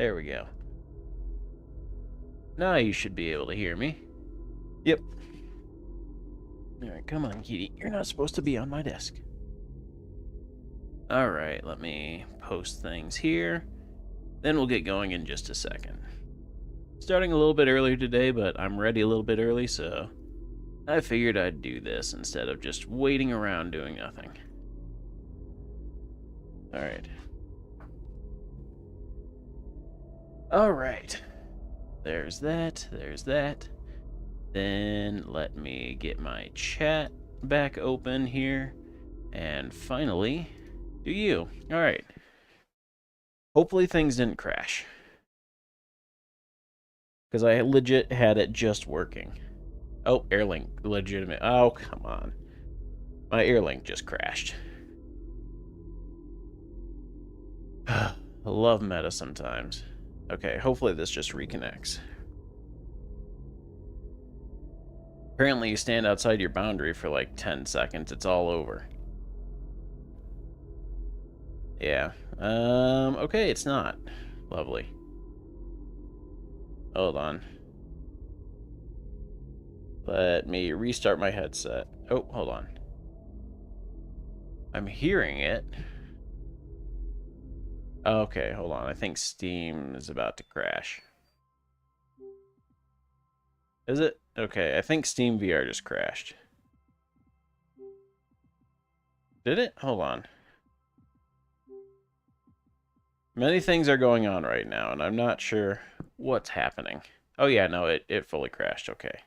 There we go. Now you should be able to hear me. Yep. Alright, come on, kitty. You're not supposed to be on my desk. Alright, let me post things here. Then we'll get going in just a second. Starting a little bit earlier today, but I'm ready a little bit early, so I figured I'd do this instead of just waiting around doing nothing. Alright. Alright. There's that. There's that. Then let me get my chat back open here. And finally, do you. Alright. Hopefully things didn't crash. Because I legit had it just working. Oh, Airlink. Legitimate. Oh, come on. My Airlink just crashed. I love meta sometimes. Okay, hopefully this just reconnects. Apparently you stand outside your boundary for like 10 seconds, it's all over. Yeah. Okay, it's not. Lovely. Hold on. Let me restart my headset. Oh, hold on. I'm hearing it. Okay, hold on. I think Steam is about to crash. Is it? Okay, I think Steam VR just crashed. Did it? Hold on. Many things are going on right now, and I'm not sure what's happening. Oh yeah, no, it fully crashed. Okay.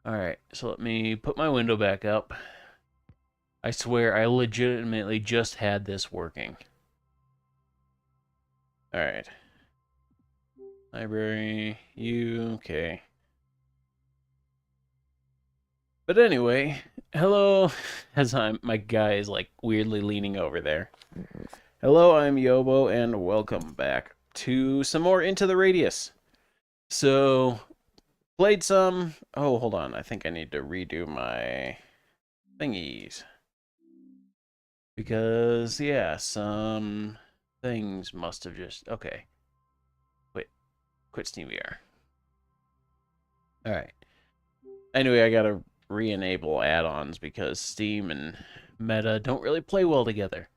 Alright, so let me put my window back up. I swear, I legitimately just had this working. Alright. Library, okay. But anyway, hello, as my guy is like weirdly leaning over there. Hello, I'm Yobo, and welcome back to some more Into the Radius. So, played some... Oh, hold on, I think I need to redo my thingies. Because, yeah, some things must have just... Okay. Wait, quit Steam VR. Alright. Anyway, I gotta re-enable add-ons because Steam and Meta don't really play well together.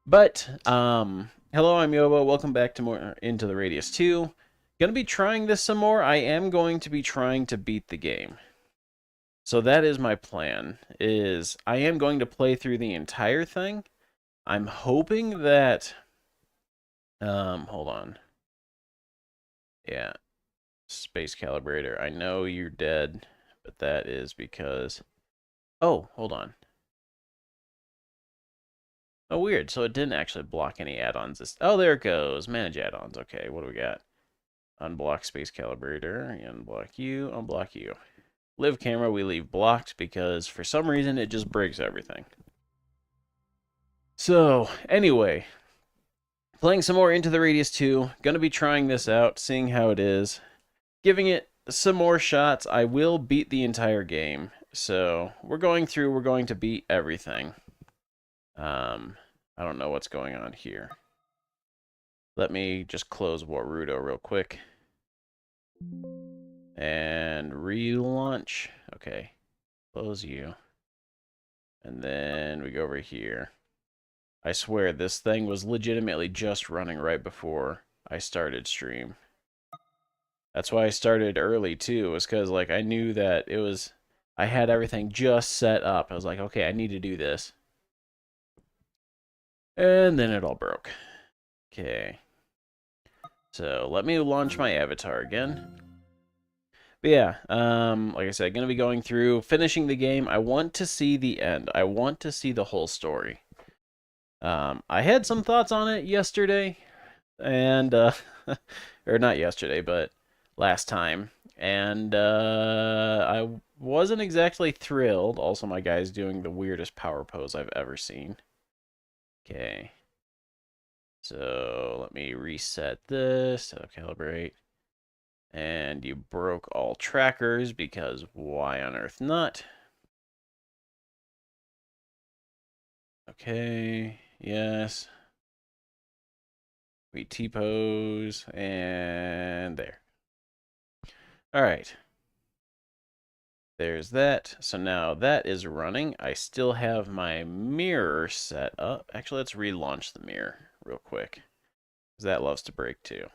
But, hello, I'm Yobo. Welcome back to more Into the Radius 2. Gonna be trying this some more. I am going to be trying to beat the game. So that is my plan, is I am going to play through the entire thing. I'm hoping that, hold on. Yeah, Space Calibrator. I know you're dead, but that is because... Oh, hold on. Oh, weird. So it didn't actually block any add-ons. Oh, there it goes. Manage add-ons. Okay, what do we got? Unblock Space Calibrator. Unblock you. Unblock you. Live camera we leave blocked because for some reason it just breaks everything. So, anyway. Playing some more Into the Radius 2. Gonna be trying this out, seeing how it is. Giving it some more shots. I will beat the entire game. So, we're going to beat everything. I don't know what's going on here. Let me just close Warudo real quick. And relaunch. Okay. Close you. And then we go over here. I swear, this thing was legitimately just running right before I started stream. That's why I started early, too, was because, like, I knew that it was... I had everything just set up. I was like, okay, I need to do this. And then it all broke. Okay. So, let me launch my avatar again. But yeah, like I said, gonna be going through, finishing the game. I want to see the end. I want to see the whole story. I had some thoughts on it yesterday, and, or not yesterday, but last time. And, I wasn't exactly thrilled. Also, my guy's doing the weirdest power pose I've ever seen. Okay. So, let me reset this. Calibrate. And you broke all trackers because why on earth not? Okay, yes. We T-pose, and there. All right. There's that. So now that is running. I still have my mirror set up. Actually, let's relaunch the mirror real quick, because that loves to break too.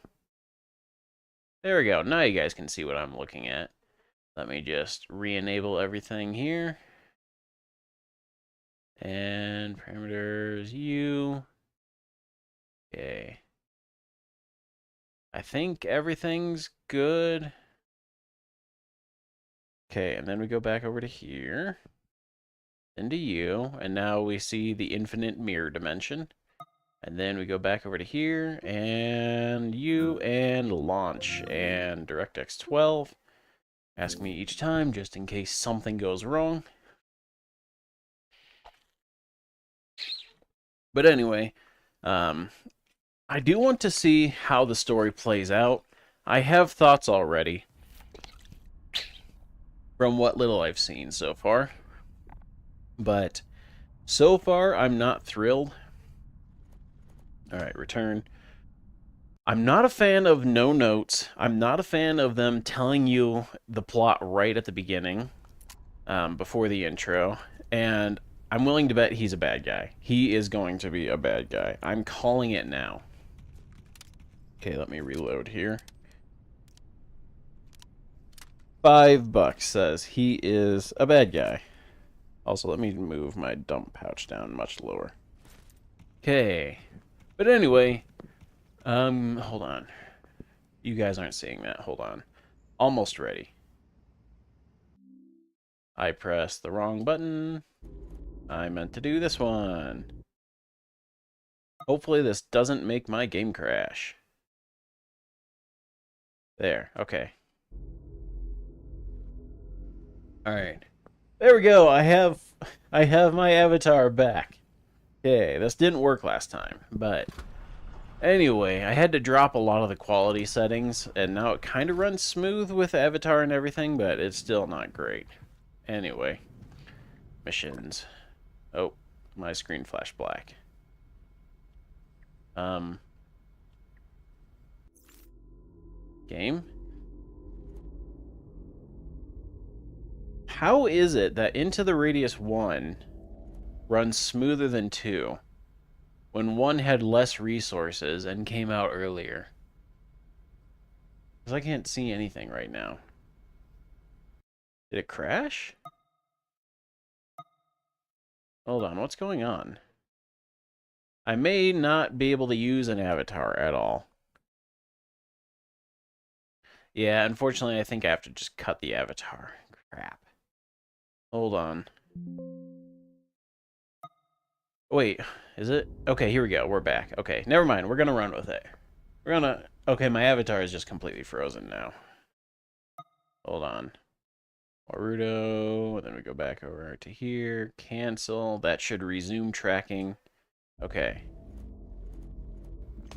There we go. Now you guys can see what I'm looking at. Let me just re-enable everything here. And parameters, U. Okay. I think everything's good. Okay, and then we go back over to here. Into U, and now we see the infinite mirror dimension. And then we go back over to here, and U, and launch, and DirectX 12. Ask me each time, just in case something goes wrong. But anyway, I do want to see how the story plays out. I have thoughts already from what little I've seen so far. But so far, I'm not thrilled. All right, return. I'm not a fan of no notes. I'm not a fan of them telling you the plot right at the beginning, before the intro. And I'm willing to bet he's a bad guy. He is going to be a bad guy. I'm calling it now. Okay, let me reload here. $5 says he is a bad guy. Also, let me move my dump pouch down much lower. Okay. But anyway, hold on. You guys aren't seeing that. Hold on. Almost ready. I pressed the wrong button. I meant to do this one. Hopefully this doesn't make my game crash. There, okay. Alright. There we go, I have my avatar back. Okay, this didn't work last time, but anyway, I had to drop a lot of the quality settings, and now it kind of runs smooth with avatar and everything, but it's still not great. Anyway, missions. Oh, my screen flashed black. Game? How is it that Into the Radius 1 runs smoother than 2 when 1 had less resources and came out earlier? Because I can't see anything right now. Did it crash? Hold on, what's going on? I may not be able to use an avatar at all. Yeah, unfortunately, I think I have to just cut the avatar. Crap. Hold on. Wait, is it? Okay, here we go. We're back. Okay, never mind. We're gonna run with it. We're gonna... Okay, my avatar is just completely frozen now. Hold on. Warudo, and then we go back over to here. Cancel. That should resume tracking. Okay.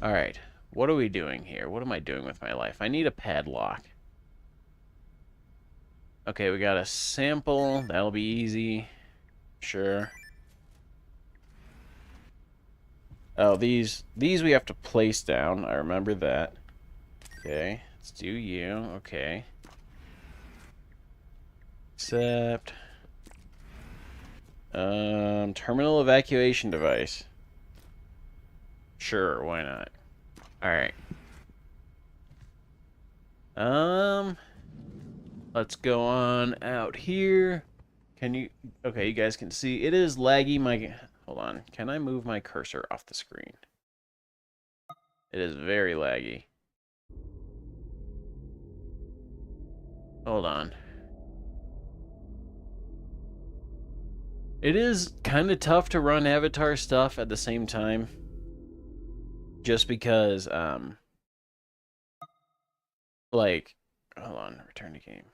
Alright. What are we doing here? What am I doing with my life? I need a padlock. Okay, we got a sample. That'll be easy. Sure. Oh, these we have to place down. I remember that. Okay, let's do you. Okay. Accept. Terminal evacuation device. Sure, why not? Alright. Let's go on out here. Can you... Okay, you guys can see. It is laggy. Hold on. Can I move my cursor off the screen? It is very laggy. Hold on. It is kind of tough to run avatar stuff at the same time. Just because, like, hold on, return to game.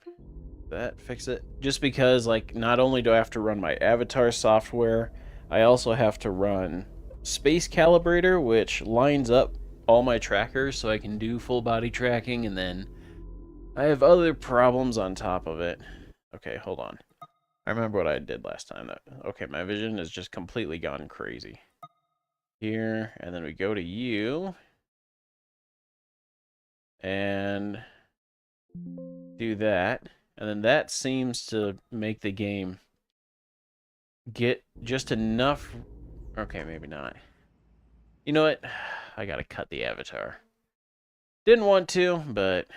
That fix it? Just because, like, not only do I have to run my avatar software, I also have to run Space Calibrator, which lines up all my trackers so I can do full body tracking, and then I have other problems on top of it. Okay, hold on. I remember what I did last time. Okay, my vision has just completely gone crazy. Here, and then we go to you. And do that. And then that seems to make the game get just enough. Okay, maybe not. You know what? I gotta cut the avatar. Didn't want to, but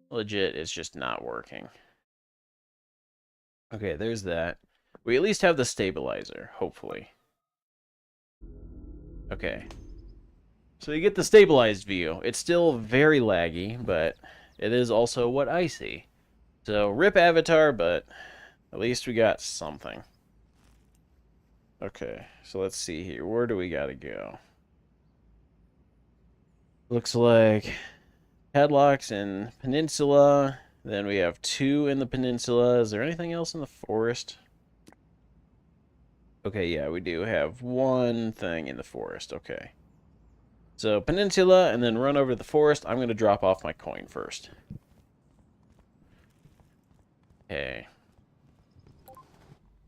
legit, it's just not working. Okay, there's that. We at least have the stabilizer, hopefully. Okay. So you get the stabilized view. It's still very laggy, but it is also what I see. So rip avatar, but at least we got something. Okay, so let's see here. Where do we gotta go? Looks like padlocks in Peninsula. Then we have 2 in the Peninsula. Is there anything else in the forest? Okay, yeah, we do have 1 thing in the forest. Okay. So Peninsula, and then run over to the forest. I'm going to drop off my coin first. Okay.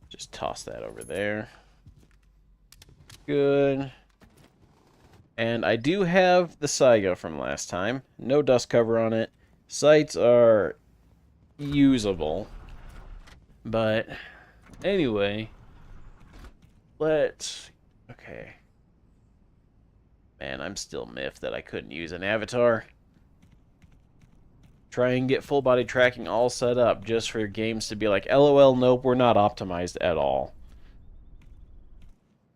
Just toss that over there. Good. And I do have the lessgo from last time. No dust cover on it. Sights are usable. But anyway, let's... Okay. Man, I'm still miffed that I couldn't use an avatar. Try and get full body tracking all set up just for games to be like, LOL, nope, we're not optimized at all.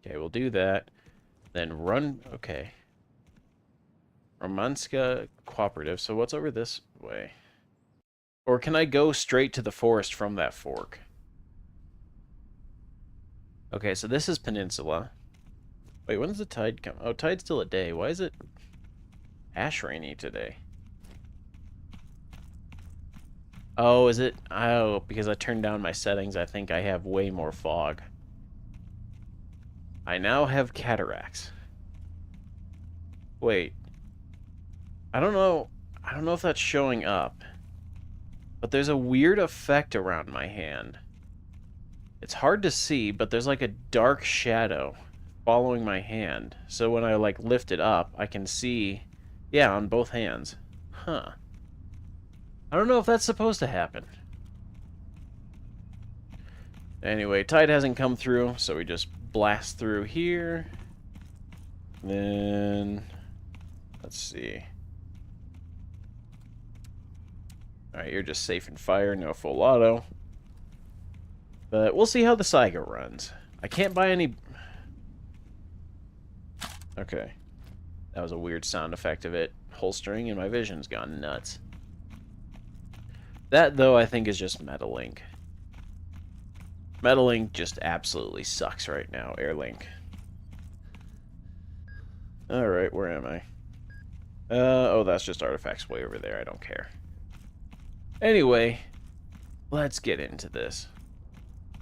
Okay, we'll do that. Then run, okay. Romanska Cooperative, so what's over this way? Or can I go straight to the forest from that fork? Okay, so this is Peninsula. Wait, when does the tide come? Oh, tide's still a day. Why is it ash rainy today? Oh, is it? Oh, because I turned down my settings, I think I have way more fog. I now have cataracts. Wait. I don't know if that's showing up. But there's a weird effect around my hand. It's hard to see, but there's like a dark shadow following my hand. So when I like lift it up, I can see, yeah, on both hands. Huh. I don't know if that's supposed to happen. Anyway, tide hasn't come through, so we just blast through here. Then, let's see. Alright, you're just safe and fire, no full auto. But we'll see how the lessgo runs. I can't buy any... Okay. That was a weird sound effect of it holstering, and my vision's gone nuts. That, though, I think is just MetaLink. MetaLink just absolutely sucks right now, AirLink. Alright, where am I? Oh, that's just artifacts way over there, I don't care. Anyway, let's get into this.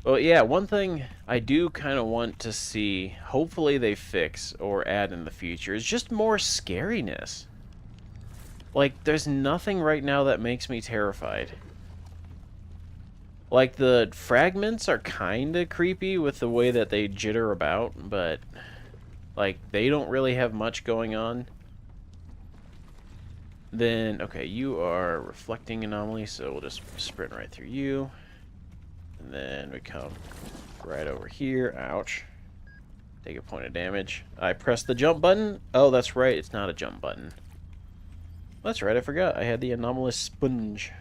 Well, yeah, one thing I do kind of want to see, hopefully they fix or add in the future, is just more scariness. Like, there's nothing right now that makes me terrified. Like, the fragments are kind of creepy with the way that they jitter about, but, like, they don't really have much going on. Then, okay, you are reflecting anomaly, so we'll just sprint right through you. And then we come right over here. Ouch. Take a point of damage. I press the jump button. Oh, that's right, it's not a jump button. That's right, I forgot. I had the anomalous sponge.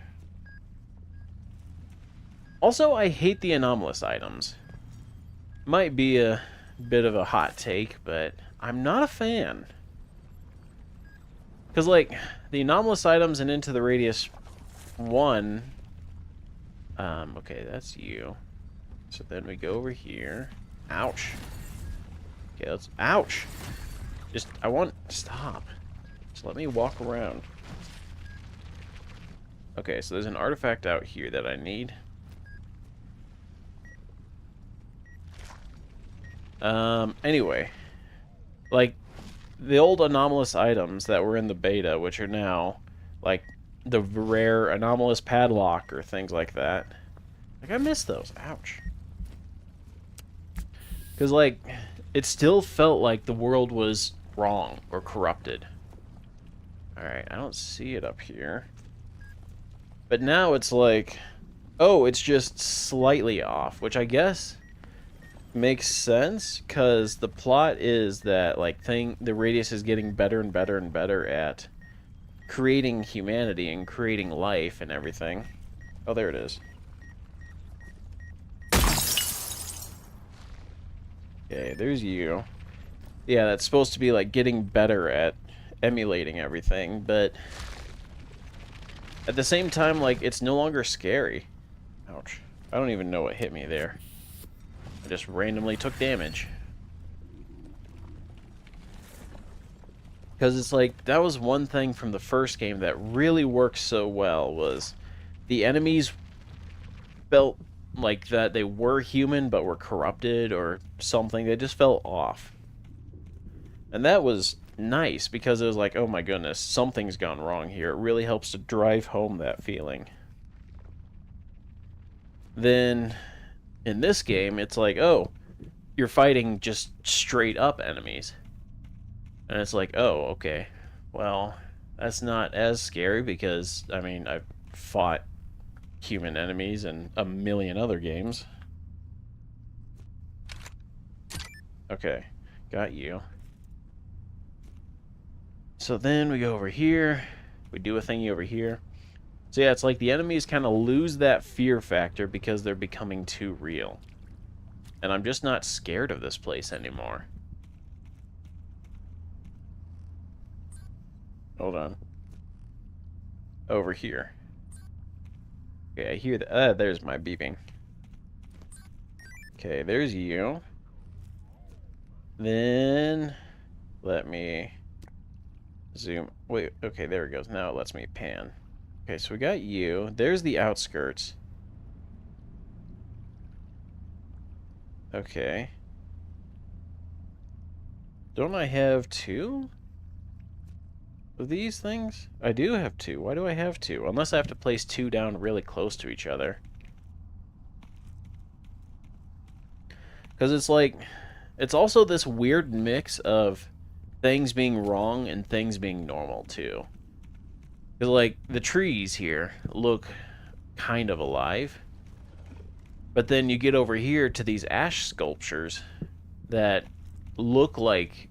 Also, I hate the anomalous items. Might be a bit of a hot take, but I'm not a fan. Because, like, the anomalous items and Into the Radius 1... okay, that's you. So then we go over here. Ouch. Okay, let's... Ouch! Just, I want... Stop. Just let me walk around. Okay, so there's an artifact out here that I need. Anyway. Like, the old anomalous items that were in the beta, which are now, like, the rare anomalous padlock or things like that. Like, I miss those. Ouch. Because, like, it still felt like the world was wrong or corrupted. Alright, I don't see it up here. But now it's like, oh, it's just slightly off, which I guess makes sense, because the plot is that, like, the radius is getting better and better and better at creating humanity and creating life and everything. Oh, there it is. Okay, there's you. Yeah, that's supposed to be, like, getting better at emulating everything, but at the same time, like, it's no longer scary. Ouch. I don't even know what hit me there. I just randomly took damage. Because it's like, that was one thing from the first game that really worked so well, was the enemies felt like that they were human but were corrupted or something. They just felt off. And that was nice, because it was like, oh my goodness, something's gone wrong here. It really helps to drive home that feeling. Then, in this game, it's like, oh, you're fighting just straight up enemies. And it's like, oh, okay. Well, that's not as scary, because, I mean, I've fought human enemies in a million other games. Okay, got you. So then we go over here. We do a thingy over here. So yeah, it's like the enemies kind of lose that fear factor because they're becoming too real. And I'm just not scared of this place anymore. Hold on. Over here. Okay, I hear that. There's my beeping. Okay, there's you. Then let me zoom. Wait, okay, there it goes. Now it lets me pan. Okay, so we got you. There's the outskirts. Okay. Don't I have two of these things? I do have two. Why do I have two? Unless I have to place two down really close to each other. Because it's like, it's also this weird mix of things being wrong and things being normal, too. Because, like, the trees here look kind of alive. But then you get over here to these ash sculptures that look like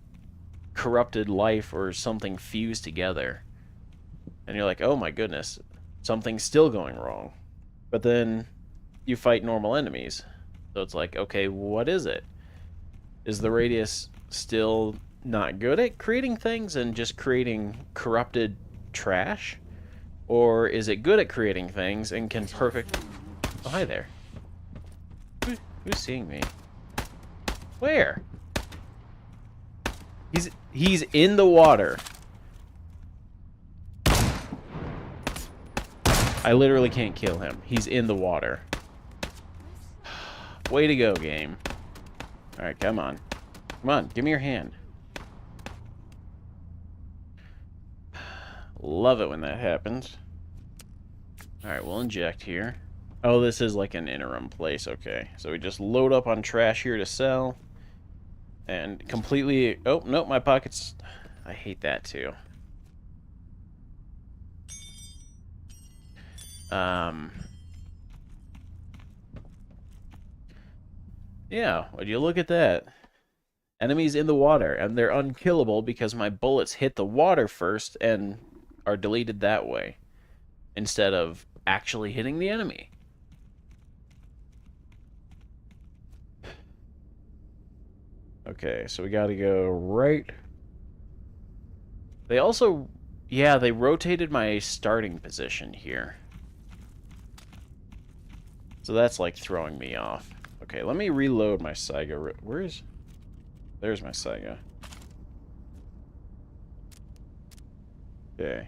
corrupted life or something fused together. And you're like, oh my goodness, something's still going wrong. But then you fight normal enemies. So it's like, okay, what is it? Is the radius still not good at creating things and just creating corrupted trash? Or is it good at creating things and can perfect... Oh, hi there. Who's seeing me? Where? He's in the water. I literally can't kill him. He's in the water. Way to go, game. Alright, come on. Come on, give me your hand. Love it when that happens. Alright, we'll inject here. Oh, this is like an interim place. Okay, so we just load up on trash here to sell. And completely... Oh, nope, my pockets... I hate that, too. Yeah, would you look at that? Enemies in the water, and they're unkillable because my bullets hit the water first and are deleted that way, instead of actually hitting the enemy. Okay, so we gotta go right... They also... Yeah, they rotated my starting position here. So that's, like, throwing me off. Okay, let me reload my Saiga. Where's... There's my Saiga. Okay.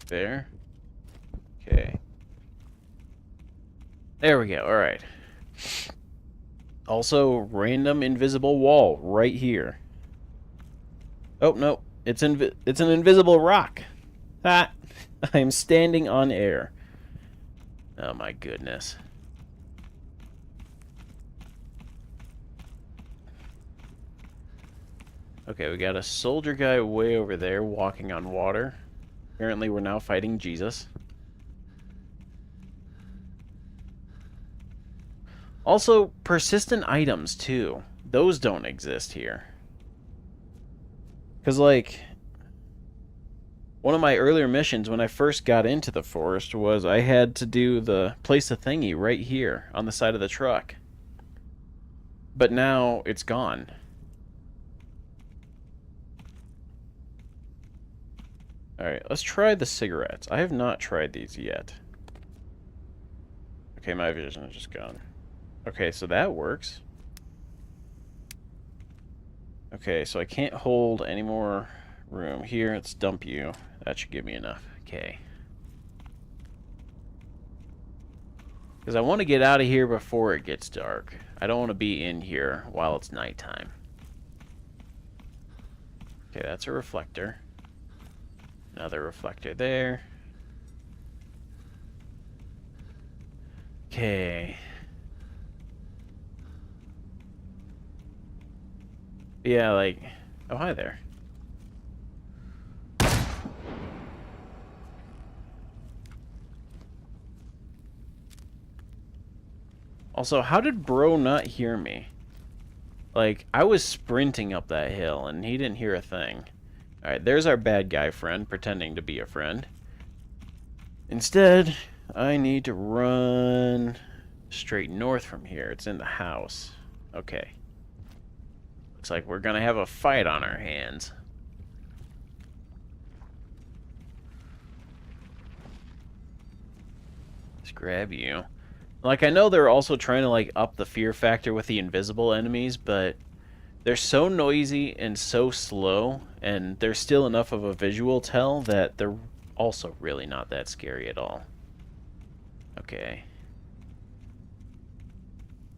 There. Okay. There we go, alright. Also, random invisible wall right here. Oh, no. It's an invisible rock. Ah! I am standing on air. Oh my goodness. Okay, we got a soldier guy way over there walking on water. Apparently we're now fighting Jesus. Also, persistent items, too. Those don't exist here. Because, like, one of my earlier missions when I first got into the forest was I had to do the place a thingy right here on the side of the truck. But now it's gone. Alright, let's try the cigarettes. I have not tried these yet. Okay, my vision is just gone. Okay, so that works. Okay, so I can't hold any more room. Here, let's dump you. That should give me enough. Okay. Because I want to get out of here before it gets dark. I don't want to be in here while it's nighttime. Okay, that's a reflector. Another reflector there. Okay. Yeah, like... Oh, hi there. Also, how did bro not hear me? Like, I was sprinting up that hill, and he didn't hear a thing. Alright, there's our bad guy friend, pretending to be a friend. Instead, I need to run straight north from here. It's in the house. Okay. Looks like we're gonna have a fight on our hands. Let's grab you. Like, I know they're also trying to, like, up the fear factor with the invisible enemies, but they're so noisy and so slow, and there's still enough of a visual tell that they're also really not that scary at all. Okay.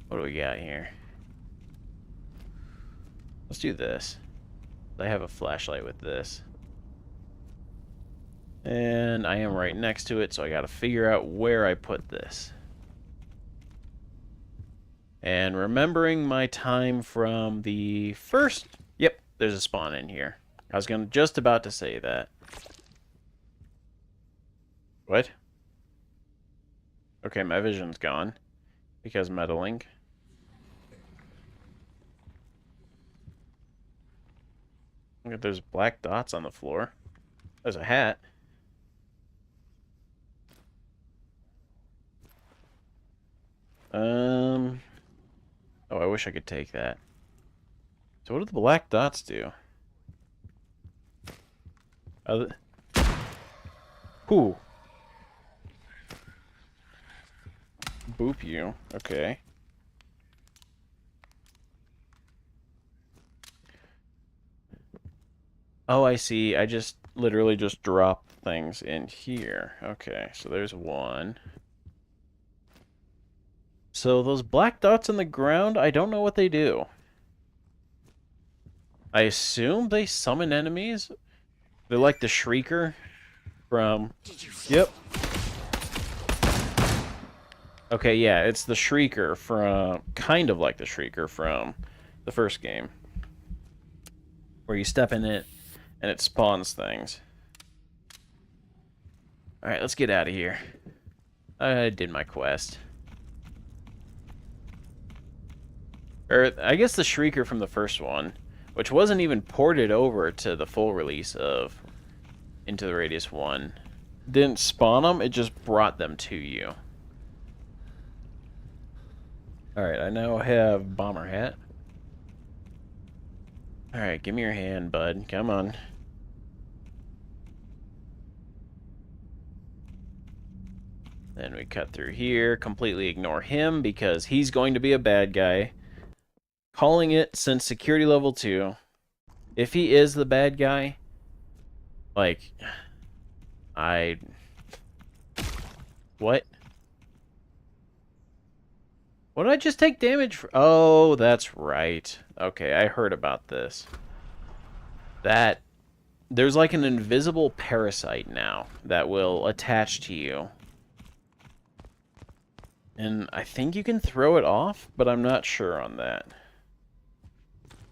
What do we got here? Let's do this. I have a flashlight with this. And I am right next to it, so I gotta figure out where I put this. And remembering my time from the first... Yep, there's a spawn in here. I was just about to say that. What? Okay, my vision's gone. Because meddling. Look at those black dots on the floor. There's a hat. Oh, I wish I could take that. So what do the black dots do? Who? Boop you. Okay. Oh, I see. I just literally just dropped things in here. Okay, so there's one. So those black dots in the ground, I don't know what they do. I assume they summon enemies. They're like the Shrieker from... Yep. Okay, yeah, it's the Shrieker from... Kind of like the Shrieker from the first game. Where you step in it, and it spawns things. Alright, let's get out of here. I did my quest. Or, I guess the Shrieker from the first one, which wasn't even ported over to the full release of Into the Radius 1. Didn't spawn them, it just brought them to you. Alright, I now have Bomber Hat. Alright, give me your hand, bud. Come on. Then we cut through here, completely ignore him because he's going to be a bad guy. Calling it since security level 2. If he is the bad guy, like, what? What did I just take damage for? Oh, that's right. Okay, I heard about this. There's like an invisible parasite now that will attach to you. And I think you can throw it off, but I'm not sure on that.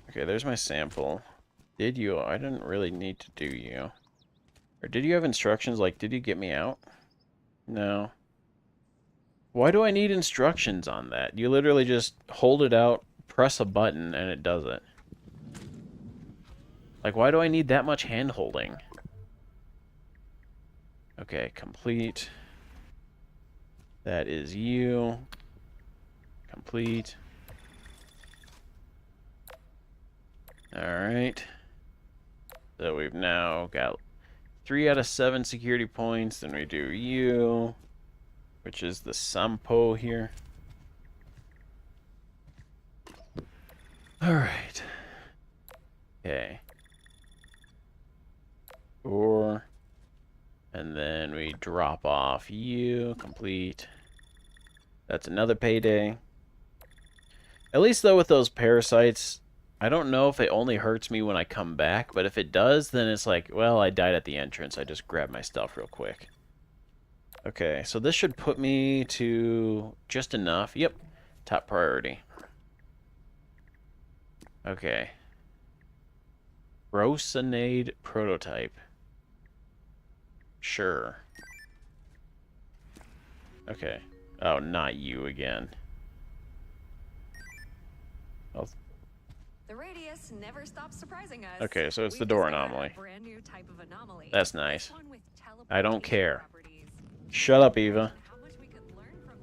Okay, there's my sample. Did you? I didn't really need to do you. Or did you have instructions? Like, did you get me out? No. Why do I need instructions on that? You literally just hold it out, press a button, and it does it. Like, why do I need that much hand-holding? Okay, complete. That is you. Complete. Alright. So we've now got 3 out of 7 security points. Then we do you, which is the Sampo here. Alright. Okay. 4. And then we drop off you. Complete. That's another payday. At least, though, with those parasites, I don't know if it only hurts me when I come back, but if it does, then it's like, well, I died at the entrance. I just grabbed my stuff real quick. Okay, so this should put me to just enough. Yep, top priority. Okay. Rosinade prototype. Sure. Okay. Oh, not you again. Oh. The radius never stops surprising us. Okay, so it's the door anomaly. That's nice. I don't care. Shut up, Eva.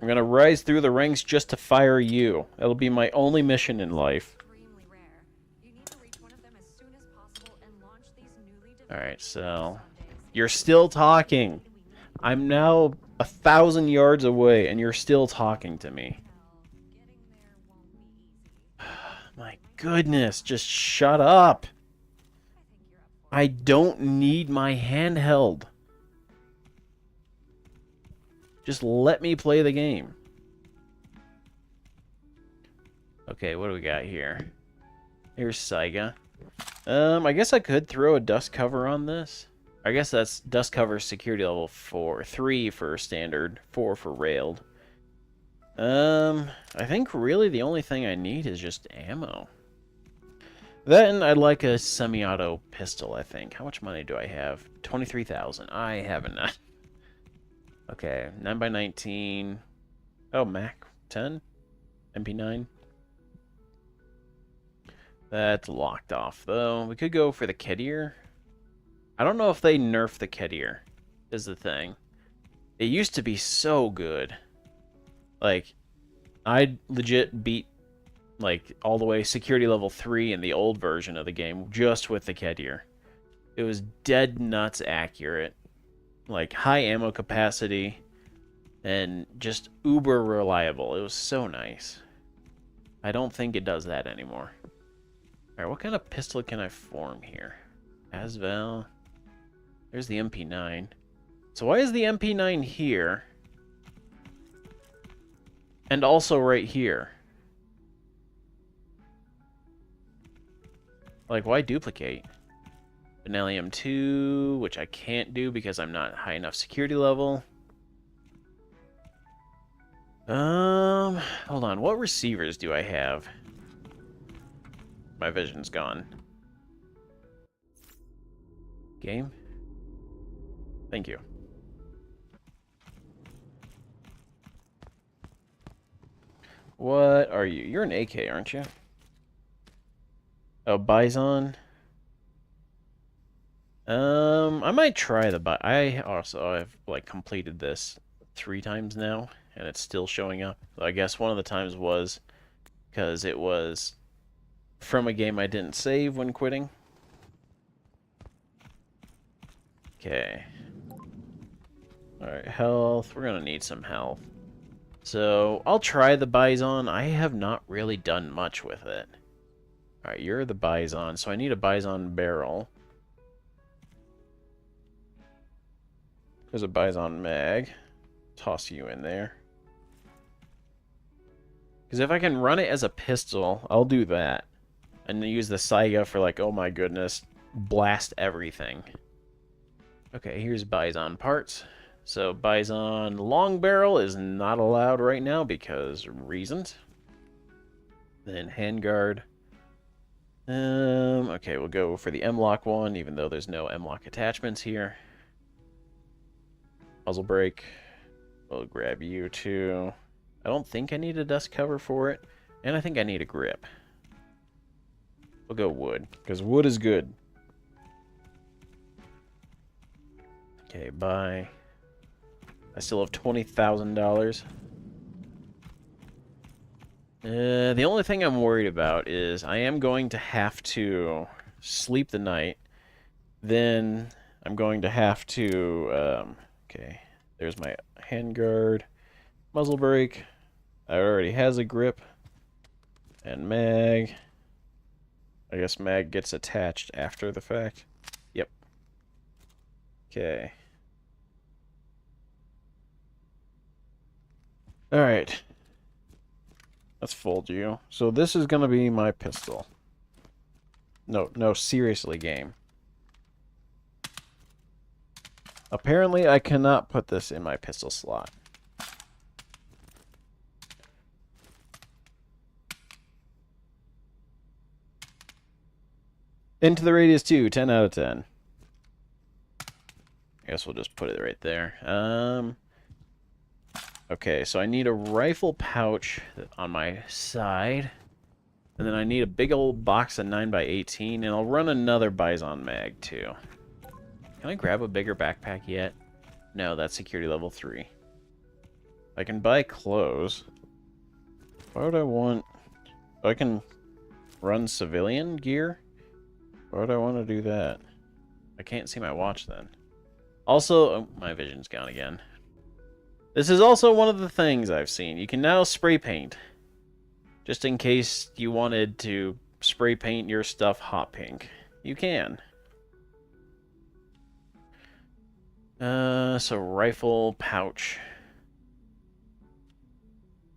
I'm gonna rise through the ranks just to fire you. That'll be my only mission in life. Alright, so... You're still talking. I'm now 1,000 yards away, and you're still talking to me. My goodness, just shut up. I don't need my handheld. Just let me play the game. Okay, what do we got here? Here's Saiga. I guess I could throw a dust cover on this. I guess that's dust cover security level 4. 3 for standard, 4 for railed. I think really the only thing I need is just ammo. Then I'd like a semi-auto pistol, I think. How much money do I have? 23,000. I have enough. Okay, 9x19. Oh, Mac 10? MP9? That's locked off, though. We could go for the Kedier. I don't know if they nerfed the Kedier, is the thing. It used to be so good. Like, I legit beat, like, all the way security level 3 in the old version of the game just with the Kedier. It was dead nuts accurate. Like, high ammo capacity, and just uber reliable. It was so nice. I don't think it does that anymore. Alright, what kind of pistol can I form here? Asvel. There's the MP9. So why is the MP9 here? And also right here? Like, why duplicate? Vanillium 2, which I can't do because I'm not high enough security level. Hold on. What receivers do I have? My vision's gone. Game? Thank you. What are you? You're an AK, aren't you? Oh, Bison. I might try the I also have like completed this 3 times now, and it's still showing up. I guess one of the times was because it was from a game I didn't save when quitting. Okay. Alright, health. We're gonna need some health. So, I'll try the Bison. I have not really done much with it. Alright, you're the Bison, so I need a Bison barrel. There's a Bison mag. Toss you in there. Because if I can run it as a pistol, I'll do that. And use the Saiga for like, oh my goodness, blast everything. Okay, here's Bison parts. So Bison long barrel is not allowed right now because reasons. Then handguard. Okay, we'll go for the M-Lock one, even though there's no M-Lock attachments here. Muzzle brake. We'll grab you too. I don't think I need a dust cover for it, and I think I need a grip. We'll go wood, because wood is good. Okay, bye. I still have $20,000. The only thing I'm worried about is I am going to have to sleep the night. Then I'm going to have to... okay, there's my handguard. Muzzle brake. It already has a grip. And mag. I guess mag gets attached after the fact. Yep. Okay. Alright. Let's fold you. So this is going to be my pistol. No, seriously, game. Apparently, I cannot put this in my pistol slot. Into the radius 2, 10 out of 10. I guess we'll just put it right there. Okay, so I need a rifle pouch on my side. And then I need a big old box of 9x18, and I'll run another Bison mag, too. Can I grab a bigger backpack yet? No, that's security level 3. I can buy clothes. Why would I want... I can run civilian gear? Why would I want to do that? I can't see my watch then. Also, oh, my vision's gone again. This is also one of the things I've seen. You can now spray paint. Just in case you wanted to spray paint your stuff hot pink. You can. So rifle pouch.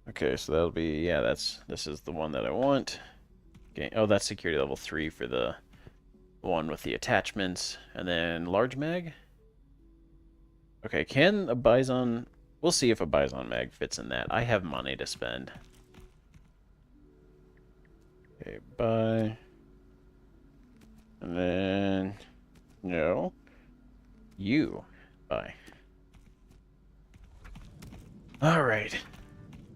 Okay, so that'll be, yeah, this is the one that I want. Okay, oh, that's security level 3 for the one with the attachments. And then large mag? Okay, can a Bison... We'll see if a Bison mag fits in that. I have money to spend. Okay, buy. And then... No. You. Buy. Alright.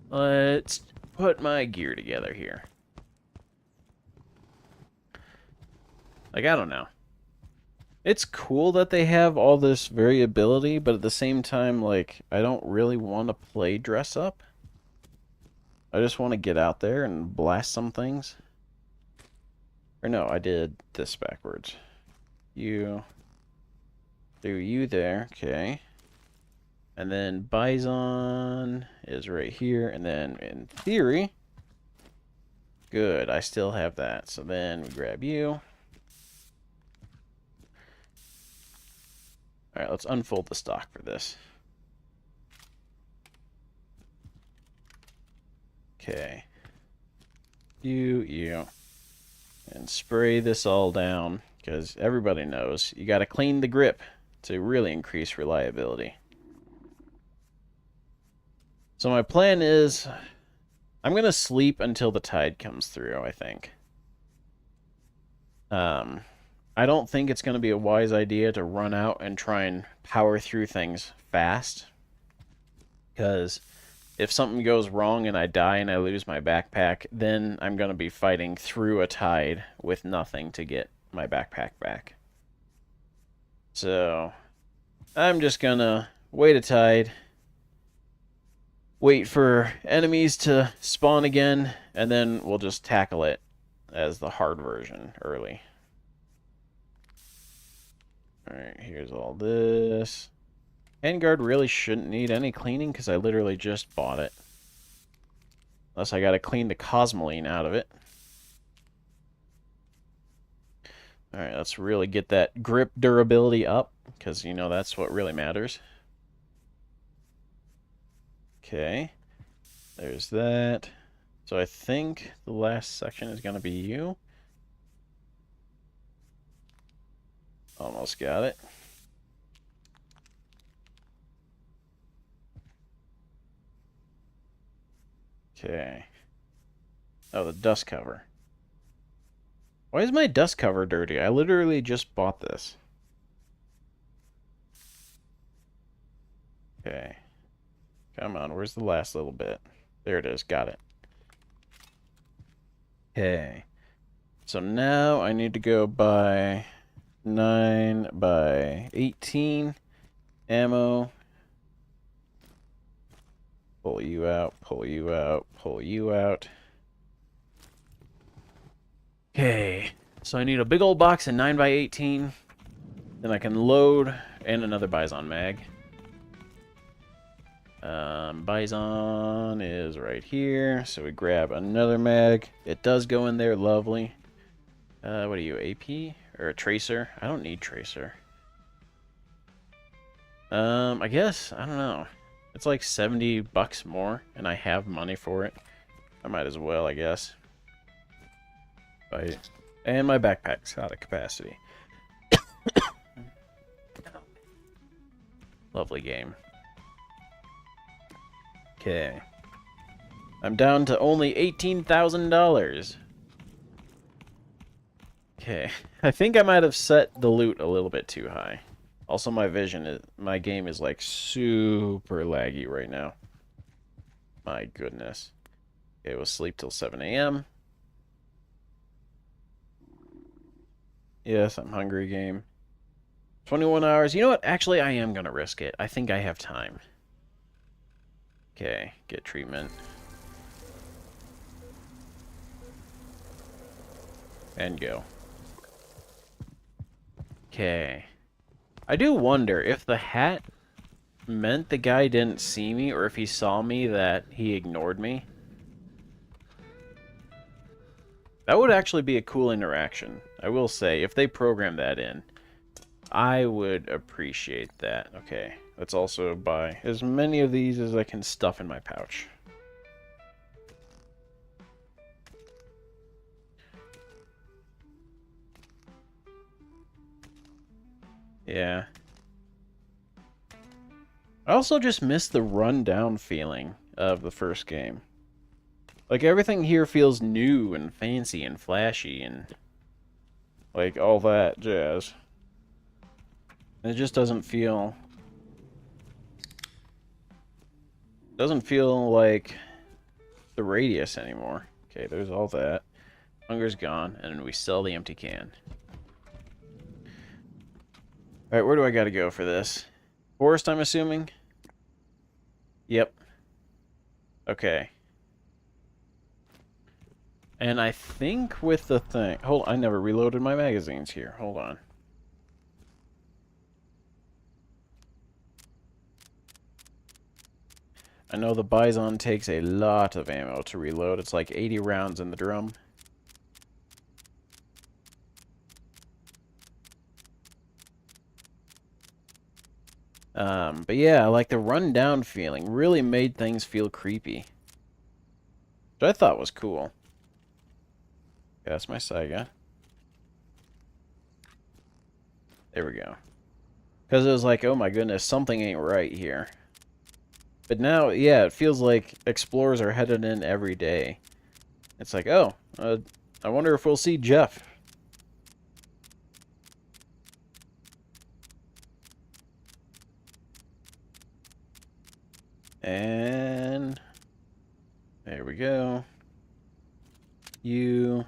Let's put my gear together here. Like, I don't know. It's cool that they have all this variability, but at the same time, like, I don't really want to play dress up. I just want to get out there and blast some things. Or no, I did this backwards. You. Do you there. Okay. And then Bison is right here. And then, in theory... Good, I still have that. So then we grab you. Alright, let's unfold the stock for this. Okay. You. And spray this all down, because everybody knows you gotta clean the grip to really increase reliability. So my plan is, I'm gonna sleep until the tide comes through, I think. I don't think it's going to be a wise idea to run out and try and power through things fast. Because if something goes wrong and I die and I lose my backpack, then I'm going to be fighting through a tide with nothing to get my backpack back. So, I'm just going to wait a tide, wait for enemies to spawn again, and then we'll just tackle it as the hard version early. Alright, here's all this. Handguard really shouldn't need any cleaning because I literally just bought it. Unless I gotta clean the cosmoline out of it. Alright, let's really get that grip durability up because, you know, that's what really matters. Okay. There's that. So I think the last section is gonna be you. Almost got it. Okay. Oh, the dust cover. Why is my dust cover dirty? I literally just bought this. Okay. Come on, where's the last little bit? There it is, got it. Okay. So now I need to go buy 9 by 18 ammo. Pull you out, pull you out, pull you out. Okay. So I need a big old box of 9 by 18. Then I can load, and another Bison mag. Bison is right here, so we grab another mag. It does go in there, lovely. What are you, AP? Or a tracer? I don't need tracer. I guess, I don't know. It's like 70 bucks more, and I have money for it. I might as well, I guess. And my backpack's out of capacity. Lovely game. Okay. I'm down to only $18,000. Okay. I think I might have set the loot a little bit too high. Also, my game is like super laggy right now. My goodness. Okay, we'll sleep till 7 a.m. Yes, I'm hungry, game. 21 hours. You know what? Actually, I am going to risk it. I think I have time. Okay, get treatment. And go. Okay. I do wonder if the hat meant the guy didn't see me, or if he saw me that he ignored me. That would actually be a cool interaction. I will say, if they program that in, I would appreciate that. Okay, let's also buy as many of these as I can stuff in my pouch. Yeah. I also just miss the rundown feeling of the first game. Like, everything here feels new and fancy and flashy and, like, all that jazz. It just doesn't feel like the radius anymore. Okay, there's all that. Hunger's gone, and we sell the empty can. Alright, where do I gotta go for this? Forest, I'm assuming? Yep. Okay. And I think with the thing... Hold on, I never reloaded my magazines here. Hold on. I know the Bison takes a lot of ammo to reload. It's like 80 rounds in the drum. But yeah, like the rundown feeling really made things feel creepy. Which I thought was cool. Yeah, that's my Saiga. There we go. Because it was like, oh my goodness, something ain't right here. But now, yeah, it feels like explorers are headed in every day. It's like, oh, I wonder if we'll see Jeff. And there we go. You.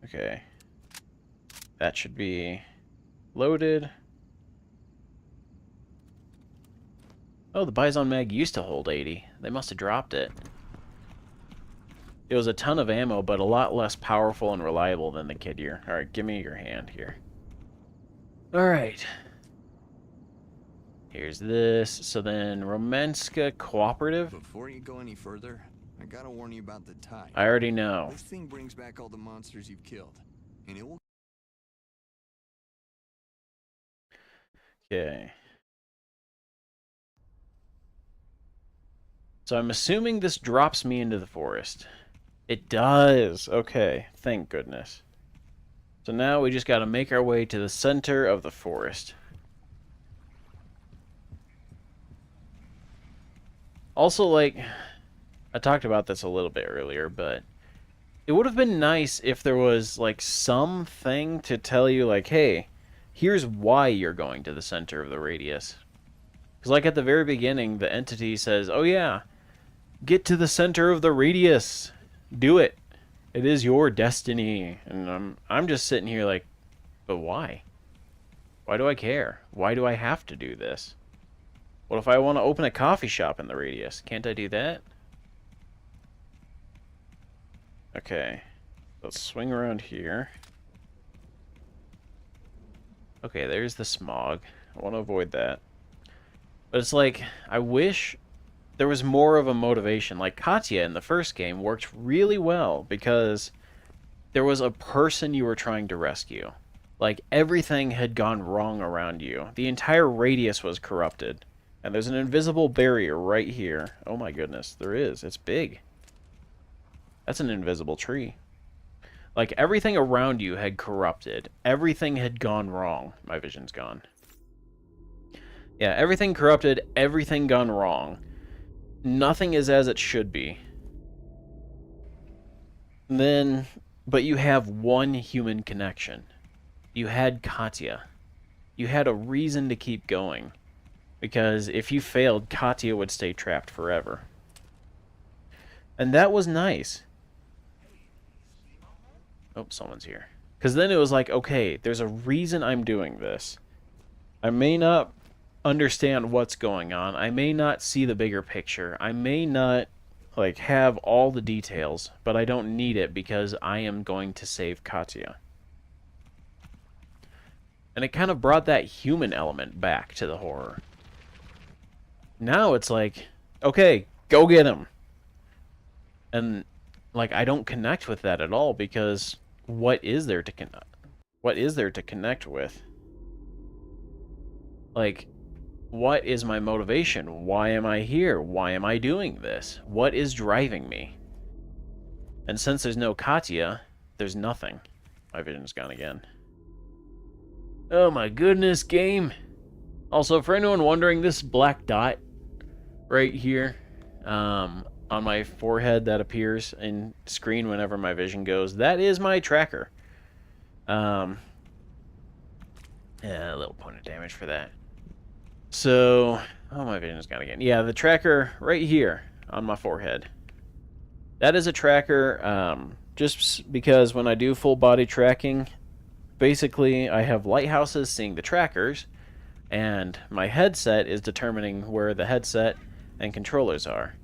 Okay. That should be loaded. Oh, the Bison mag used to hold 80. They must have dropped it. It was a ton of ammo, but a lot less powerful and reliable than the Kid Gear. Alright, give me your hand here. Alright. Here's this. So then, Romanska Cooperative? Before you go any further, I gotta warn you about the tide. I already know. This thing brings back all the monsters you've killed, and it will... Okay. So I'm assuming this drops me into the forest. It does. Okay, thank goodness. So now we just gotta make our way to the center of the forest. Also, like, I talked about this a little bit earlier, but It would have been nice if there was, like, something to tell you, like, hey, here's why you're going to the center of the radius. Because, like, at the very beginning, the entity says, oh, yeah, get to the center of the radius. Do it. It is your destiny. And I'm just sitting here like, but why? Why do I care? Why do I have to do this? What if I want to open a coffee shop in the radius? Can't I do that? Okay. Let's swing around here. Okay, there's the smog. I want to avoid that. But it's like, I wish there was more of a motivation. Like, Katya in the first game worked really well because there was a person you were trying to rescue. Like, everything had gone wrong around you. The entire radius was corrupted. And there's an invisible barrier right here. Oh my goodness, there is. It's big. That's an invisible tree. Like, everything around you had corrupted. Everything had gone wrong. My vision's gone. Yeah, everything corrupted, everything gone wrong. Nothing is as it should be. Then, but you have one human connection. You had Katya. You had a reason to keep going. Because if you failed, Katya would stay trapped forever. And that was nice. Oh, someone's here. Because then it was like, okay, there's a reason I'm doing this. I may not understand what's going on. I may not see the bigger picture. I may not, like, have all the details, but I don't need it because I am going to save Katya. And it kind of brought that human element back to the horror. Now it's like, okay, go get him. And, like, I don't connect with that at all because what is there to connect with? Like, what is my motivation? Why am I here? Why am I doing this? What is driving me? And since there's no Katya, there's nothing. My vision's gone again. Oh my goodness, game. Also, for anyone wondering, this black dot right here on my forehead that appears in screen whenever my vision goes, that is my tracker. Yeah, a little point of damage for that. So, oh, my vision's gone again. Yeah, the tracker right here on my forehead. That is a tracker, just because when I do full body tracking, basically I have lighthouses seeing the trackers, and my headset is determining where the headset and controllers are.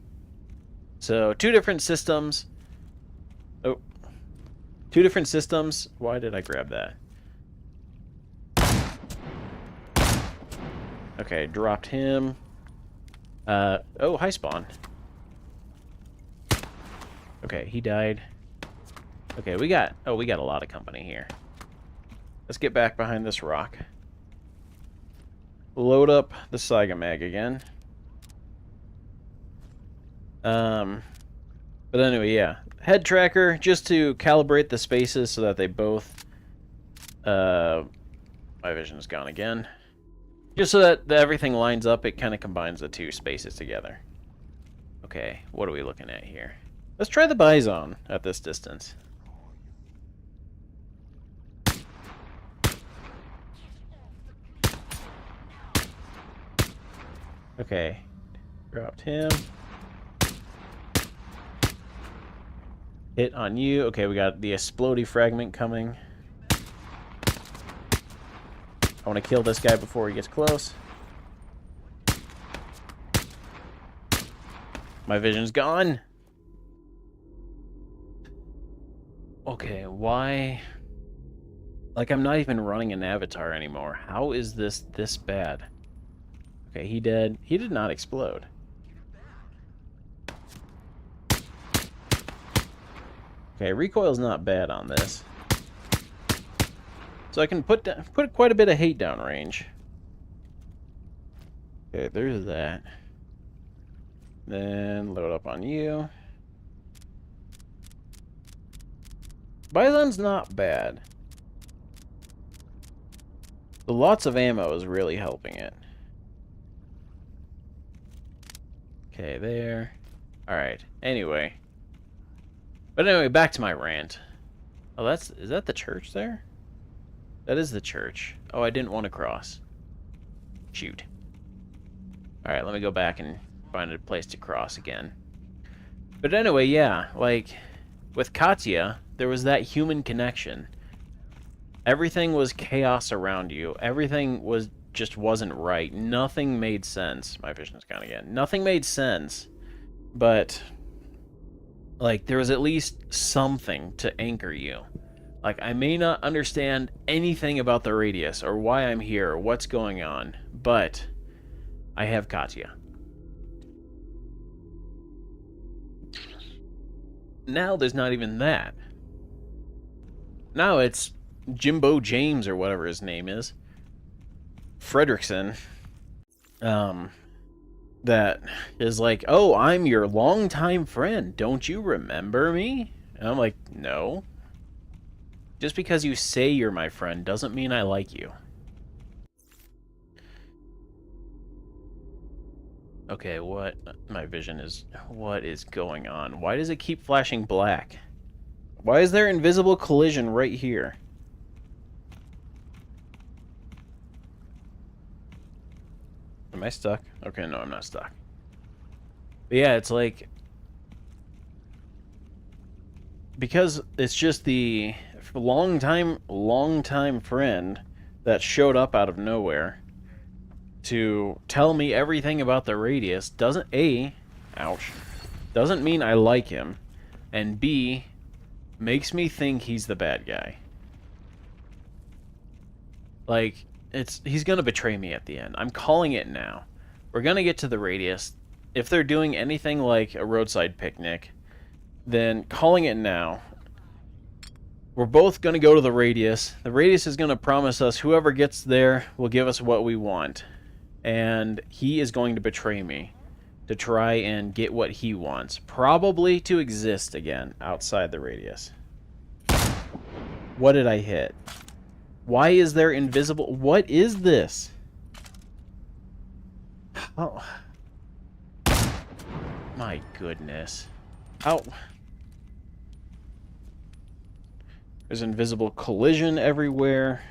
So, two different systems. Oh. Two different systems. Why did I grab that? Okay, dropped him. Oh, hi, Spawn. Okay, he died. Okay, we got a lot of company here. Let's get back behind this rock. Load up the Saiga mag again. But anyway, yeah. Head tracker, just to calibrate the spaces so that they both... my vision's gone again. Just so that everything lines up, it kind of combines the two spaces together. Okay, what are we looking at here? Let's try the Bison at this distance. Okay, dropped him. Hit on you. Okay, we got the explodey fragment coming. I want to kill this guy before he gets close. My vision's gone. Okay, why? Like, I'm not even running an avatar anymore. How is this bad? Okay, he dead. He did not explode. Okay, recoil's not bad on this. So I can put quite a bit of hate down range. Okay, there's that. Then load up on you. Bison's not bad. The lots of ammo is really helping it. Okay, there. Alright, anyway. But anyway, back to my rant. Oh, is that the church there? That is the church. Oh, I didn't want to cross. Shoot. Alright, let me go back and find a place to cross again. But anyway, yeah, like, with Katya, there was that human connection. Everything was chaos around you. Everything just wasn't right. Nothing made sense. My vision's gone again. Nothing made sense. But, like, there was at least something to anchor you. Like, I may not understand anything about the radius, or why I'm here, or what's going on, but I have Katya. Now there's not even that. Now it's Jimbo James, or whatever his name is. Fredrickson. That is like, oh, I'm your longtime friend. Don't you remember me? And I'm like, no. Just because you say you're my friend doesn't mean I like you. Okay, what? My vision is... What is going on? Why does it keep flashing black? Why is there invisible collision right here? Am I stuck? Okay, no, I'm not stuck. But yeah, it's like... Because it's just the long-time friend that showed up out of nowhere to tell me everything about the radius doesn't mean I like him, and B, makes me think he's the bad guy. Like, he's gonna betray me at the end. I'm calling it now. We're gonna get to the radius. If they're doing anything like a roadside picnic, then calling it now. We're both gonna go to the radius. The radius is gonna promise us whoever gets there will give us what we want. And he is going to betray me to try and get what he wants. Probably to exist again outside the radius. What did I hit? Why is there invisible... What is this? Oh. My goodness. How... There's invisible collision everywhere.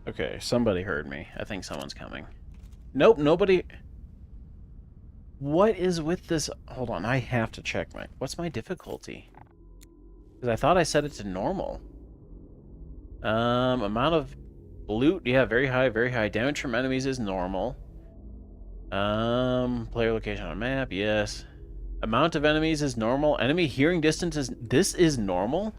Okay, somebody heard me. I think someone's coming. Nope, nobody... What is with this... Hold on, I have to check my... What's my difficulty? Because I thought I set it to normal. Amount of loot, yeah, very high, very high. Damage from enemies is normal. Player location on map, yes. Amount of enemies is normal. Enemy hearing distance is... This is normal?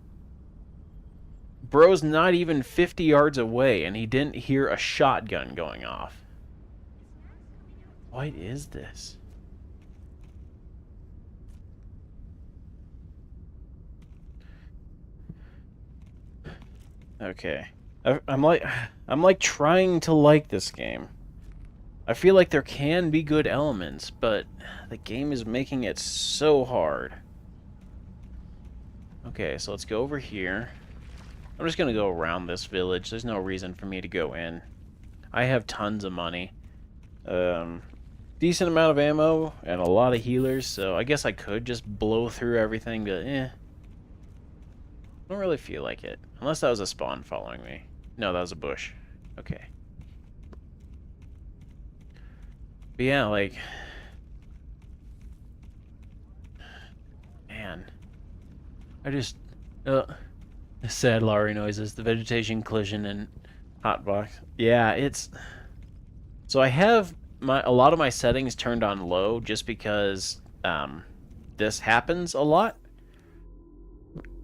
Bro's not even 50 yards away, and he didn't hear a shotgun going off. What is this? Okay. I'm like trying to like this game. I feel like there can be good elements, but the game is making it so hard. Okay, so let's go over here. I'm just gonna go around this village. There's no reason for me to go in. I have tons of money. Decent amount of ammo and a lot of healers, so I guess I could just blow through everything, but I don't really feel like it. Unless that was a spawn following me. No, that was a bush. Okay. But yeah, like... Man. I just... sad Laurie noises, the vegetation collision and hotbox. Yeah, it's... So I have a lot of my settings turned on low just because this happens a lot.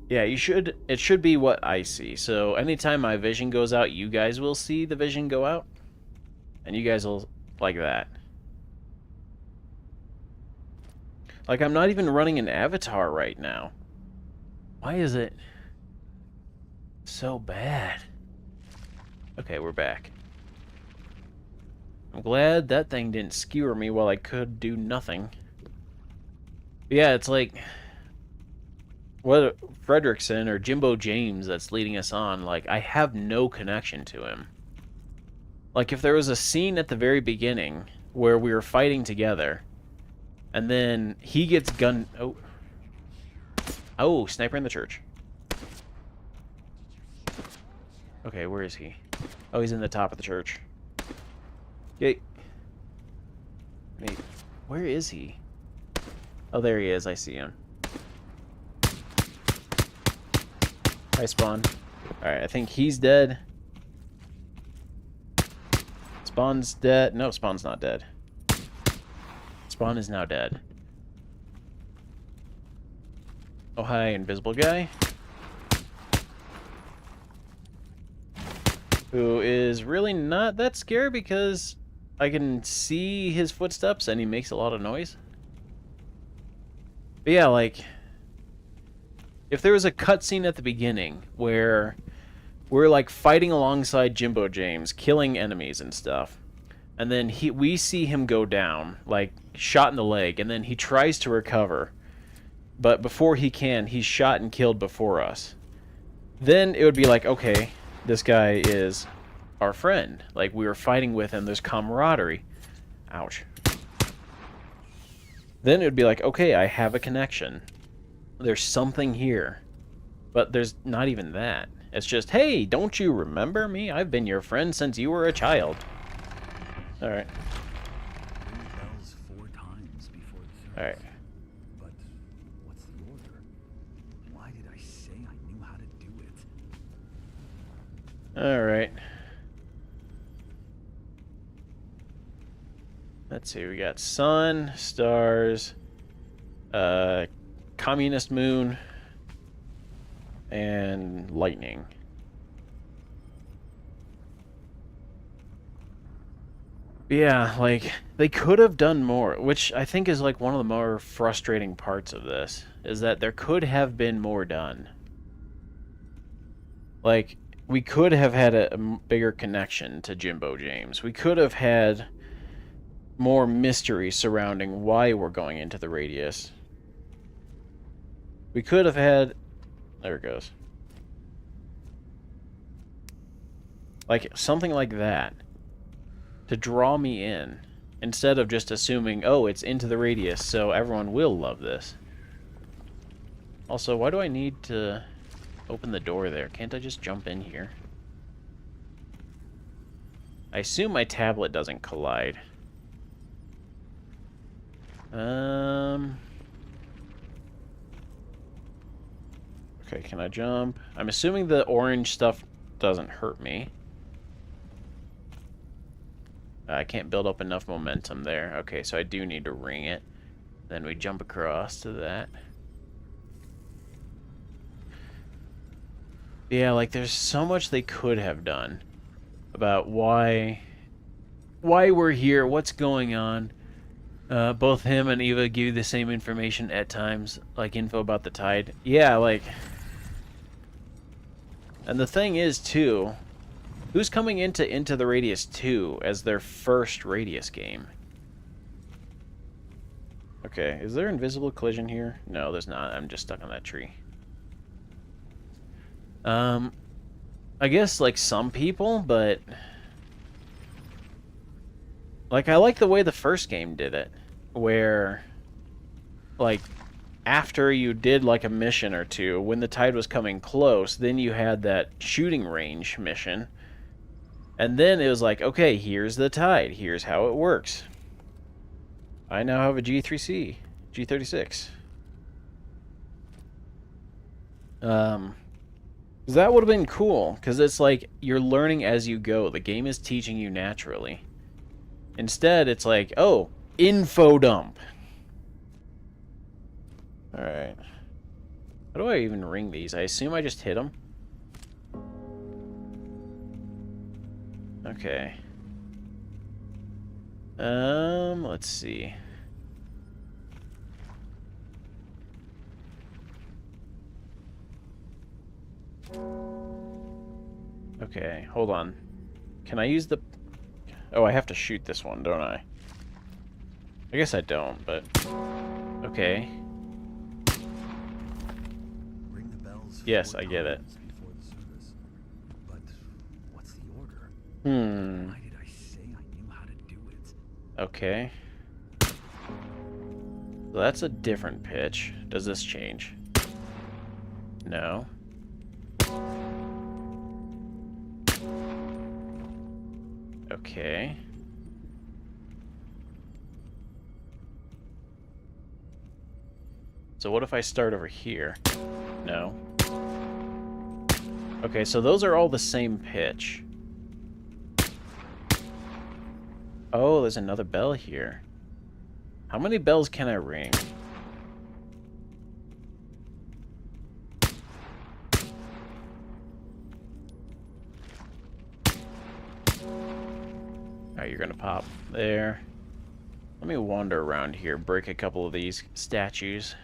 Yeah, it should be what I see. So anytime my vision goes out, you guys will see the vision go out. And you guys will like that. Like, I'm not even running an avatar right now. Why is it so bad? Okay, we're back. I'm glad that thing didn't skewer me while I could do nothing. But yeah, it's like... What Fredrickson or Jimbo James that's leading us on, like, I have no connection to him. Like, if there was a scene at the very beginning where we were fighting together, and then he gets gunned... Oh. Oh, sniper in the church. Okay, where is he? Oh, he's in the top of the church. Yay. Wait, where is he? Oh, there he is. I see him. Hi, Spawn. Alright, I think he's dead. Spawn's dead. No, Spawn's not dead. Spawn is now dead. Oh, hi, invisible guy. Who is really not that scary because I can see his footsteps and he makes a lot of noise. But yeah, like, if there was a cutscene at the beginning where we're like fighting alongside Jimbo James, killing enemies and stuff, and then we see him go down, like shot in the leg, and then he tries to recover, but before he can, he's shot and killed before us. Then it would be like, okay, this guy is our friend. Like, we were fighting with him, there's camaraderie. Ouch. Then it would be like, okay, I have a connection. There's something here. But there's not even that. It's just, hey, don't you remember me? I've been your friend since you were a child. Alright. Alright. But what's the order? Why did I say I knew how to do it? Alright. Let's see, we got sun, stars, communist moon, and lightning. Yeah, like, they could have done more, which I think is like one of the more frustrating parts of this, is that there could have been more done. Like, we could have had a bigger connection to Jimbo James. We could have had more mystery surrounding why we're going into the radius. We could have had... There it goes. Like, something like that. To draw me in. Instead of just assuming, oh, it's into the radius, so everyone will love this. Also, why do I need to open the door there? Can't I just jump in here? I assume my tablet doesn't collide. Okay, can I jump? I'm assuming the orange stuff doesn't hurt me. I can't build up enough momentum there. Okay, so I do need to ring it. Then we jump across to that. Yeah, like there's so much they could have done about why we're here, what's going on. Both him and Eva give you the same information at times, like info about the tide. Yeah, like... And the thing is, too, who's coming into the Radius 2 as their first Radius game? Okay, is there invisible collision here? No, there's not. I'm just stuck on that tree. I guess, like, some people, but... Like, I like the way the first game did it, where, like, after you did, like, a mission or two, when the tide was coming close, then you had that shooting range mission, and then it was like, okay, here's the tide, here's how it works. I now have a G3C, G36. That would have been cool, because it's like, you're learning as you go, the game is teaching you naturally. Instead, it's like, oh, info dump. Alright. How do I even ring these? I assume I just hit them. Okay. Let's see. Okay, hold on. Can I use the... Oh, I have to shoot this one, don't I? I guess I don't, but... Okay. Ring the bells. Yes, I get it. Before the service. But what's the order? Hmm. Why did I say I knew how to do it? Okay. So that's a different pitch. Does this change? No. Okay. So what if I start over here? No. Okay, so those are all the same pitch. Oh, there's another bell here. How many bells can I ring? Alright, you're gonna pop there. Let me wander around here, break a couple of these statues.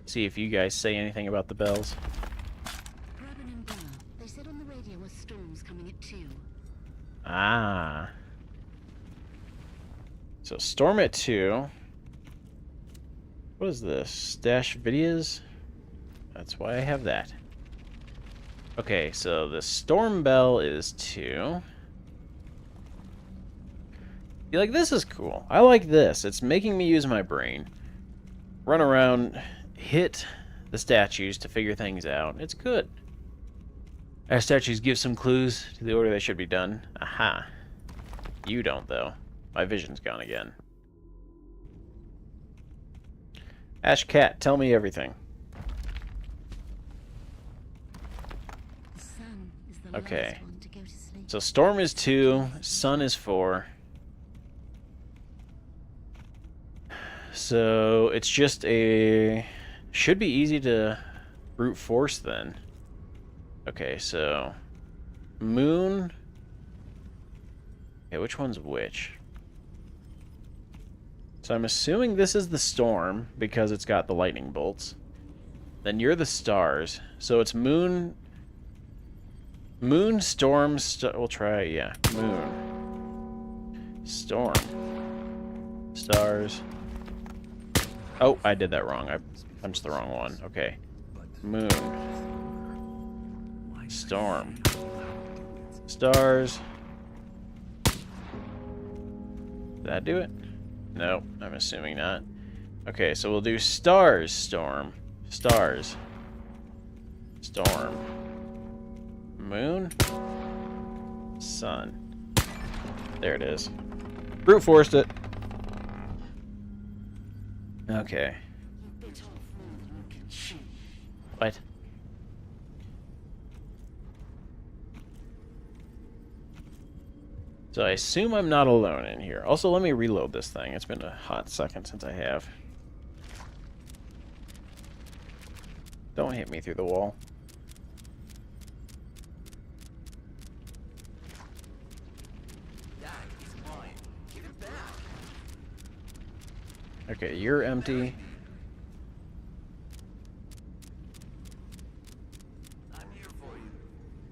See if you guys say anything about the bells. Robin and Bella, they said on the radio a storm's coming at 2. Ah. So storm at 2. What is this? Stash videos? That's why I have that. Okay, so the storm bell is 2. Like, this is cool. I like this. It's making me use my brain. Run around, hit the statues to figure things out. It's good. Our statues give some clues to the order they should be done. Aha. You don't, though. My vision's gone again. Ash Cat, tell me everything. The sun is the Okay. last one to go to sleep. So storm is 2, sun is 4. So it's just a... should be easy to brute force then. Okay, so... moon... Okay, which one's which? So I'm assuming this is the storm, because it's got the lightning bolts. Then you're the stars. So it's moon... moon, storm, we'll try, yeah. Moon. Storm. Stars. Oh, I did that wrong. I punched the wrong one. Okay. Moon. Storm. Stars. Did that do it? No, I'm assuming not. Okay, so we'll do stars, storm. Stars. Storm. Moon. Sun. There it is. Brute forced it. Okay. What? So I assume I'm not alone in here. Also, let me reload this thing. It's been a hot second since I have. Don't hit me through the wall. Okay, you're empty.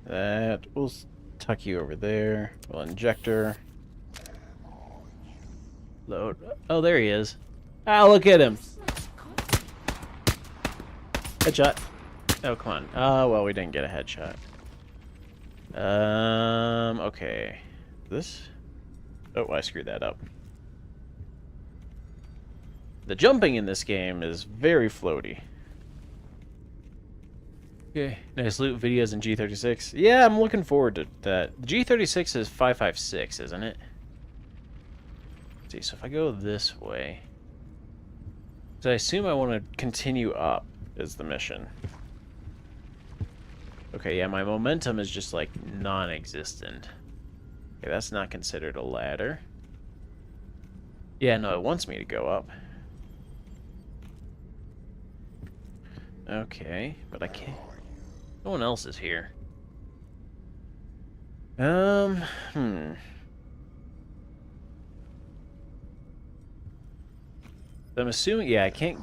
That will tuck you over there. We'll injector. Load. Oh, there he is. Ah, look at him. Headshot. Oh, come on. Oh, well, we didn't get a headshot. Okay. This? Oh, I screwed that up. The jumping in this game is very floaty. Okay, nice loot videos in G36. Yeah, I'm looking forward to that. The G36 is 556, isn't it? Let's see, so if I go this way... So I assume I want to continue up is the mission. Okay, yeah, my momentum is just, like, non-existent. Okay, that's not considered a ladder. Yeah, no, it wants me to go up. Okay, but I can't... No one else is here. I'm assuming... Yeah, I can't...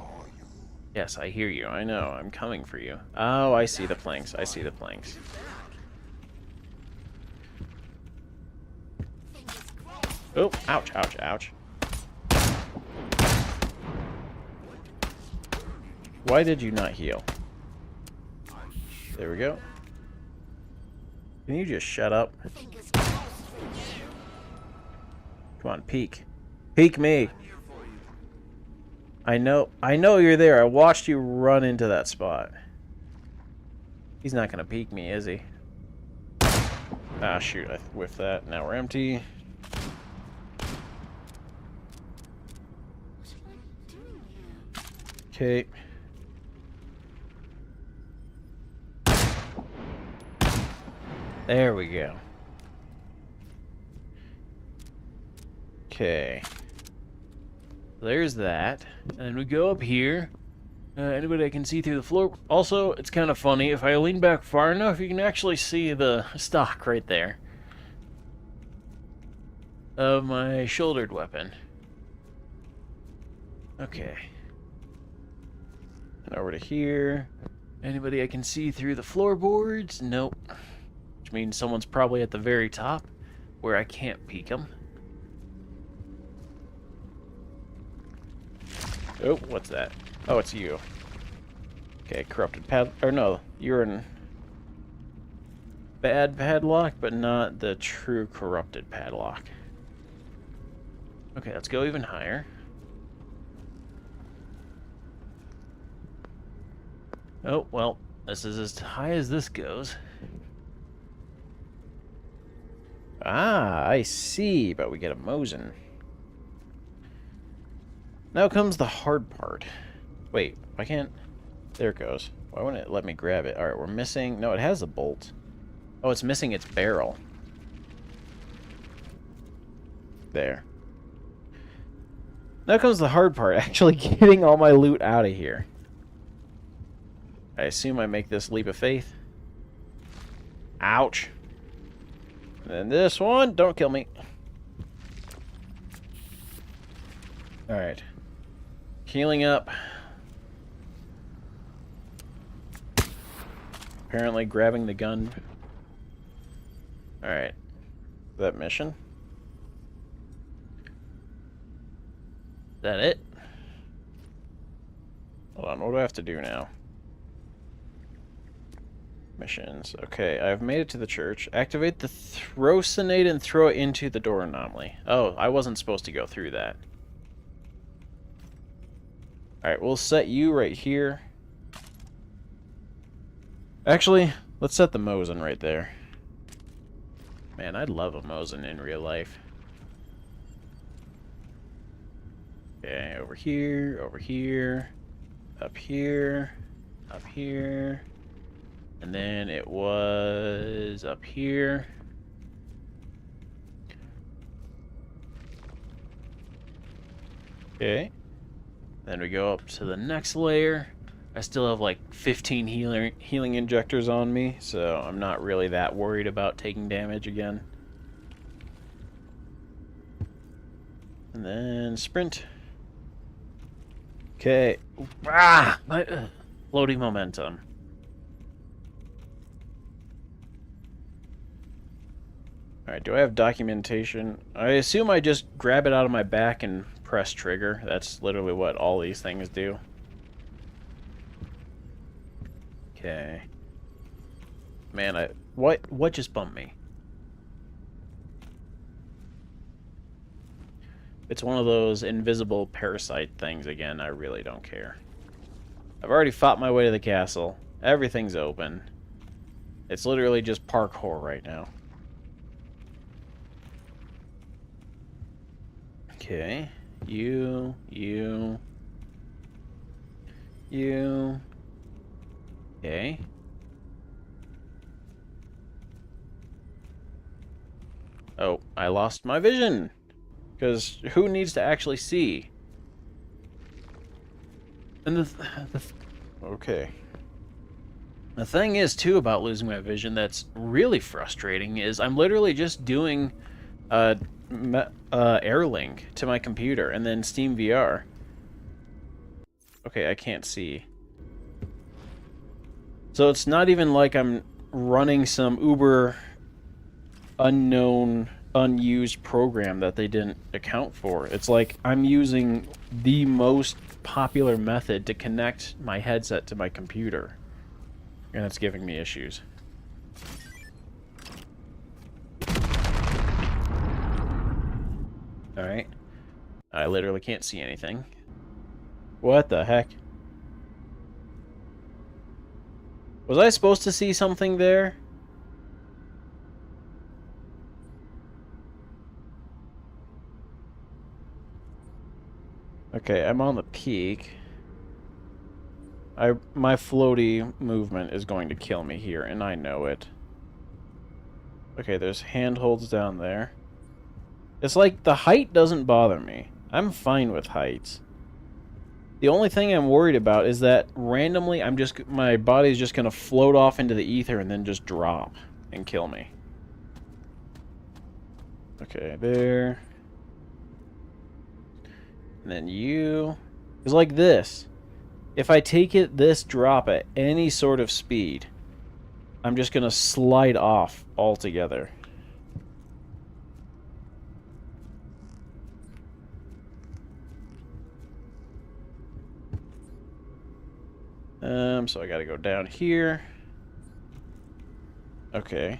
Yes, I hear you. I know. I'm coming for you. Oh, I see the planks. I see the planks. Oh, ouch, ouch, ouch. Why did you not heal? There we go. Can you just shut up? Come on, peek. Peek me. I know you're there. I watched you run into that spot. He's not gonna peek me, is he? Ah, shoot, I whiffed that. Now we're empty. What am I doing here? Okay. There we go. Okay. There's that. And we go up here. Anybody that can see through the floor. Also, it's kind of funny. If I lean back far enough, you can actually see the stock right there of my shouldered weapon. Okay. And over to here. Anybody I can see through the floorboards? Nope. Which means someone's probably at the very top where I can't peek them. Oh, what's that? Oh, it's you. Okay, corrupted pad... Or no, you're in... Bad padlock, but not the true corrupted padlock. Okay, let's go even higher. Oh, well, this is as high as this goes. Ah, I see, but we get a Mosin. Now comes the hard part. Wait, why can't... There it goes. Why wouldn't it let me grab it? Alright, we're missing... No, it has a bolt. Oh, it's missing its barrel. There. Now comes the hard part, actually getting all my loot out of here. I assume I make this leap of faith. Ouch. And then this one, don't kill me. Alright. Healing up. Apparently grabbing the gun. Alright. That mission. Is that it? Hold on, what do I have to do now? Missions. Okay, I've made it to the church. Activate the throw grenade and throw it into the door anomaly. Oh, I wasn't supposed to go through that. Alright, we'll set you right here. Actually, let's set the Mosin right there. Man, I'd love a Mosin in real life. Okay, over here, up here, up here. And then it was up here. Okay. Then we go up to the next layer. I still have like 15 healing injectors on me, so I'm not really that worried about taking damage again. And then sprint. Okay. Ah! Loading momentum. Alright, do I have documentation? I assume I just grab it out of my back and press trigger. That's literally what all these things do. Okay. Man, what just bumped me? It's one of those invisible parasite things again. I really don't care. I've already fought my way to the castle. Everything's open. It's literally just parkour right now. Okay. You. Okay. Oh, I lost my vision. Because who needs to actually see? And okay. The thing is, too, about losing my vision that's really frustrating is I'm literally just doing Airlink to my computer and then Steam VR. Okay, I can't see. So it's not even like I'm running some uber unknown, unused program that they didn't account for. It's like I'm using the most popular method to connect my headset to my computer. And it's giving me issues. Alright. I literally can't see anything. What the heck? Was I supposed to see something there? Okay, I'm on the peak. My floaty movement is going to kill me here, and I know it. Okay, there's handholds down there. It's like the height doesn't bother me. I'm fine with heights. The only thing I'm worried about is that randomly my body's just gonna float off into the ether and then just drop and kill me. Okay, there. And then you. It's like this. If I take this drop at any sort of speed, I'm just gonna slide off altogether. So I gotta go down here. Okay.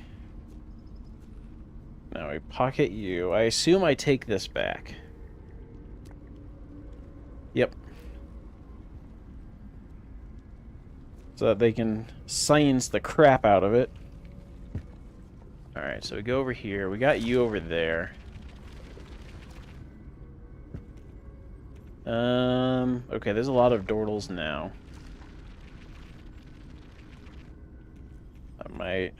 Now we pocket you. I assume I take this back. Yep. So that they can science the crap out of it. Alright, so we go over here. We got you over there. Okay, there's a lot of Dordles now. I might...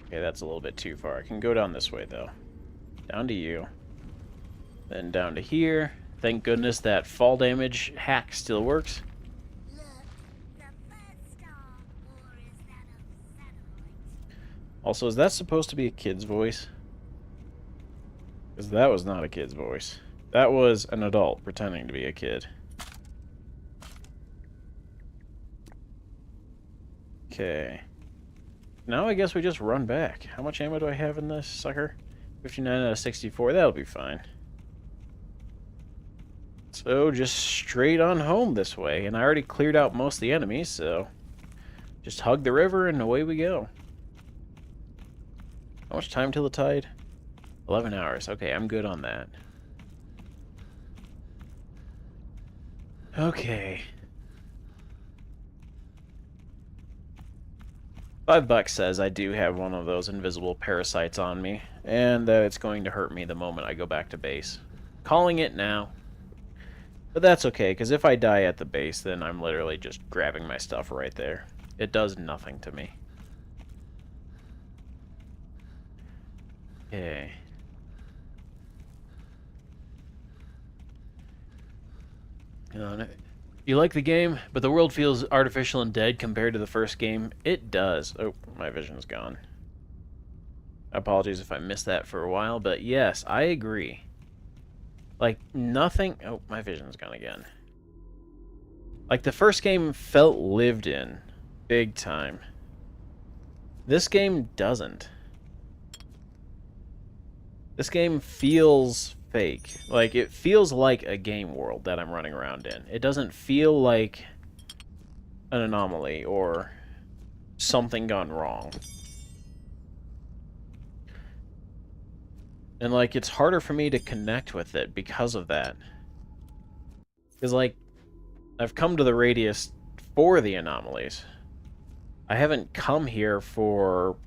Okay, that's a little bit too far. I can go down this way, though. Down to you. Then down to here. Thank goodness that fall damage hack still works. Also, is that supposed to be a kid's voice? Because that was not a kid's voice. That was an adult pretending to be a kid. Okay. Now I guess we just run back. How much ammo do I have in this sucker? 59 out of 64. That'll be fine. So just straight on home this way. And I already cleared out most of the enemies, so just hug the river and away we go. How much time till the tide? 11 hours. Okay, I'm good on that. Okay. $5 says I do have one of those invisible parasites on me, and that it's going to hurt me the moment I go back to base. Calling it now. But that's okay, because if I die at the base, then I'm literally just grabbing my stuff right there. It does nothing to me. Okay. You like the game, but the world feels artificial and dead compared to the first game. It does. Oh, my vision's gone. Apologies if I missed that for a while, but yes, I agree. Like, nothing... Oh, my vision's gone again. Like, the first game felt lived in. Big time. This game doesn't. This game feels fake. Like, it feels like a game world that I'm running around in. It doesn't feel like an anomaly or something gone wrong. And, like, it's harder for me to connect with it because of that. Because, like, I've come to the radius for the anomalies. I haven't come here for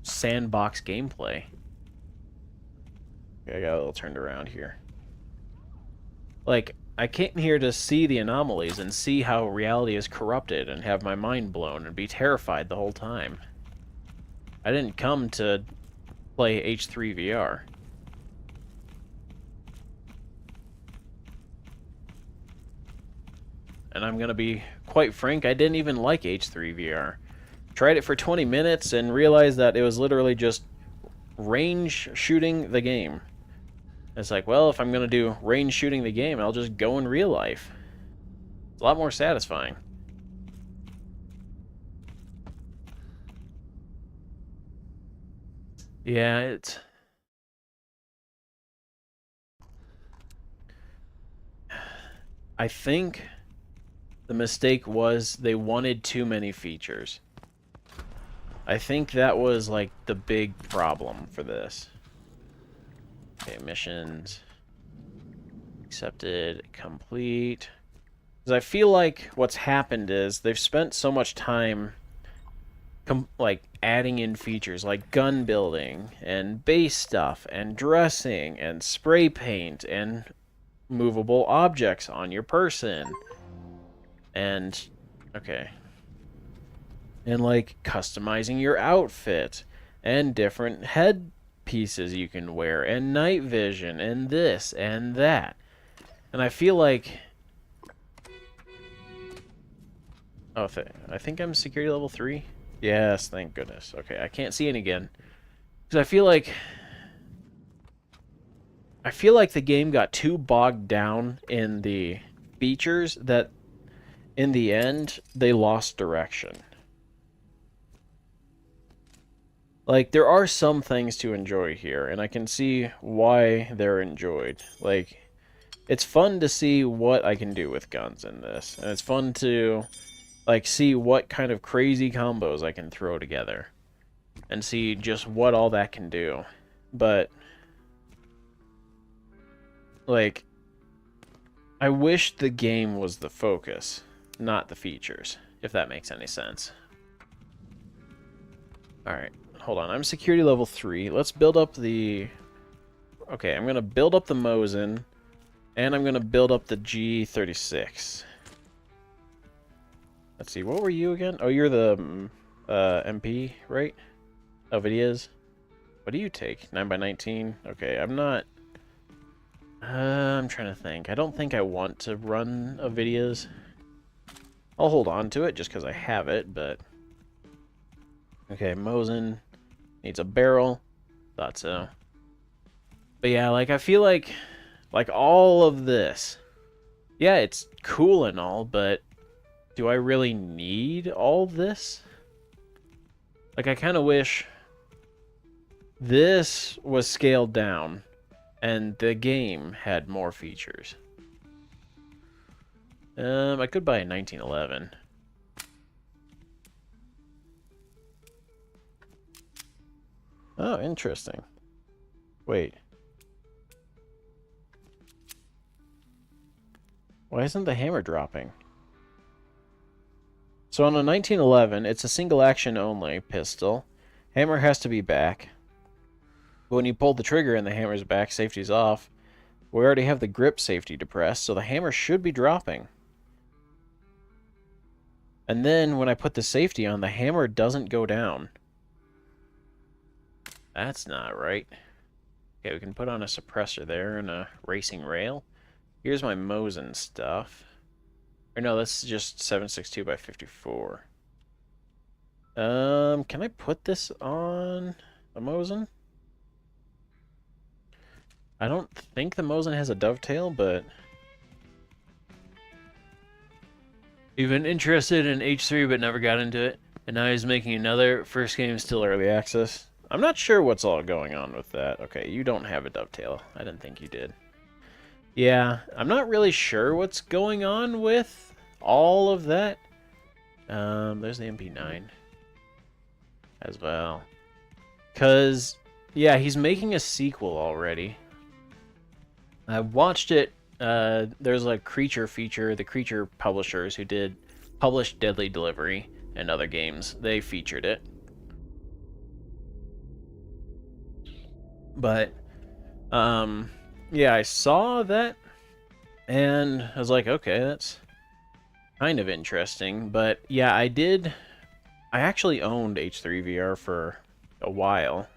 sandbox gameplay. Okay, I got a little turned around here. Like, I came here to see the anomalies and see how reality is corrupted and have my mind blown and be terrified the whole time. I didn't come to play H3 VR. And I'm gonna be quite frank, I didn't even like H3 VR. Tried it for 20 minutes and realized that it was literally just range shooting the game. It's like, well, if I'm gonna do range shooting the game, I'll just go in real life. It's a lot more satisfying. Yeah, it's... I think the mistake was they wanted too many features. I think that was, like, the big problem for this. Okay, missions. Accepted. Complete. Because I feel like what's happened is they've spent so much time like adding in features like gun building and base stuff and dressing and spray paint and movable objects on your person. And okay. And like customizing your outfit and different head pieces you can wear and night vision and this and that. And I feel like I think I'm security level 3. Yes, thank goodness. Okay, I can't see it again. Because I feel like the game got too bogged down in the features that in the end they lost direction. Like there are some things to enjoy here, and I can see why they're enjoyed. Like it's fun to see what I can do with guns in this, and it's fun to like see what kind of crazy combos I can throw together and see just what all that can do. But like I wish the game was the focus, not the features, if that makes any sense. All right, hold on. I'm security level 3. Let's build up the Okay, I'm going to build up the Mosin and I'm going to build up the G36. Let's see, what were you again? Oh, you're the MP, right? Of it is. What do you take? 9x19? Okay, I'm not... I'm trying to think. I don't think I want to run a videos. I'll hold on to it just because I have it, but... Okay, Mosin needs a barrel. Thought so. But yeah, like, I feel like all of this... Yeah, it's cool and all, but... Do I really need all this? Like, I kind of wish this was scaled down and the game had more features. I could buy a 1911. Oh, interesting. Wait. Why isn't the hammer dropping? So on a 1911, it's a single action only pistol. Hammer has to be back. But when you pull the trigger and the hammer's back, safety's off. We already have the grip safety depressed, so the hammer should be dropping. And then when I put the safety on, the hammer doesn't go down. That's not right. Okay, we can put on a suppressor there and a racing rail. Here's my Mosin stuff. Or no, that's just 762 by 54. Can I put this on a Mosin? I don't think the Mosin has a dovetail, but... You've been interested in H3 but never got into it, and now he's making another. First game still early access. I'm not sure what's all going on with that. Okay, you don't have a dovetail. I didn't think you did. Yeah, I'm not really sure what's going on with all of that. There's the MP9 as well. Because, yeah, he's making a sequel already. I watched it. There's a Creature feature. The Creature publishers who published Deadly Delivery and other games, they featured it. But, yeah, I saw that, and I was like, okay, that's kind of interesting. But, yeah, I actually owned H3VR for a while.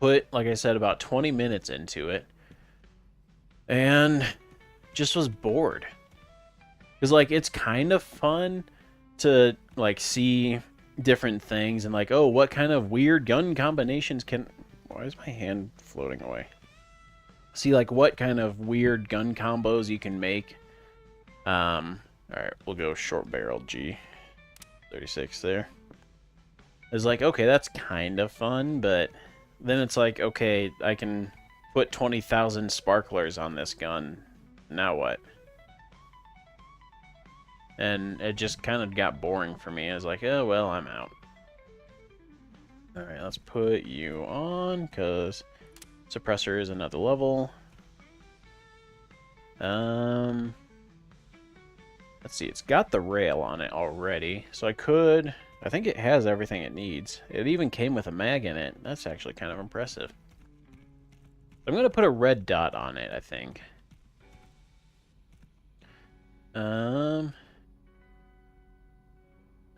Put, like I said, about 20 minutes into it. And just was bored. Because, like, it's kind of fun to, like, see different things and, like, oh, what kind of weird gun combinations can... Why is my hand floating away? See, like, what kind of weird gun combos you can make. Alright, we'll go short-barreled G36 there. It's like, okay, that's kind of fun, but then it's like, okay, I can put 20,000 sparklers on this gun. Now what? And it just kind of got boring for me. I was like, oh, well, I'm out. Alright, let's put you on, because suppressor is another level. Let's see, it's got the rail on it already, so I could... I think it has everything it needs. It even came with a mag in it. That's actually kind of impressive. I'm going to put a red dot on it, I think. Let's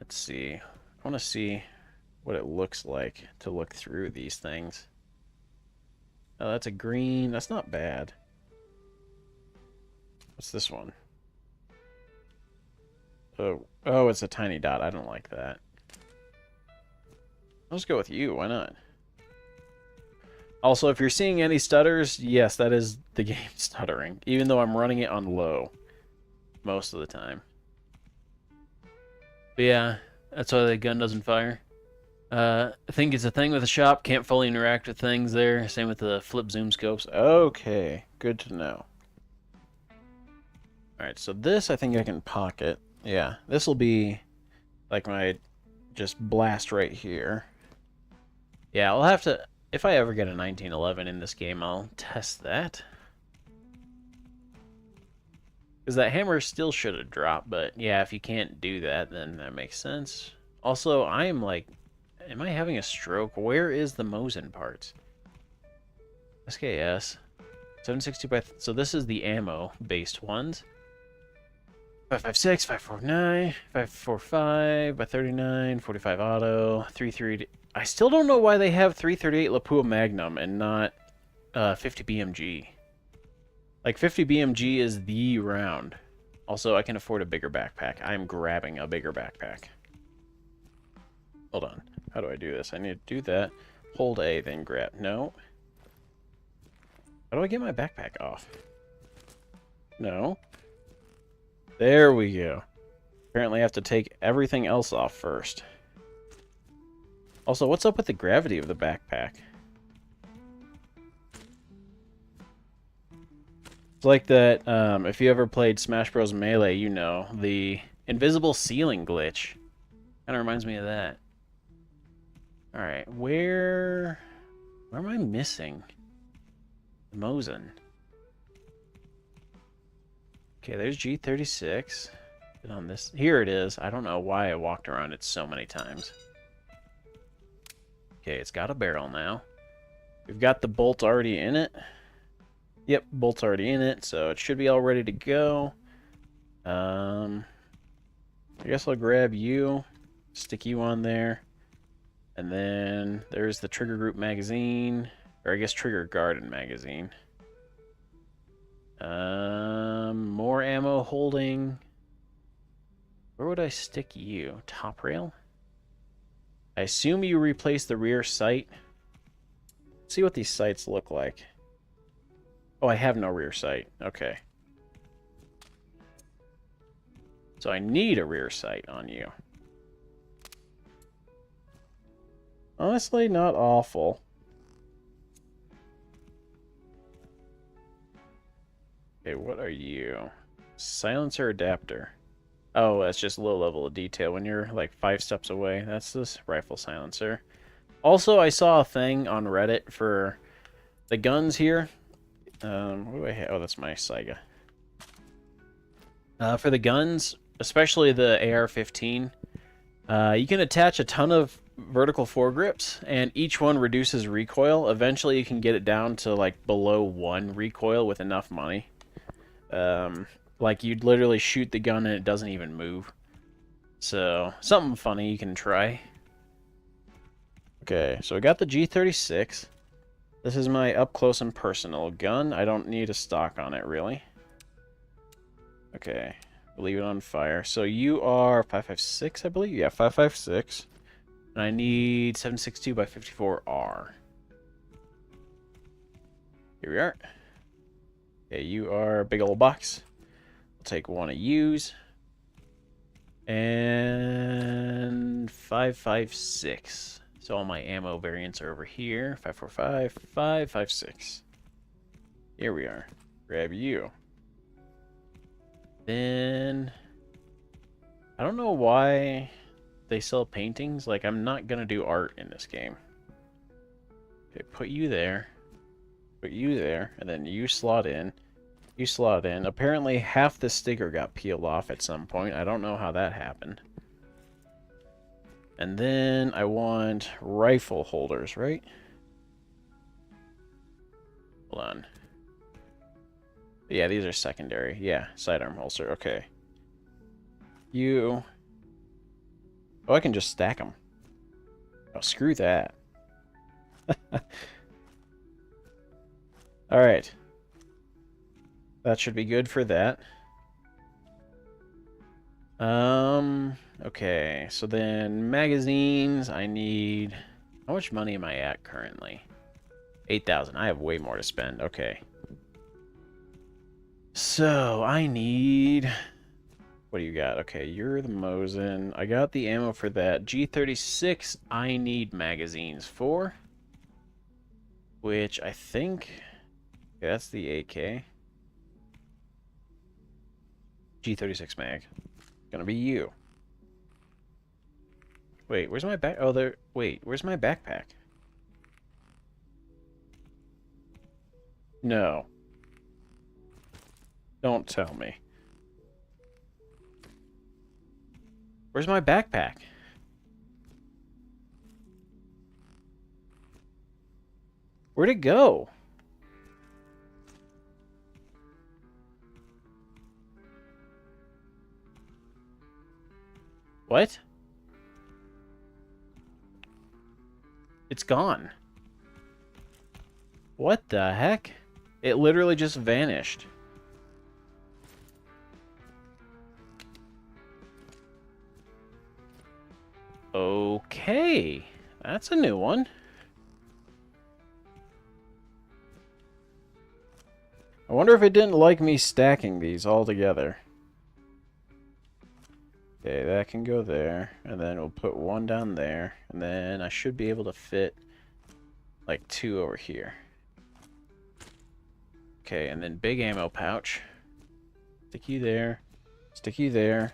see. I want to see what it looks like to look through these things. Oh, that's a green. That's not bad. What's this one? Oh, it's a tiny dot. I don't like that. I'll just go with you. Why not? Also, if you're seeing any stutters, yes, that is the game stuttering. Even though I'm running it on low most of the time. But yeah, that's why the gun doesn't fire. I think it's a thing with the shop. Can't fully interact with things there. Same with the flip zoom scopes. Okay, good to know. Alright, so this I think I can pocket. Yeah, this will be like my just blast right here. Yeah, I'll have to... If I ever get a 1911 in this game, I'll test that. Because that hammer still should have dropped, but yeah, if you can't do that, then that makes sense. Also, I am like... Am I having a stroke? Where is the Mosin parts? SKS. 762 by... So this is the ammo-based ones. 556, 549, 545 by 39, 45 auto, 330... I still don't know why they have 338 Lapua Magnum and not 50 BMG. Like, 50 BMG is the round. Also, I can afford a bigger backpack. I'm grabbing a bigger backpack. Hold on. How do I do this? I need to do that. Hold A, then grab. No. How do I get my backpack off? No. There we go. Apparently I have to take everything else off first. Also, what's up with the gravity of the backpack? It's like that, if you ever played Smash Bros. Melee, you know, the invisible ceiling glitch. Kind of reminds me of that. Alright, where am I missing? Mosin. Okay, there's G36. And on this, here it is. I don't know why I walked around it so many times. Okay, it's got a barrel now. We've got the bolt already in it. Yep, bolt's already in it, so it should be all ready to go. I guess I'll grab you, stick you on there. And then there's the Trigger Group magazine, or I guess Trigger Garden magazine. More ammo holding. Where would I stick you? Top rail? I assume you replace the rear sight. Let's see what these sights look like. Oh, I have no rear sight. Okay. So I need a rear sight on you. Honestly, not awful. Okay, what are you? Silencer adapter. Oh, that's just low level of detail when you're like 5 steps away. That's this rifle silencer. Also, I saw a thing on Reddit for the guns here. What do I have? Oh, that's my Saiga. For the guns, especially the AR-15, you can attach a ton of vertical foregrips, and each one reduces recoil. Eventually, you can get it down to like below 1 recoil with enough money. Like you'd literally shoot the gun and it doesn't even move. So, something funny you can try. Okay, so I got the G36. This is my up close and personal gun. I don't need a stock on it, really. Okay, leave it on fire. So you are 556, I believe? Yeah, 556. And I need 762 by 54R. Here we are. Okay, you are a big old box. I'll take one of yous. And 556. So all my ammo variants are over here. 545, 556. Here we are. Grab you. Then I don't know why they sell paintings. Like, I'm not gonna do art in this game. Okay, put you there. Put you there, and then you slot in. You slot in. Apparently half the sticker got peeled off at some point. I don't know how that happened. And then I want rifle holders, right? Hold on. Yeah, these are secondary. Yeah, sidearm holster. Okay. You... Oh, I can just stack them. Oh, screw that. Alright. That should be good for that. Okay. So then magazines, I need... How much money am I at currently? 8,000. I have way more to spend. Okay. So, I need... What do you got? Okay, you're the Mosin. I got the ammo for that. G36, I need magazines for. Which I think... Okay, that's the AK. G36 mag. Gonna be you. Wait, where's my back? Oh, there... Wait, where's my backpack? No. Don't tell me. Where's my backpack? Where'd it go? What? It's gone. What the heck? It literally just vanished. Okay. That's a new one. I wonder if it didn't like me stacking these all together. Okay, that can go there. And then we'll put one down there. And then I should be able to fit like 2 over here. Okay, and then big ammo pouch. Stick you there. Stick you there.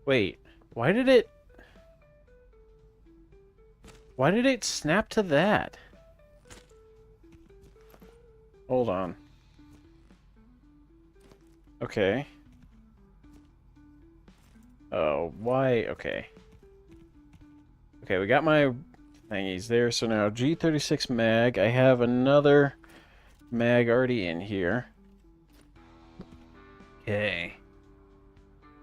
Wait, why did it snap to that? Hold on. Okay. Oh, why? Okay. Okay, we got my thingies there. So now G36 mag. I have another mag already in here. Okay.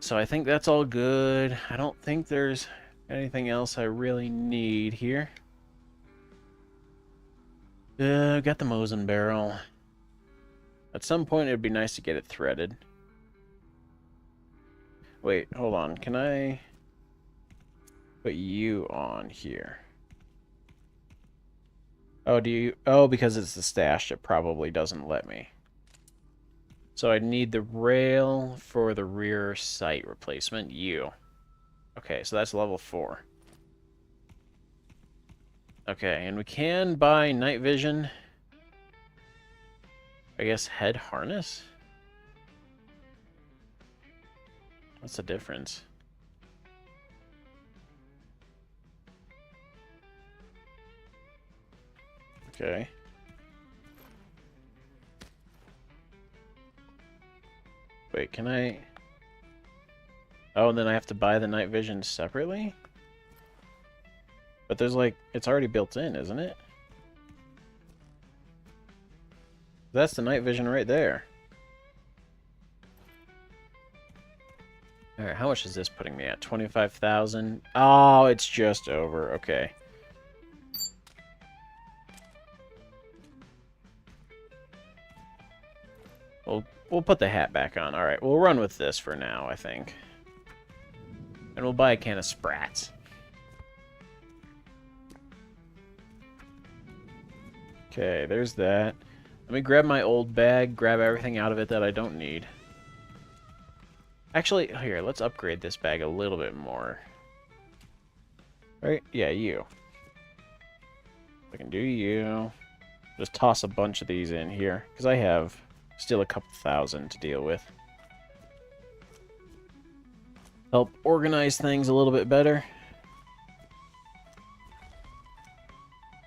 So I think that's all good. I don't think there's anything else I really need here. Got the Mosin barrel. At some point it'd be nice to get it threaded. Wait, hold on. Can I put you on here? Oh, do you... Oh, because it's the stash, it probably doesn't let me. So I need the rail for the rear sight replacement. You. Okay, so that's level 4. Okay, and we can buy night vision. I guess head harness? What's the difference? Okay. Wait, can I... Oh, and then I have to buy the night vision separately? But there's like... It's already built in, isn't it? That's the night vision right there. Alright, how much is this putting me at? 25,000? Oh, it's just over. Okay. We'll put the hat back on. Alright, we'll run with this for now, I think. And we'll buy a can of Sprats. Okay, there's that. Let me grab my old bag, grab everything out of it that I don't need. Actually, here, let's upgrade this bag a little bit more. Right? Yeah, you. I can do you. Just toss a bunch of these in here, because I have still a couple thousand to deal with. Help organize things a little bit better.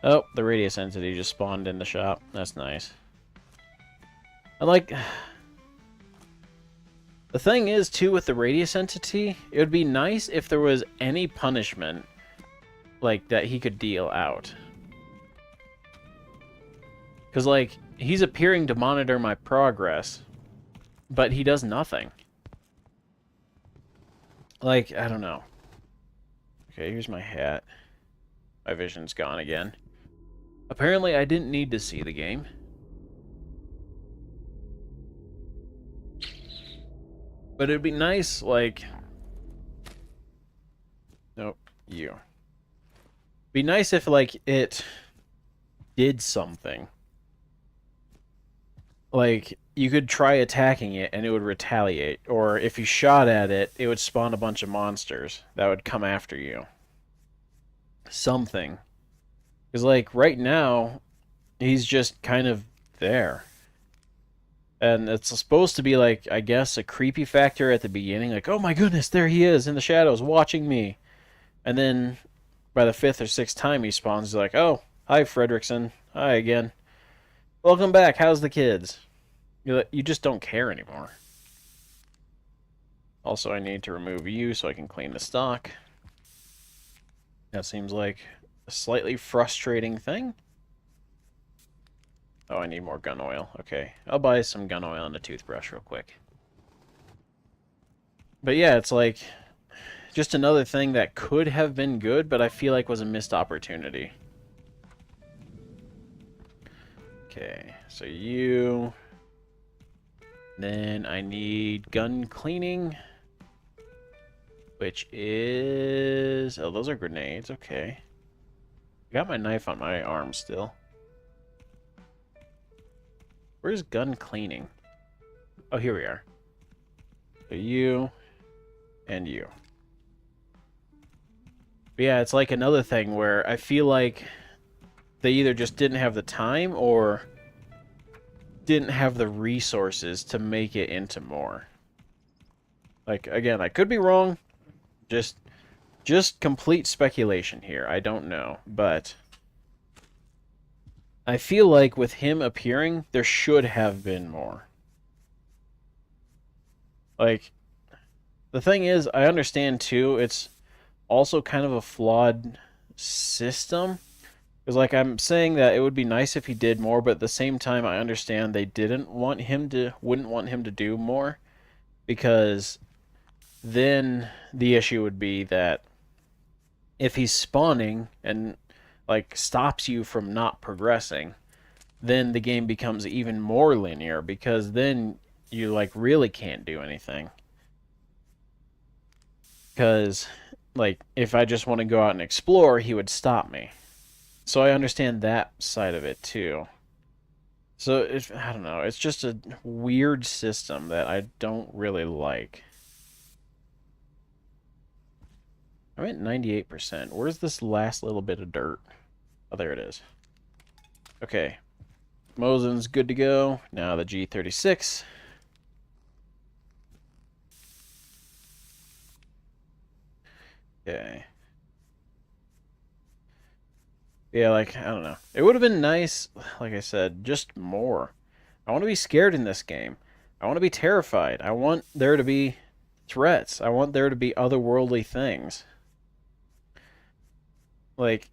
Oh, the radius entity just spawned in the shop. That's nice. I like... The thing is, too, with the radius entity, it would be nice if there was any punishment, like, that he could deal out. Because, like, he's appearing to monitor my progress, but he does nothing. Like, I don't know. Okay, here's my hat. My vision's gone again. Apparently, I didn't need to see the game. But it'd be nice, like... Nope, you. Be nice if, like, it did something. Like, you could try attacking it and it would retaliate. Or if you shot at it, it would spawn a bunch of monsters that would come after you. Something. Because, like, right now, he's just kind of there. And it's supposed to be, like, I guess, a creepy factor at the beginning. Like, oh my goodness, there he is in the shadows watching me. And then, by the 5th or 6th time he spawns, he's like, oh, hi, Fredrickson. Hi again. Welcome back. How's the kids? You just don't care anymore. Also, I need to remove you so I can clean the stock. That seems like a slightly frustrating thing. Oh, I need more gun oil. Okay, I'll buy some gun oil and a toothbrush real quick. But yeah, it's like just another thing that could have been good, but I feel like was a missed opportunity. Okay, so you... Then I need gun cleaning, which is... Oh, those are grenades. Okay. I got my knife on my arm still. Where's gun cleaning? Oh, here we are. So you and you. But yeah, it's like another thing where I feel like they either just didn't have the time or didn't have the resources to make it into more. Like, again, I could be wrong. Just complete speculation here. I don't know, but I feel like with him appearing, there should have been more. Like, the thing is, I understand too, it's also kind of a flawed system. Because, like, I'm saying that it would be nice if he did more, but at the same time, I understand they wouldn't want him to do more. Because then the issue would be that if he's spawning and, like, stops you from not progressing, then the game becomes even more linear, because then you, like, really can't do anything. Because, like, if I just want to go out and explore, he would stop me. So I understand that side of it, too. So, I don't know, it's just a weird system that I don't really like. I'm at 98%. Where's this last little bit of dirt? Oh, there it is. Okay. Mosin's good to go. Now the G36. Okay. Yeah, like, I don't know. It would have been nice, like I said, just more. I want to be scared in this game. I want to be terrified. I want there to be threats. I want there to be otherworldly things. Like,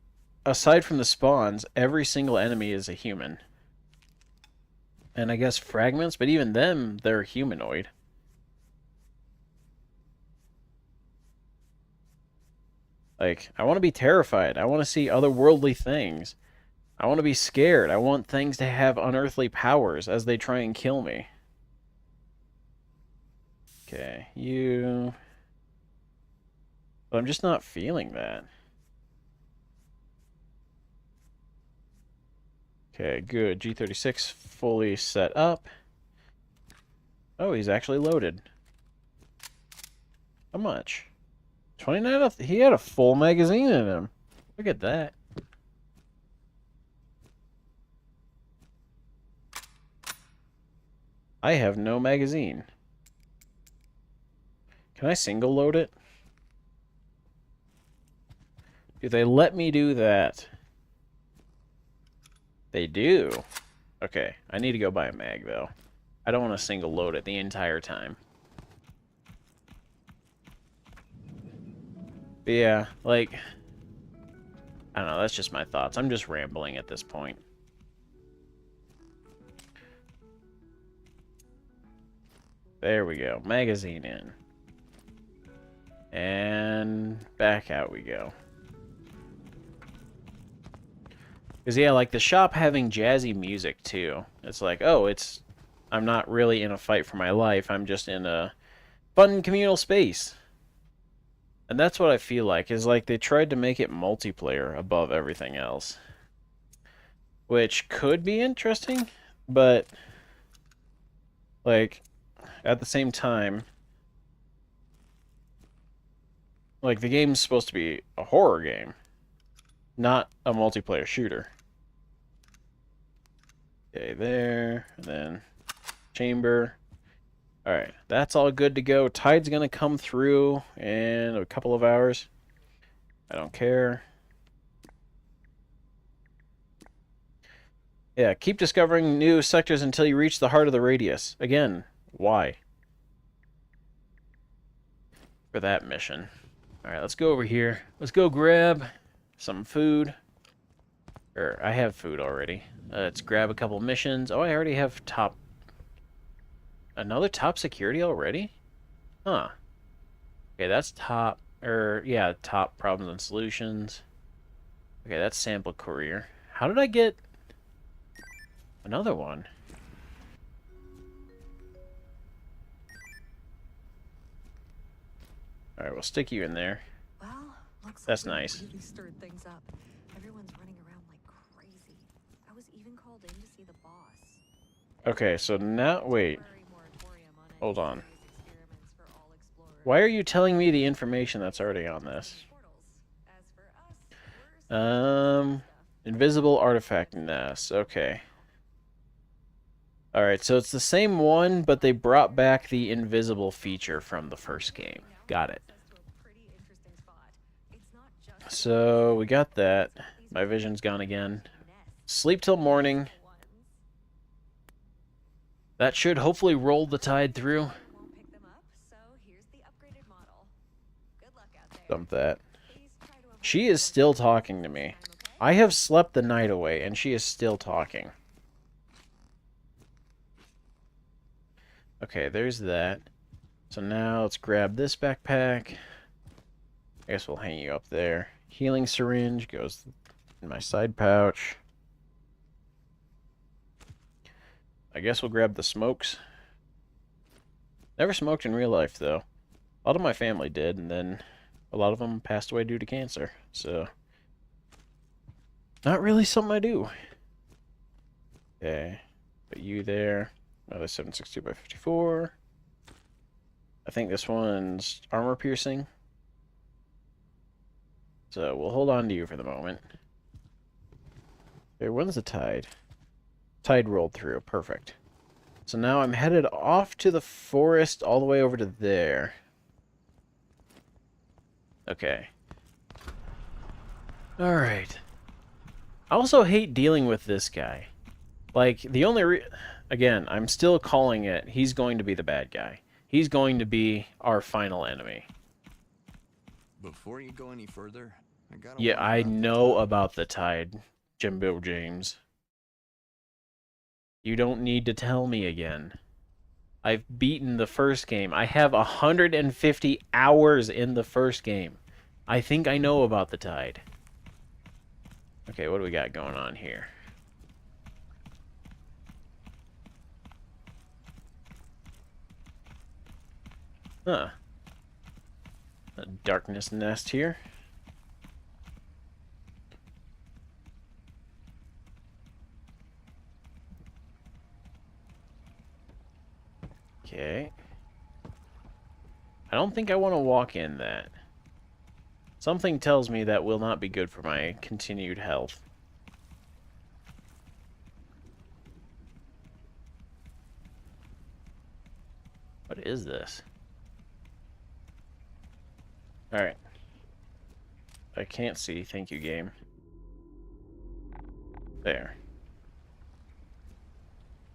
aside from the spawns, every single enemy is a human. And I guess fragments, but even them, they're humanoid. Like, I want to be terrified. I want to see otherworldly things. I want to be scared. I want things to have unearthly powers as they try and kill me. Okay, you... But I'm just not feeling that. Okay, good. G36 fully set up. Oh, he's actually loaded. How much? 29? He had a full magazine in him. Look at that. I have no magazine. Can I single load it? Do they let me do that? They do. Okay, I need to go buy a mag, though. I don't want to single load it the entire time. But yeah, like... I don't know, that's just my thoughts. I'm just rambling at this point. There we go. Magazine in. And back out we go. Because, yeah, like, the shop having jazzy music, too. It's like, oh, I'm not really in a fight for my life. I'm just in a fun communal space. And that's what I feel like, is like they tried to make it multiplayer above everything else. Which could be interesting, but, like, at the same time, like, the game's supposed to be a horror game, not a multiplayer shooter. Okay, there, and then chamber. Alright, that's all good to go. Tide's gonna come through in a couple of hours. I don't care. Yeah, keep discovering new sectors until you reach the heart of the radius. Again, why? For that mission. Alright, let's go over here. Let's go grab some food. I have food already. Let's grab a couple missions. Oh, I already have top... Another top security already? Huh. Okay, that's top... yeah, top problems and solutions. Okay, that's sample courier. How did I get... another one? Alright, we'll stick you in there. Well, looks That's like we nice. really stirred things up. Everyone's running around like crazy. I was even called in to see the boss. Okay, so now... Wait. Temporary moratorium on any Hold on. serious experiments for all explorers. Why are you telling me the information that's already on this? Portals. As for us, we're stuff. Invisible artifact nest. Okay. Alright, so it's the same one, but they brought back the invisible feature from the first game. Got it. So, we got that. My vision's gone again. Sleep till morning. That should hopefully roll the tide through. Dump that. She is still talking to me. I have slept the night away, and she is still talking. Okay, there's that. So now let's grab this backpack. I guess we'll hang you up there. Healing syringe goes in my side pouch. I guess we'll grab the smokes. Never smoked in real life, though. A lot of my family did, and then a lot of them passed away due to cancer. So, not really something I do. Okay, put you there. Another 7.62x54. I think this one's armor piercing. So we'll hold on to you for the moment. Okay, when's the tide? Tide rolled through. Perfect. So now I'm headed off to the forest all the way over to there. Okay. Alright. I also hate dealing with this guy. Like, the only again, I'm still calling it, he's going to be the bad guy. He's going to be our final enemy. Before you go any further, Yeah, I know about the tide, Jimbo James. You don't need to tell me again. I've beaten the first game. I have 150 hours in the first game. I think I know about the tide. Okay, what do we got going on here? Huh. A darkness nest here. Okay. I don't think I want to walk in that. Something tells me that will not be good for my continued health. What is this? Alright. I can't see. Thank you, game. There.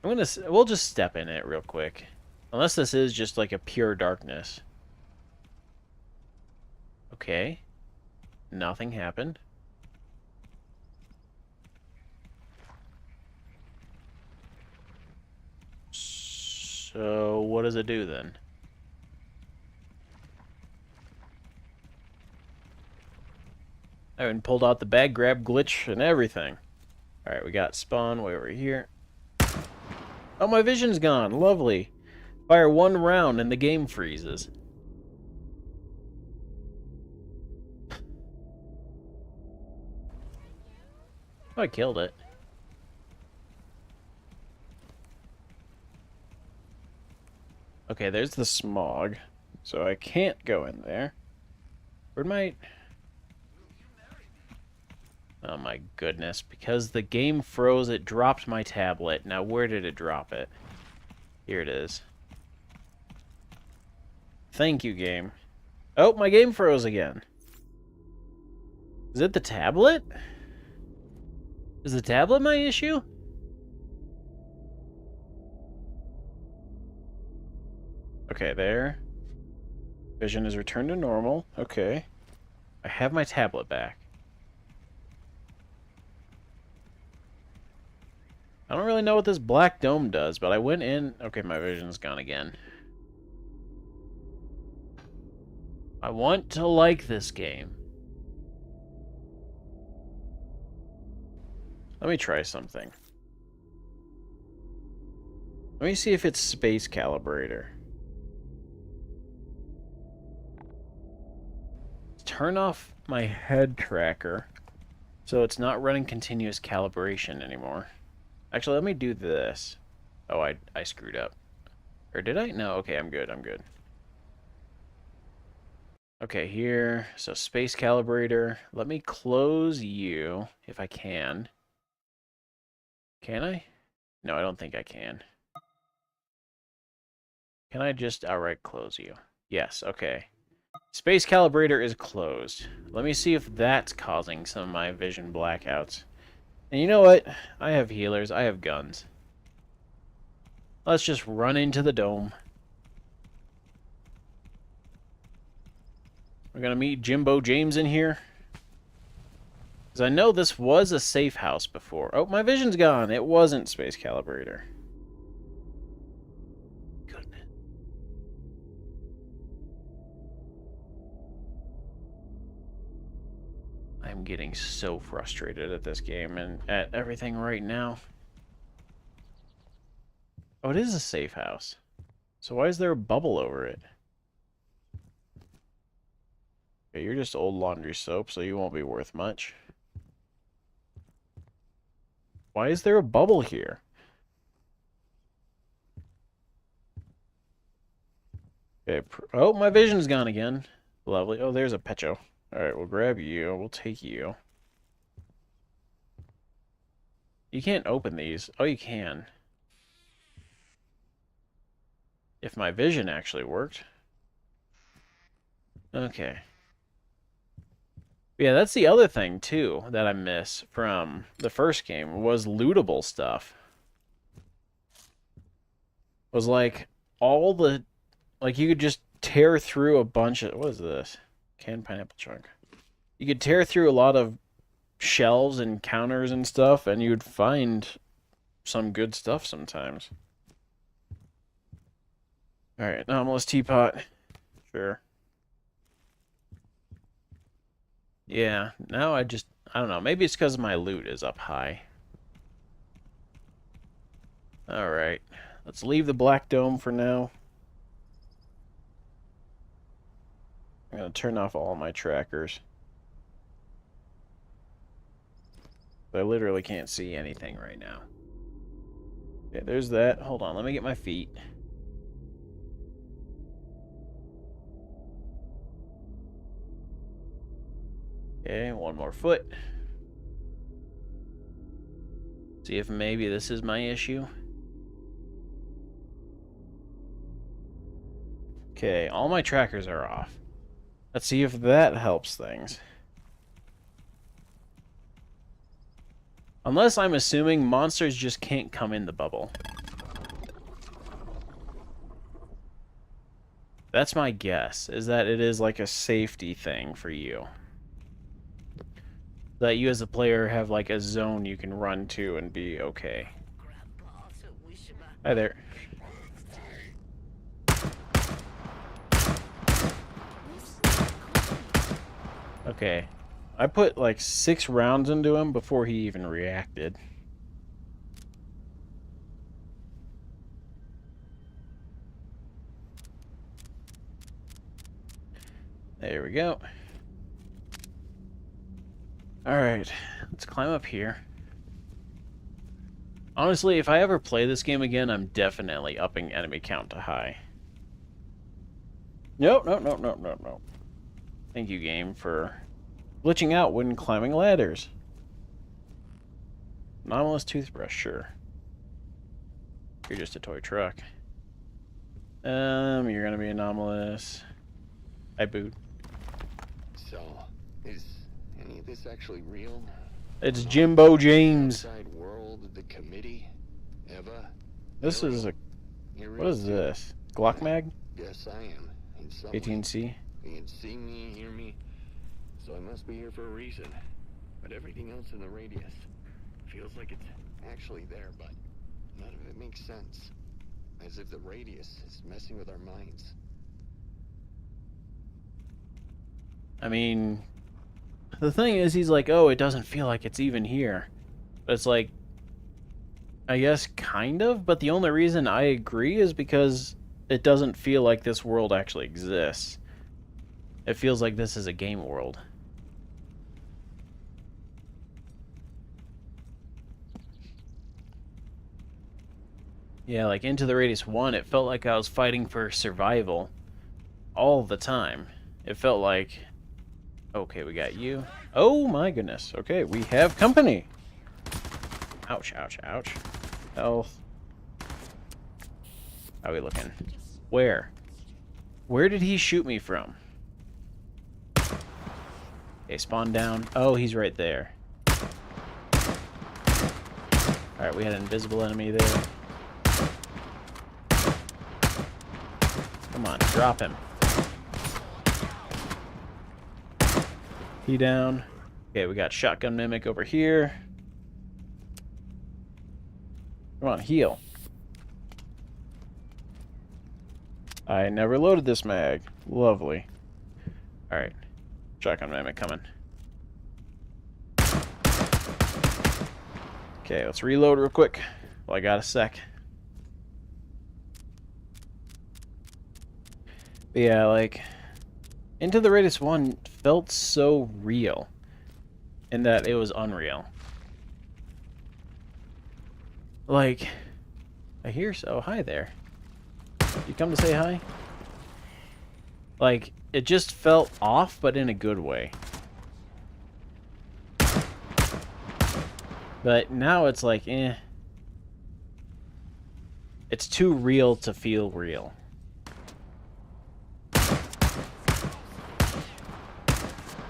We'll just step in it real quick. Unless this is just like a pure darkness. Okay. Nothing happened. So, what does it do then? I even pulled out the bag grab glitch and everything. Alright, we got spawn way over here. Oh, my vision's gone. Lovely. Fire one round and the game freezes. Oh, I killed it. Okay, there's the smog. So I can't go in there. Where'd my... Oh my goodness. Because the game froze, it dropped my tablet. Now, where did it drop it? Here it is. Thank you, game. Oh, my game froze again. Is it the tablet? Is the tablet my issue? Okay, there. Vision is returned to normal. Okay. I have my tablet back. I don't really know what this black dome does, but I went in... Okay, my vision's gone again. I want to like this game. Let me try something. Let me see if it's Space Calibrator. Turn off my head tracker so it's not running continuous calibration anymore. Actually, let me do this. Oh, I screwed up. Or did I? No, okay, I'm good, I'm good. Okay, here, so Space Calibrator. Let me close you, if I can. Can I? No, I don't think I can. Can I just outright close you? Yes, okay. Space Calibrator is closed. Let me see if that's causing some of my vision blackouts. And you know what? I have healers. I have guns. Let's just run into the dome. We're gonna meet Jimbo James in here. Because I know this was a safe house before. Oh, my vision's gone. It wasn't Space Calibrator. Goodness. I'm getting so frustrated at this game and at everything right now. Oh, it is a safe house. So why is there a bubble over it? Okay, you're just old laundry soap, so you won't be worth much. Why is there a bubble here? Okay, oh, my vision's gone again. Lovely. Oh, there's a Pecho. Alright, we'll grab you. We'll take you. You can't open these. Oh, you can. If my vision actually worked. Okay. Yeah, that's the other thing, too, that I miss from the first game, was lootable stuff. Was like, all the... Like, you could just tear through a bunch of... What is this? Canned pineapple chunk. You could tear through a lot of shelves and counters and stuff, and you'd find some good stuff sometimes. Alright, anomalous teapot. Sure. Yeah, now I don't know. Maybe it's because my loot is up high. Alright, let's leave the Black Dome for now. I'm going to turn off all my trackers. I literally can't see anything right now. Yeah, there's that. Hold on, let me get my feet. Okay, one more foot. See if maybe this is my issue. Okay, all my trackers are off. Let's see if that helps things. Unless I'm assuming monsters just can't come in the bubble. That's my guess, is that it is like a safety thing for you. That you as a player have like a zone you can run to and be okay. Hi there. Okay. I put like 6 rounds into him before he even reacted. There we go. Alright, let's climb up here. Honestly, if I ever play this game again, I'm definitely upping enemy count to high. Nope, nope, nope, nope, nope, nope. Thank you, game, for glitching out when climbing ladders. Anomalous toothbrush, sure. You're just a toy truck. You're gonna be anomalous. I booed. So, is any of this actually real? It's Jimbo James. Outside world, the committee, Eva. This is a... What is this? Glock mag? Yes, I am. In some way. 18C? You can see me, hear me, so I must be here for a reason. But everything else in the radius feels like it's actually there, but none of it makes sense. As if the radius is messing with our minds. I mean, the thing is, he's like, oh, it doesn't feel like it's even here. But it's like, I guess kind of, but the only reason I agree is because it doesn't feel like this world actually exists. It feels like this is a game world. Yeah, like Into the Radius 1, it felt like I was fighting for survival all the time. It felt like, okay, we got you. Oh my goodness. Okay, we have company. Ouch, ouch, ouch. Health. How are we looking? Where? Where did he shoot me from? Okay, spawn down. Oh, he's right there. Alright, we had an invisible enemy there. Come on, drop him. He down. Okay, we got shotgun mimic over here. Come on, heal. I never loaded this mag. Lovely. Alright. Shotgun mimic coming. Okay, let's reload real quick. Well, I got a sec. But yeah, like, Into the Radius 1 felt so real in that it was unreal. Like, I hear so. Hi there. You come to say hi? Like, it just felt off, but in a good way. But now it's like, eh. It's too real to feel real.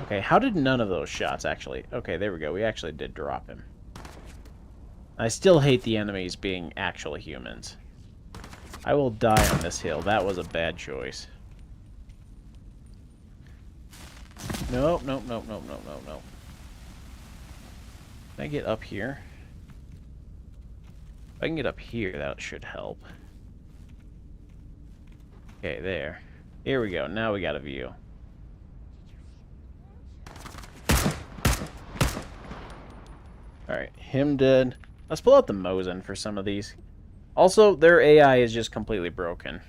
Okay, how did none of those shots actually... Okay, there we go. We actually did drop him. I still hate the enemies being actual humans. I will die on this hill. That was a bad choice. Nope, nope, nope, nope, nope, nope, nope. Can I get up here? If I can get up here, that should help. Okay, there. Here we go. Now we got a view. Alright, him dead. Let's pull out the Mosin for some of these. Also, their AI is just completely broken.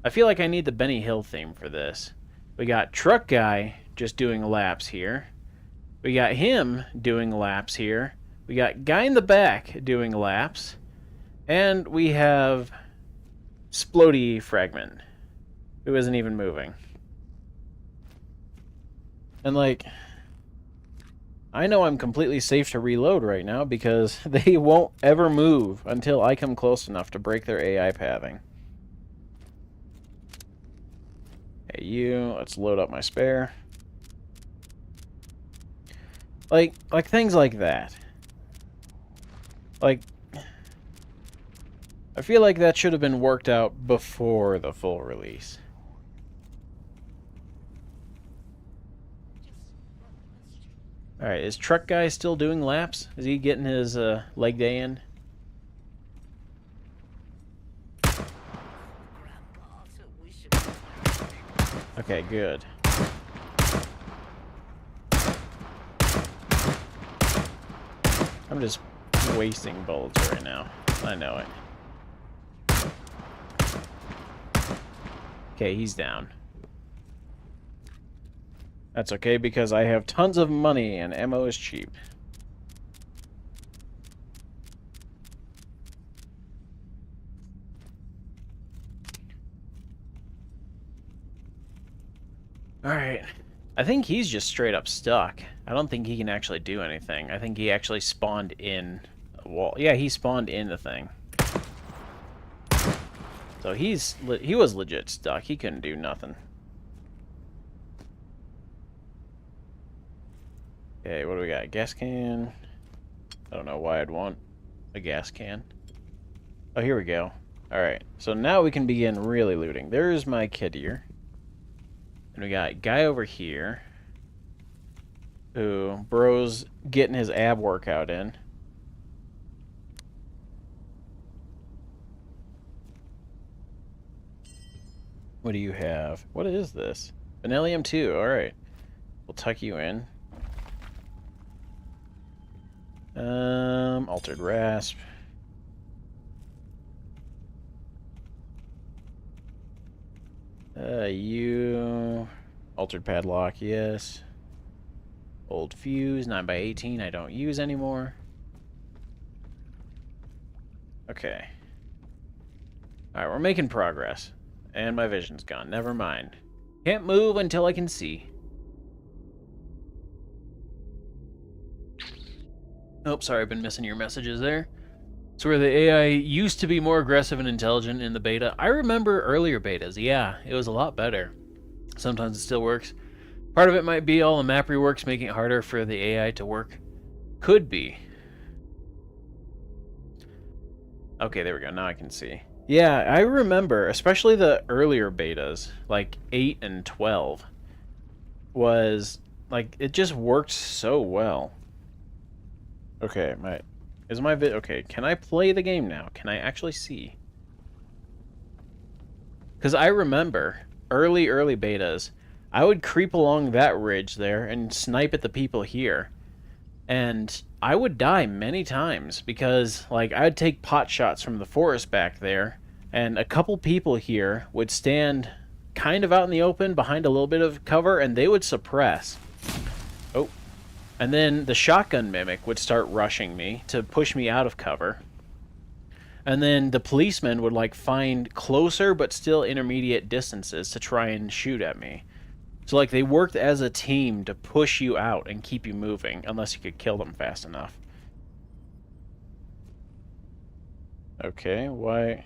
I feel like I need the Benny Hill theme for this. We got Truck Guy just doing laps here. We got him doing laps here. We got Guy in the back doing laps. And we have Splody Fragment, who isn't even moving. And like... I know I'm completely safe to reload right now because they won't ever move until I come close enough to break their AI pathing. Hey, you. Let's load up my spare. Like things like that. Like, I feel like that should have been worked out before the full release. Alright, is truck guy still doing laps? Is he getting his leg day in? Okay, good. I'm just wasting bullets right now. I know it. Okay, he's down. That's okay because I have tons of money and ammo is cheap. Alright. I think he's just straight up stuck. I don't think he can actually do anything. I think he actually spawned in a wall. Yeah, he spawned in the thing. So he was legit stuck. He couldn't do nothing. Okay, what do we got? Gas can. I don't know why I'd want a gas can. Oh, here we go. Alright, so now we can begin really looting. There's my kid here. And we got a guy over here who bro's getting his ab workout in. What do you have? What is this? Vanillium 2, alright. We'll tuck you in. Altered rasp. You... Altered padlock, yes. Old fuse, 9x18, I don't use anymore. Okay. Alright, we're making progress. And my vision's gone, never mind. Can't move until I can see. Oh, sorry, I've been missing your messages there. So where the AI used to be more aggressive and intelligent in the beta. I remember earlier betas, yeah, it was a lot better. Sometimes it still works. Part of it might be all the map reworks making it harder for the AI to work. Could be. Okay, there we go, now I can see. Yeah, I remember, especially the earlier betas, like 8 and 12, was, like, it just worked so well. Okay, okay, can I play the game now? Can I actually see? Because I remember, early betas, I would creep along that ridge there and snipe at the people here. And I would die many times because, like, I'd take pot shots from the forest back there, and a couple people here would stand kind of out in the open behind a little bit of cover, and they would suppress. Oh. And then the shotgun mimic would start rushing me to push me out of cover. And then the policeman would, like, find closer but still intermediate distances to try and shoot at me. So, like, they worked as a team to push you out and keep you moving, unless you could kill them fast enough. Okay, why...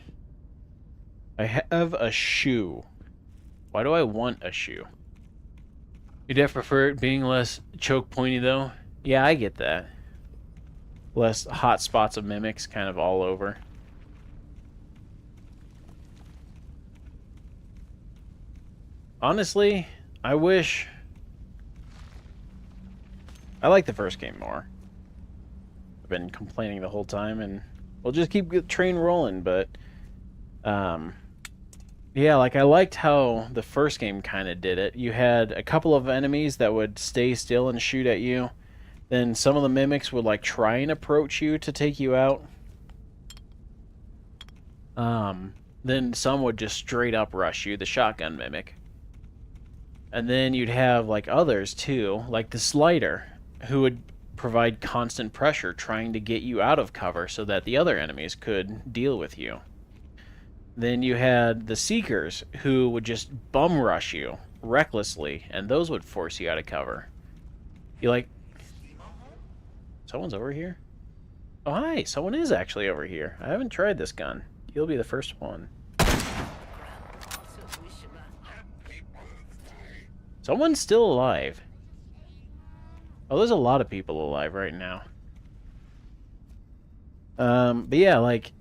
I have a shoe. Why do I want a shoe? You'd have prefer it being less choke pointy, though? Yeah, I get that. Less hot spots of mimics kind of all over. Honestly, I wish... I like the first game more. I've been complaining the whole time, and we'll just keep the train rolling, but... yeah, like, I liked how the first game kind of did it. You had a couple of enemies that would stay still and shoot at you. Then some of the mimics would, like, try and approach you to take you out. Then some would just straight up rush you, the shotgun mimic. And then you'd have, like, others, too, like the slider, who would provide constant pressure trying to get you out of cover so that the other enemies could deal with you. Then you had the Seekers, who would just bum rush you recklessly, and those would force you out of cover. You like... Someone's over here? Oh, hi! Someone is actually over here. I haven't tried this gun. You'll be the first one. Someone's still alive. Oh, there's a lot of people alive right now. But yeah, like...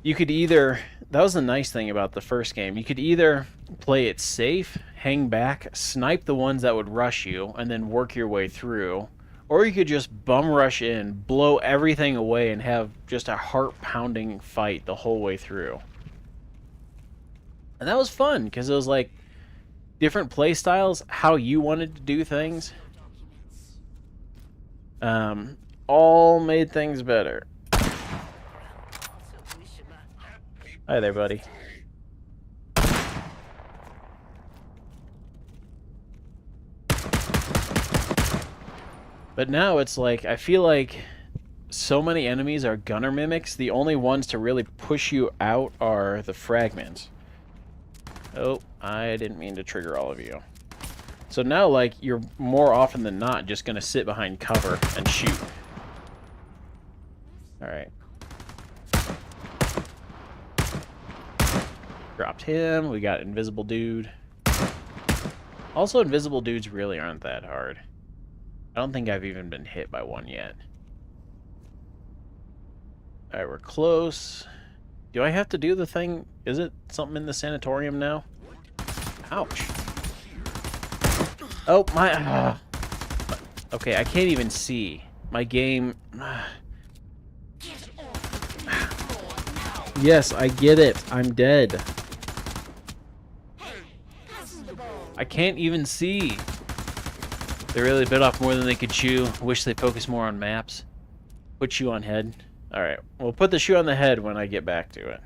You could either... That was the nice thing about the first game. You could either play it safe, hang back, snipe the ones that would rush you, and then work your way through. Or you could just bum rush in, blow everything away, and have just a heart-pounding fight the whole way through. And that was fun, because it was like different play styles, how you wanted to do things. All made things better. Hi there, buddy. But now it's like, I feel like so many enemies are gunner mimics. The only ones to really push you out are the fragments. Oh, I didn't mean to trigger all of you. So now, like, you're more often than not just going to sit behind cover and shoot. Alright. Dropped him. We got Invisible Dude. Also, Invisible Dudes really aren't that hard. I don't think I've even been hit by one yet. Alright, we're close. Do I have to do the thing? Is it something in the sanatorium now? Ouch. Oh, my... Okay, I can't even see. My game... Yes, I get it. I'm dead. I can't even see. They really bit off more than they could chew. Wish they focused more on maps. Put shoe on head. Alright, we'll put the shoe on the head when I get back to it.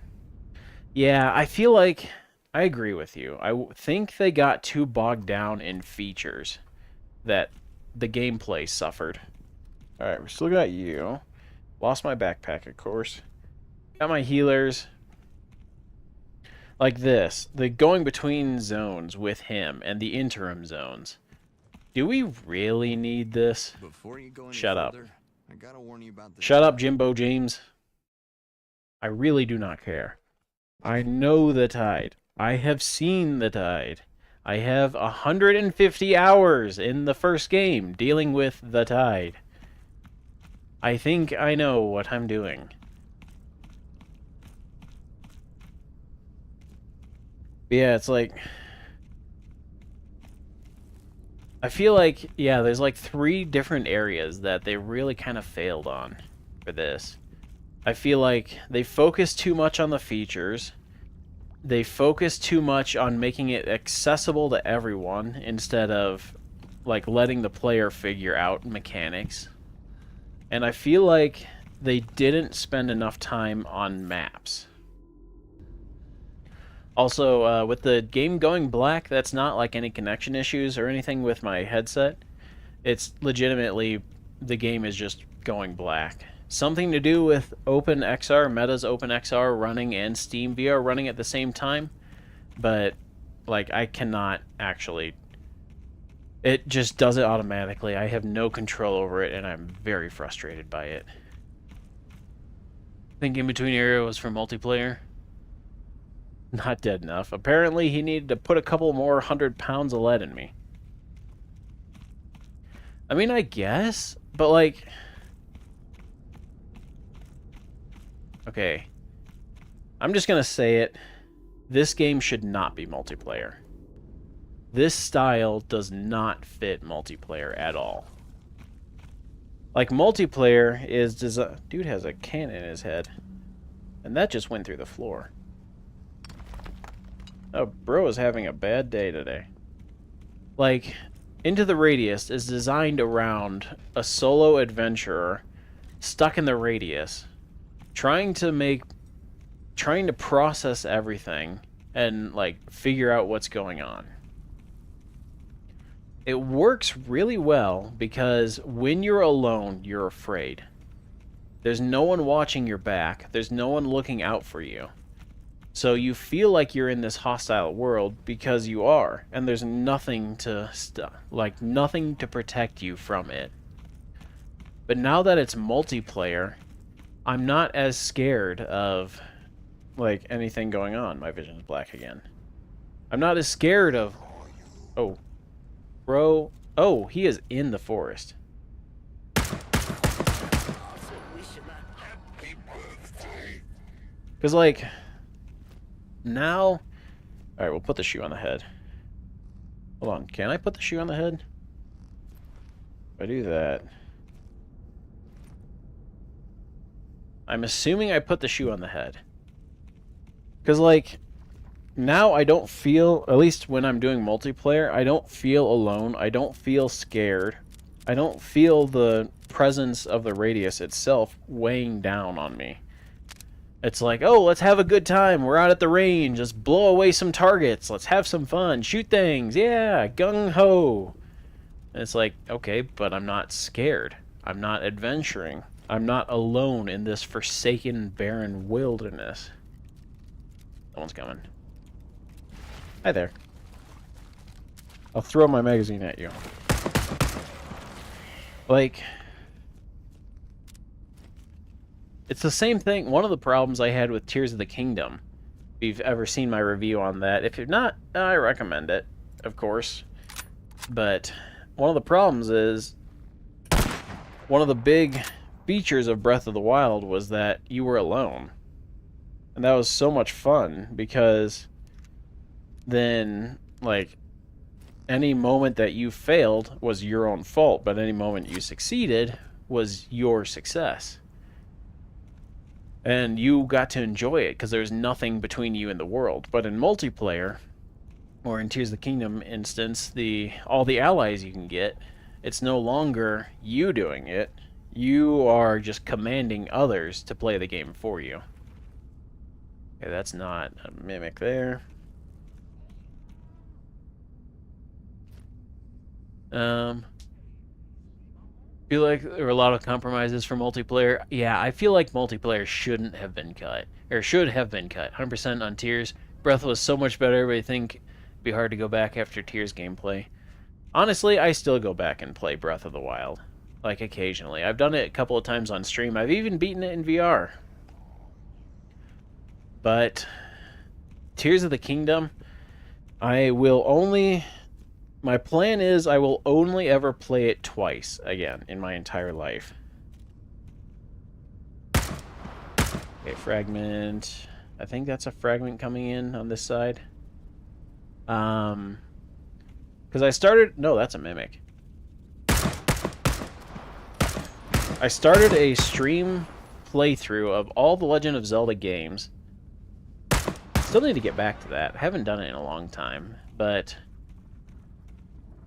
Yeah, I feel like... I agree with you. I think they got too bogged down in features that the gameplay suffered. Alright, we still got you. Lost my backpack, of course. Got my healers. Like this. The going between zones with him and the interim zones. Do we really need this? Before you go any Shut up. further, I gotta warn you about the Shut up, Jimbo James. I really do not care. I know the tide. I have seen the tide. I have 150 hours in the first game dealing with the tide. I think I know what I'm doing. But yeah, it's like... I feel like, yeah, there's like 3 different areas that they really kind of failed on for this. I feel like they focused too much on the features. They focused too much on making it accessible to everyone instead of like letting the player figure out mechanics. And I feel like they didn't spend enough time on maps. Also, with the game going black, that's not like any connection issues or anything with my headset. It's legitimately, the game is just going black. Something to do with OpenXR, Meta's OpenXR running and Steam VR running at the same time. But, like, I cannot actually... It just does it automatically. I have no control over it, and I'm very frustrated by it. Think In Between Area was for multiplayer? Not dead enough. Apparently, he needed to put a couple more 100 pounds of lead in me. I mean, I guess, but like... Okay. I'm just gonna say it. This game should not be multiplayer. This style does not fit multiplayer at all. Like, multiplayer is designed... Dude has a cannon in his head. And that just went through the floor. Oh, bro is having a bad day today. Like, Into the Radius is designed around a solo adventurer stuck in the radius, trying to process everything and, like, figure out what's going on. It works really well because when you're alone, you're afraid. There's no one watching your back. There's no one looking out for you. So you feel like you're in this hostile world because you are, and there's nothing to nothing to protect you from it. But now that it's multiplayer, I'm not as scared of like anything going on. My vision's black again. I'm not as scared of... Oh. Bro. Oh, he is in the forest. Because, like... Now... Alright, we'll put the shoe on the head. Hold on, can I put the shoe on the head? If I do that... I'm assuming I put the shoe on the head. Because, like, now I don't feel, at least when I'm doing multiplayer, I don't feel alone. I don't feel scared. I don't feel the presence of the radius itself weighing down on me. It's like, oh, let's have a good time. We're out at the range. Let's blow away some targets. Let's have some fun. Shoot things. Yeah, gung-ho. And it's like, okay, but I'm not scared. I'm not adventuring. I'm not alone in this forsaken, barren wilderness. Someone's coming. Hi there. I'll throw my magazine at you. Like... It's the same thing. One of the problems I had with Tears of the Kingdom, if you've ever seen my review on that, if you've not, I recommend it, of course. But one of the problems is, one of the big features of Breath of the Wild was that you were alone. And that was so much fun, because then, like, any moment that you failed was your own fault, but any moment you succeeded was your success. And you got to enjoy it because there's nothing between you and the world. But in multiplayer, or in Tears of the Kingdom instance, all the allies you can get, it's no longer you doing it. You are just commanding others to play the game for you. Okay, that's not a mimic there. Feel like there were a lot of compromises for multiplayer. Yeah, I feel like multiplayer shouldn't have been cut. Or should have been cut. 100% on Tears. Breath was so much better, but I think it'd be hard to go back after Tears gameplay. Honestly, I still go back and play Breath of the Wild. Like, occasionally. I've done it a couple of times on stream. I've even beaten it in VR. But Tears of the Kingdom, I will only... My plan is I will only ever play it twice again in my entire life. Okay, fragment. I think that's a fragment coming in on this side. Because I started... No, that's a mimic. I started a stream playthrough of all the Legend of Zelda games. Still need to get back to that. I haven't done it in a long time, but...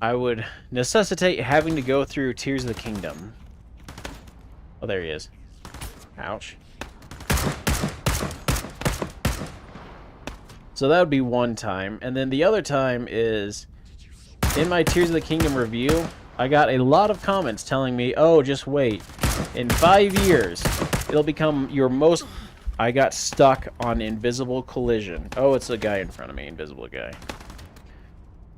I would necessitate having to go through Tears of the Kingdom. Oh, there he is. Ouch. So that would be one time. And then the other time is, in my Tears of the Kingdom review, I got a lot of comments telling me, oh, just wait. In 5 years, it'll become your most... I got stuck on Invisible Collision. Oh, it's a guy in front of me, Invisible guy.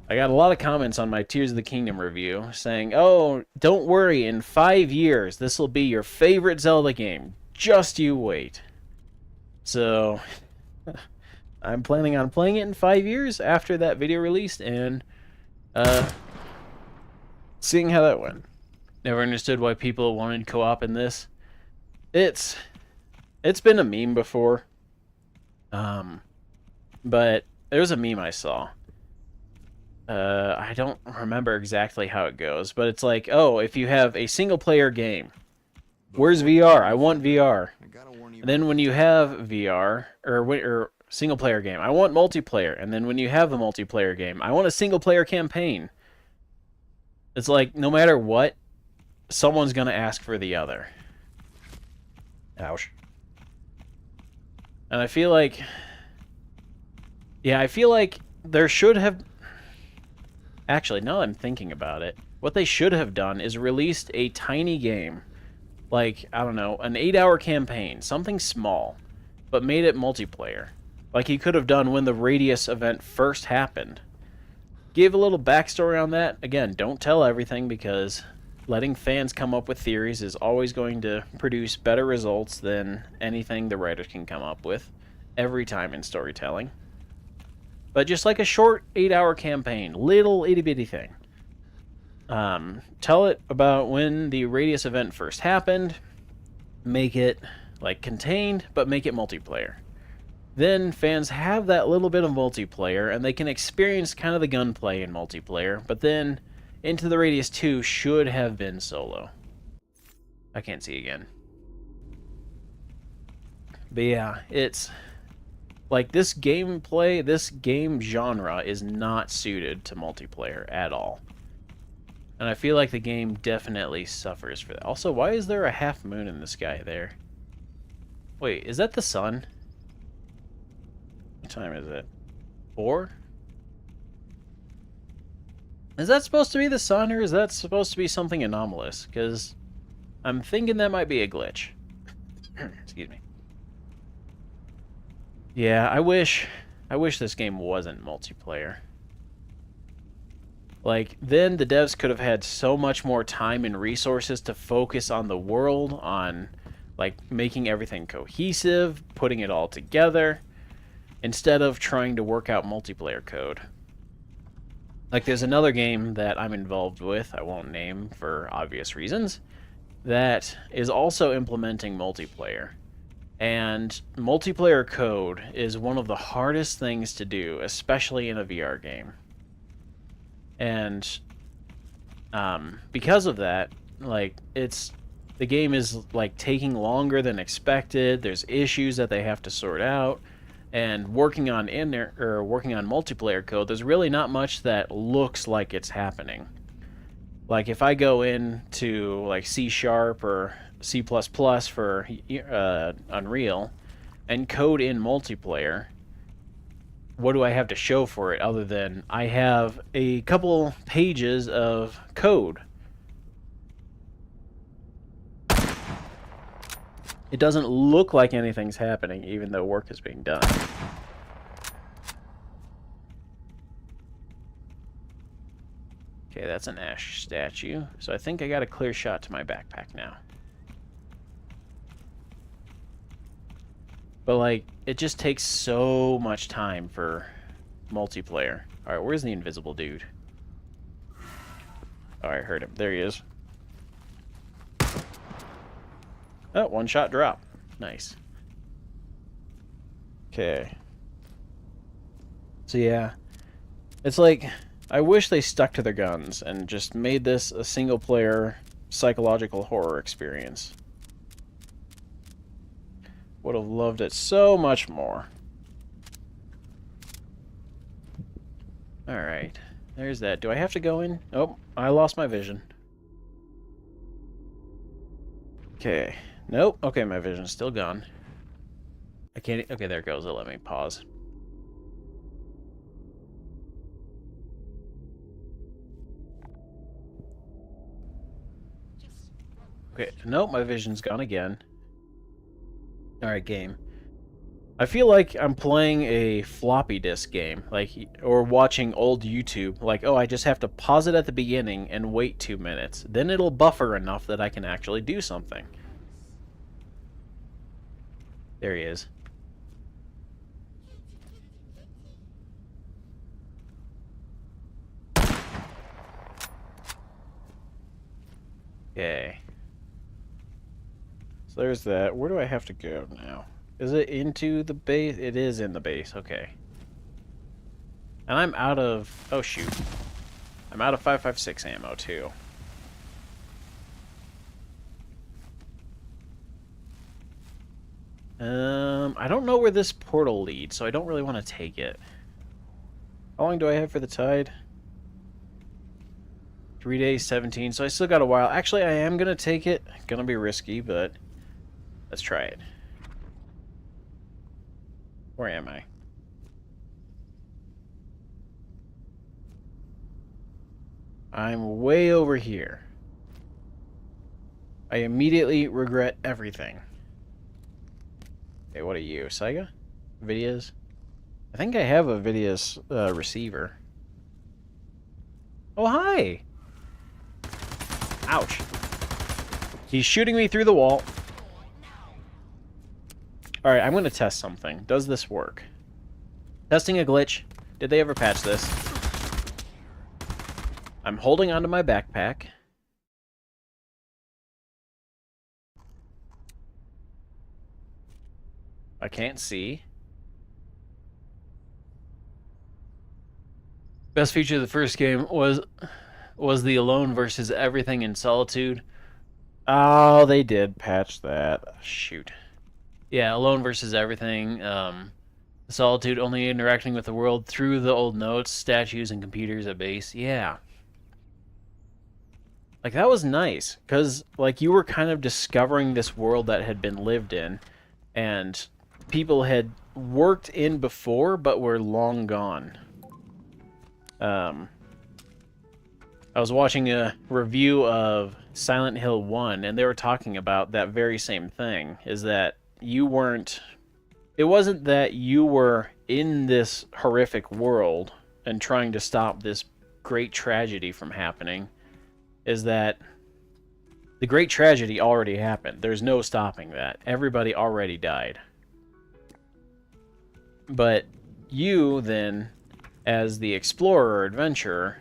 I got a lot of comments on my Tears of the Kingdom review saying, oh, don't worry, in 5 years, this will be your favorite Zelda game. Just you wait. So, I'm planning on playing it in 5 years after that video released and seeing how that went. Never understood why people wanted co-op in this. It's been a meme before. But there was a meme I saw. I don't remember exactly how it goes, but it's like, oh, if you have a single-player game, where's VR? I want VR. And then when you have VR, or single-player game, I want multiplayer. And then when you have a multiplayer game, I want a single-player campaign. It's like, no matter what, someone's going to ask for the other. Ouch. And I feel like... Yeah, I feel like there should have... Actually, now that I'm thinking about it, what they should have done is released a tiny game. Like, I don't know, an 8-hour campaign. Something small. But made it multiplayer. Like you could have done when the Radius event first happened. Give a little backstory on that. Again, don't tell everything because letting fans come up with theories is always going to produce better results than anything the writers can come up with. Every time in storytelling. But just like a short 8-hour campaign, little itty-bitty thing. Tell it about when the Radius event first happened. Make it, like, contained, but make it multiplayer. then fans have that little bit of multiplayer, and they can experience kind of the gunplay in multiplayer, but then Into the Radius 2 should have been solo. I can't see again. But yeah, it's like this gameplay, this game genre is not suited to multiplayer at all. And I feel like the game definitely suffers for that. Also, why is there a half moon in the sky there? Wait, is that the sun? What time is it? 4? Is that supposed to be the sun, or is that supposed to be something anomalous? Because I'm thinking that might be a glitch. Excuse me. Yeah, I wish this game wasn't multiplayer. Like, then the devs could have had so much more time and resources to focus on the world, on, like, making everything cohesive, putting it all together, instead of trying to work out multiplayer code. Like, there's another game that I'm involved with, I won't name for obvious reasons, that is also implementing multiplayer. And multiplayer code is one of the hardest things to do, especially in a VR game. And because of that, like, the game is like taking longer than expected. There's issues that they have to sort out, and working on multiplayer code, there's really not much that looks like it's happening. Like, if I go into like C# or C++ for Unreal and code in multiplayer, what do I have to show for it other than I have a couple pages of code? It doesn't look like anything's happening, even though work is being done. Okay, that's an ash statue. So I think I got a clear shot to my backpack now. But, like, it just takes so much time for multiplayer. Alright, where's the invisible dude? Oh, I heard him. There he is. Oh, one shot drop. Nice. Okay. So, yeah. It's like, I wish they stuck to their guns and just made this a single-player psychological horror experience. Would have loved it so much more. Alright. There's that. Do I have to go in? Oh, I lost my vision. Okay. Nope. Okay, my vision's still gone. I can't... Okay, there it goes. It'll let me pause. Okay. Nope, my vision's gone again. Alright, game. I feel like I'm playing a floppy disk game, like, or watching old YouTube. Like, oh, I just have to pause it at the beginning and wait 2 minutes. Then it'll buffer enough that I can actually do something. There he is. Okay. So there's that. Where do I have to go now? Is it into the base? It is in the base. Okay. And I'm out of... Oh, shoot. I'm out of 5.56 ammo, too. I don't know where this portal leads, so I don't really want to take it. How long do I have for the tide? 3 days, 17, so I still got a while. Actually, I am going to take it. Gonna be risky, but let's try it. Where am I? I'm way over here. I immediately regret everything. Okay, what are you, Sega? Vidias? I think I have a Vidias receiver. Oh, hi! Ouch. He's shooting me through the wall. Alright, I'm going to test something. Does this work? Testing a glitch. Did they ever patch this? I'm holding onto my backpack. I can't see. Best feature of the first game was the alone versus everything in solitude. Oh, they did patch that. Shoot. Yeah, alone versus everything. Solitude only interacting with the world through the old notes, statues, and computers at base. Yeah. Like, that was nice, because, like, you were kind of discovering this world that had been lived in, and people had worked in before, but were long gone. I was watching a review of Silent Hill 1, and they were talking about that very same thing, is that you weren't... It wasn't that you were in this horrific world and trying to stop this great tragedy from happening, is that the great tragedy already happened. There's no stopping that. Everybody already died. But you, then, as the explorer or adventurer,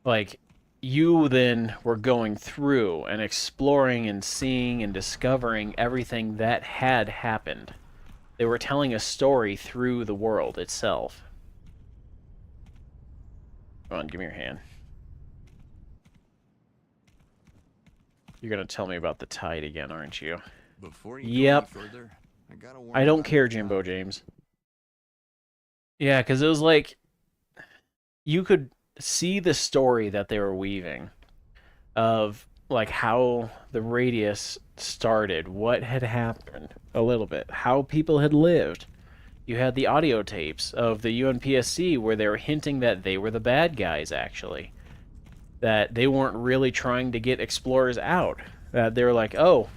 like, you then were going through and exploring and seeing and discovering everything that had happened. They were telling a story through the world itself. Come on, give me your hand. You're gonna tell me about the tide again, aren't you? Before you Yep. go any further, I gotta warn I you don't about care, the Jimbo tide. James. Yeah, because it was like... You could see the story that they were weaving of, like, how the radius started, what had happened a little bit, how people had lived. You had the audio tapes of the UNPSC where they were hinting that they were the bad guys, actually. That they weren't really trying to get explorers out. That they were like, oh,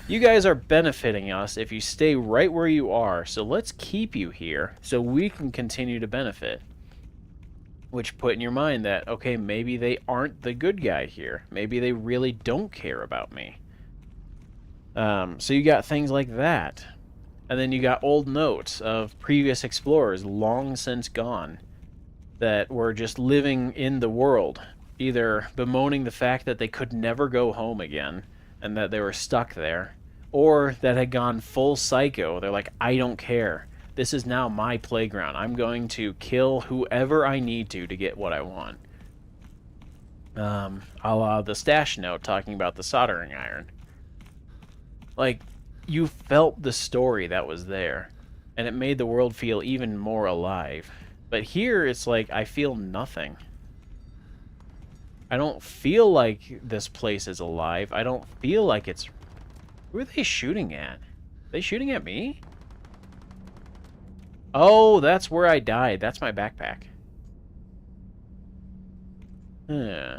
you guys are benefiting us if you stay right where you are, so let's keep you here so we can continue to benefit. Which put in your mind that, okay, maybe they aren't the good guy here. Maybe they really don't care about me. So you got things like that. And then you got old notes of previous explorers long since gone that were just living in the world, either bemoaning the fact that they could never go home again and that they were stuck there, or that had gone full psycho. They're like, I don't care. This is now my playground. I'm going to kill whoever I need to get what I want. A la the stash note talking about the soldering iron. Like, you felt the story that was there, and it made the world feel even more alive. But here, it's like, I feel nothing. I don't feel like this place is alive. I don't feel like it's... Who are they shooting at? Are they shooting at me? Oh, that's where I died. That's my backpack. Huh.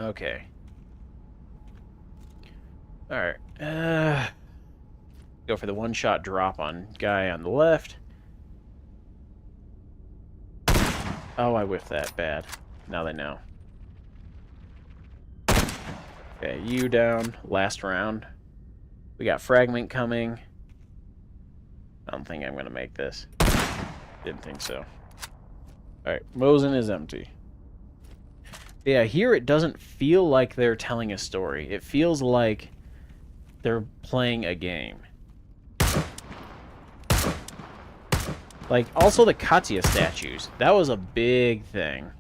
Okay. Alright. Go for the one-shot drop on guy on the left. Oh, I whiffed that bad. Now they know. Okay, you down. Last round. We got fragment coming. I don't think I'm going to make this. Didn't think so. Alright, Mosin is empty. Yeah, here it doesn't feel like they're telling a story. It feels like they're playing a game. Like, also the Katya statues. That was a big thing.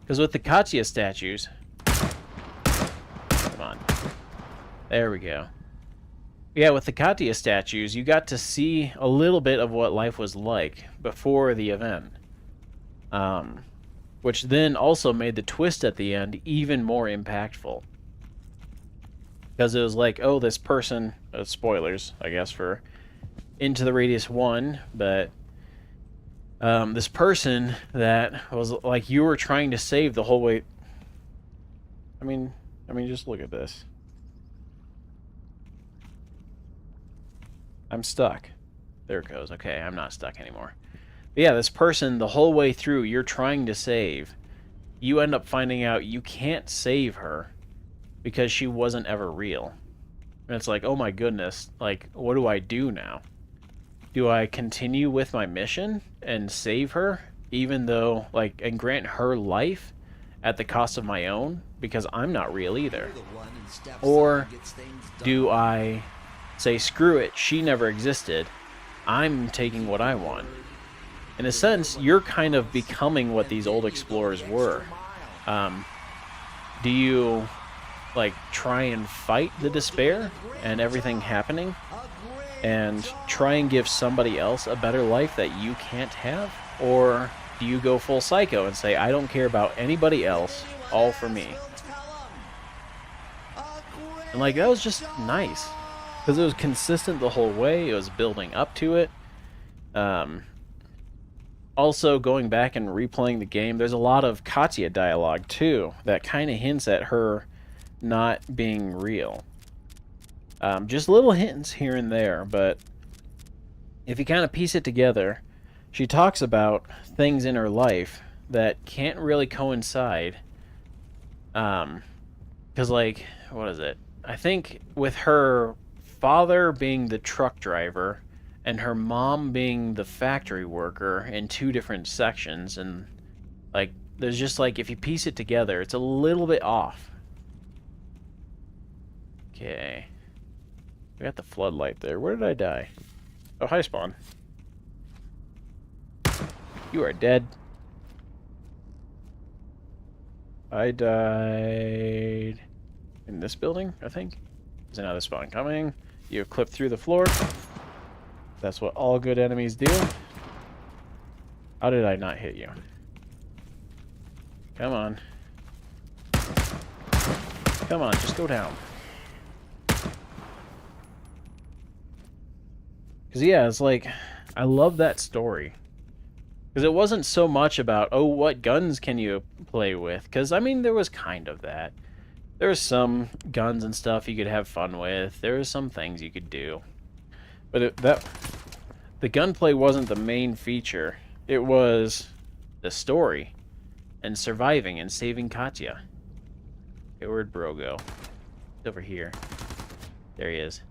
Because with the Katya statues... Come on. There we go. Yeah, with the Katya statues, you got to see a little bit of what life was like before the event. Which then also made the twist at the end even more impactful. Because it was like, oh, this person... spoilers, I guess, for Into the Radius 1, but... this person that was like you were trying to save the whole way... I mean, just look at this. I'm stuck. There it goes. Okay, I'm not stuck anymore. But yeah, this person, the whole way through, you're trying to save. You end up finding out you can't save her because she wasn't ever real. And it's like, oh my goodness, like, what do I do now? Do I continue with my mission and save her, even though, like, and grant her life at the cost of my own? because I'm not real either? Or do I say, screw it, she never existed, I'm taking what I want? In a sense, you're kind of becoming what these old explorers were. Do you, like, try and fight the despair and everything happening and try and give somebody else a better life that you can't have? Or do you go full psycho and say, I don't care about anybody else, all for me? And, like, that was just nice. Because it was consistent the whole way. It was building up to it. Also, going back and replaying the game, there's a lot of Katya dialogue, too, that kind of hints at her not being real. Just little hints here and there, but if you kind of piece it together, she talks about things in her life that can't really coincide. Because, like, what is it? I think with her father being the truck driver and her mom being the factory worker in two different sections, and, like, there's just, like, if you piece it together, it's a little bit off. Okay. We got the floodlight there. Where did I die? Oh, hi, Spawn. You are dead. I died in this building, I think. There's another spawn coming. You have clipped through the floor. That's what all good enemies do. How did I not hit you? Come on. Come on, just go down. Because, yeah, it's like, I love that story. Because it wasn't so much about, oh, what guns can you play with? Because, I mean, there was kind of that. There was some guns and stuff you could have fun with. There was some things you could do. But the gunplay wasn't the main feature. It was the story. And surviving and saving Katya. Okay, where'd Bro go? He's over here. There he is.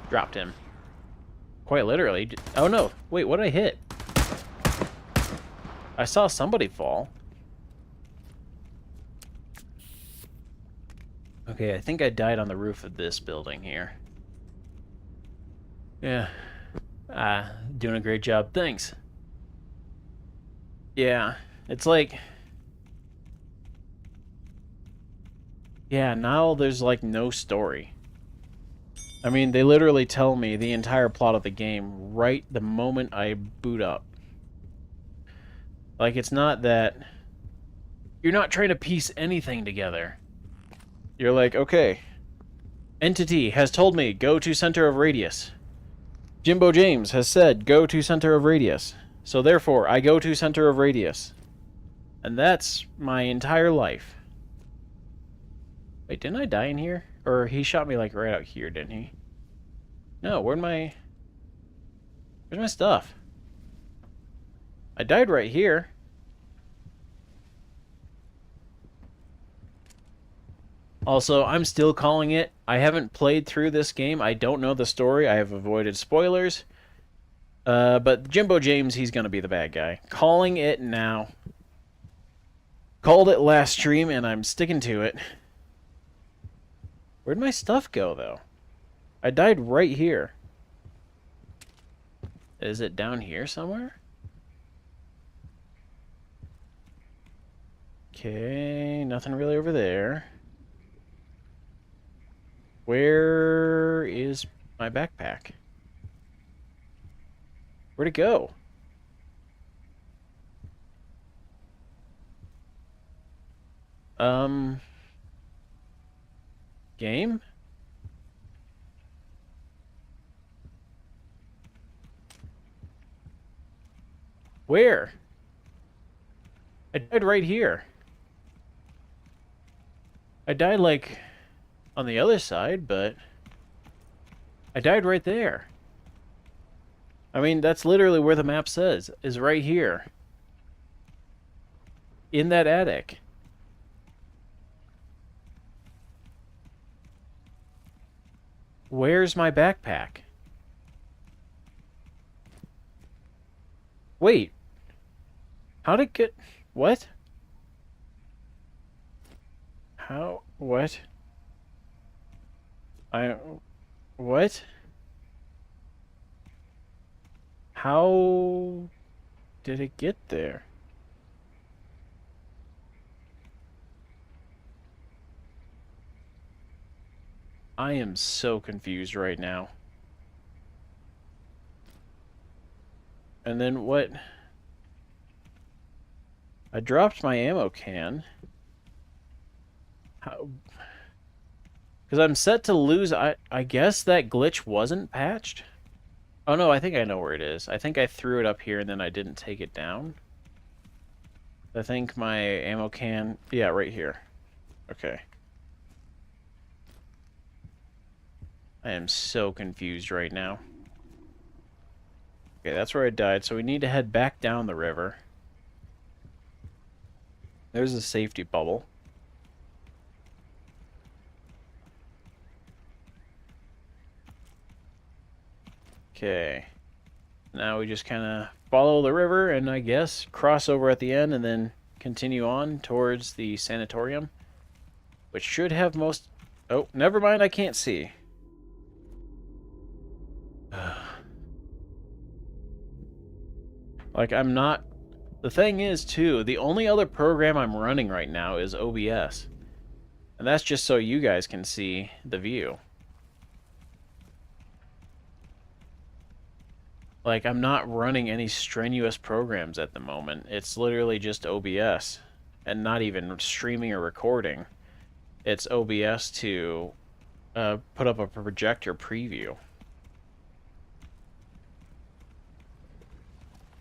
Dropped him. Quite literally. Oh no, wait, what did I hit? I saw somebody fall. Okay, I think I died on the roof of this building here. Yeah. Doing a great job, thanks. Yeah, it's like... Yeah, now there's like no story. I mean, they literally tell me the entire plot of the game right the moment I boot up. Like, it's not that... You're not trying to piece anything together. You're like, okay, Entity has told me, go to center of radius. Jimbo James has said, go to center of radius. So therefore, I go to center of radius. And that's my entire life. Wait, didn't I die in here? Or he shot me, like, right out here, didn't he? No, where's my stuff? I died right here. Also, I'm still calling it. I haven't played through this game. I don't know the story. I have avoided spoilers. But Jimbo James, he's going to be the bad guy. Calling it now. Called it last stream, and I'm sticking to it. Where'd my stuff go, though? I died right here. Is it down here somewhere? Okay, nothing really over there. Where is my backpack? Where'd it go? Game? Where? I died right here. I died, like, on the other side, but I died right there. I mean, that's literally where the map says, is right here. In that attic. Where's my backpack? Wait. How'd it get... What? How? What? What? How did it get there? I am so confused right now. And then what? I dropped my ammo can. How? Because I'm set to lose. I guess that glitch wasn't patched? Oh no, I think I know where it is. I think I threw it up here and then I didn't take it down. I think my ammo can... Yeah, right here. Okay. I am so confused right now. Okay, that's where I died, so we need to head back down the river. There's a safety bubble. Okay. Now we just kind of follow the river and I guess cross over at the end and then continue on towards the sanatorium, which should have most... Oh, never mind, I can't see. Like, I'm not... The thing is, too, the only other program I'm running right now is OBS. And that's just so you guys can see the view. Like, I'm not running any strenuous programs at the moment. It's literally just OBS. And not even streaming or recording. It's OBS to put up a projector preview.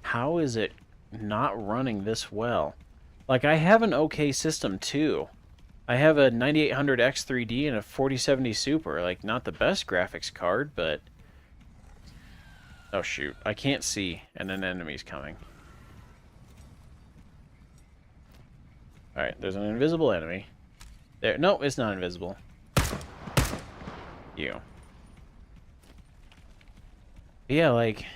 How is it not running this well? Like, I have an okay system, too. I have a 9800 X3D and a 4070 Super. Like, not the best graphics card, but... Oh, shoot. I can't see, and an enemy's coming. Alright, there's an invisible enemy. There. No, it's not invisible. You. Yeah, like...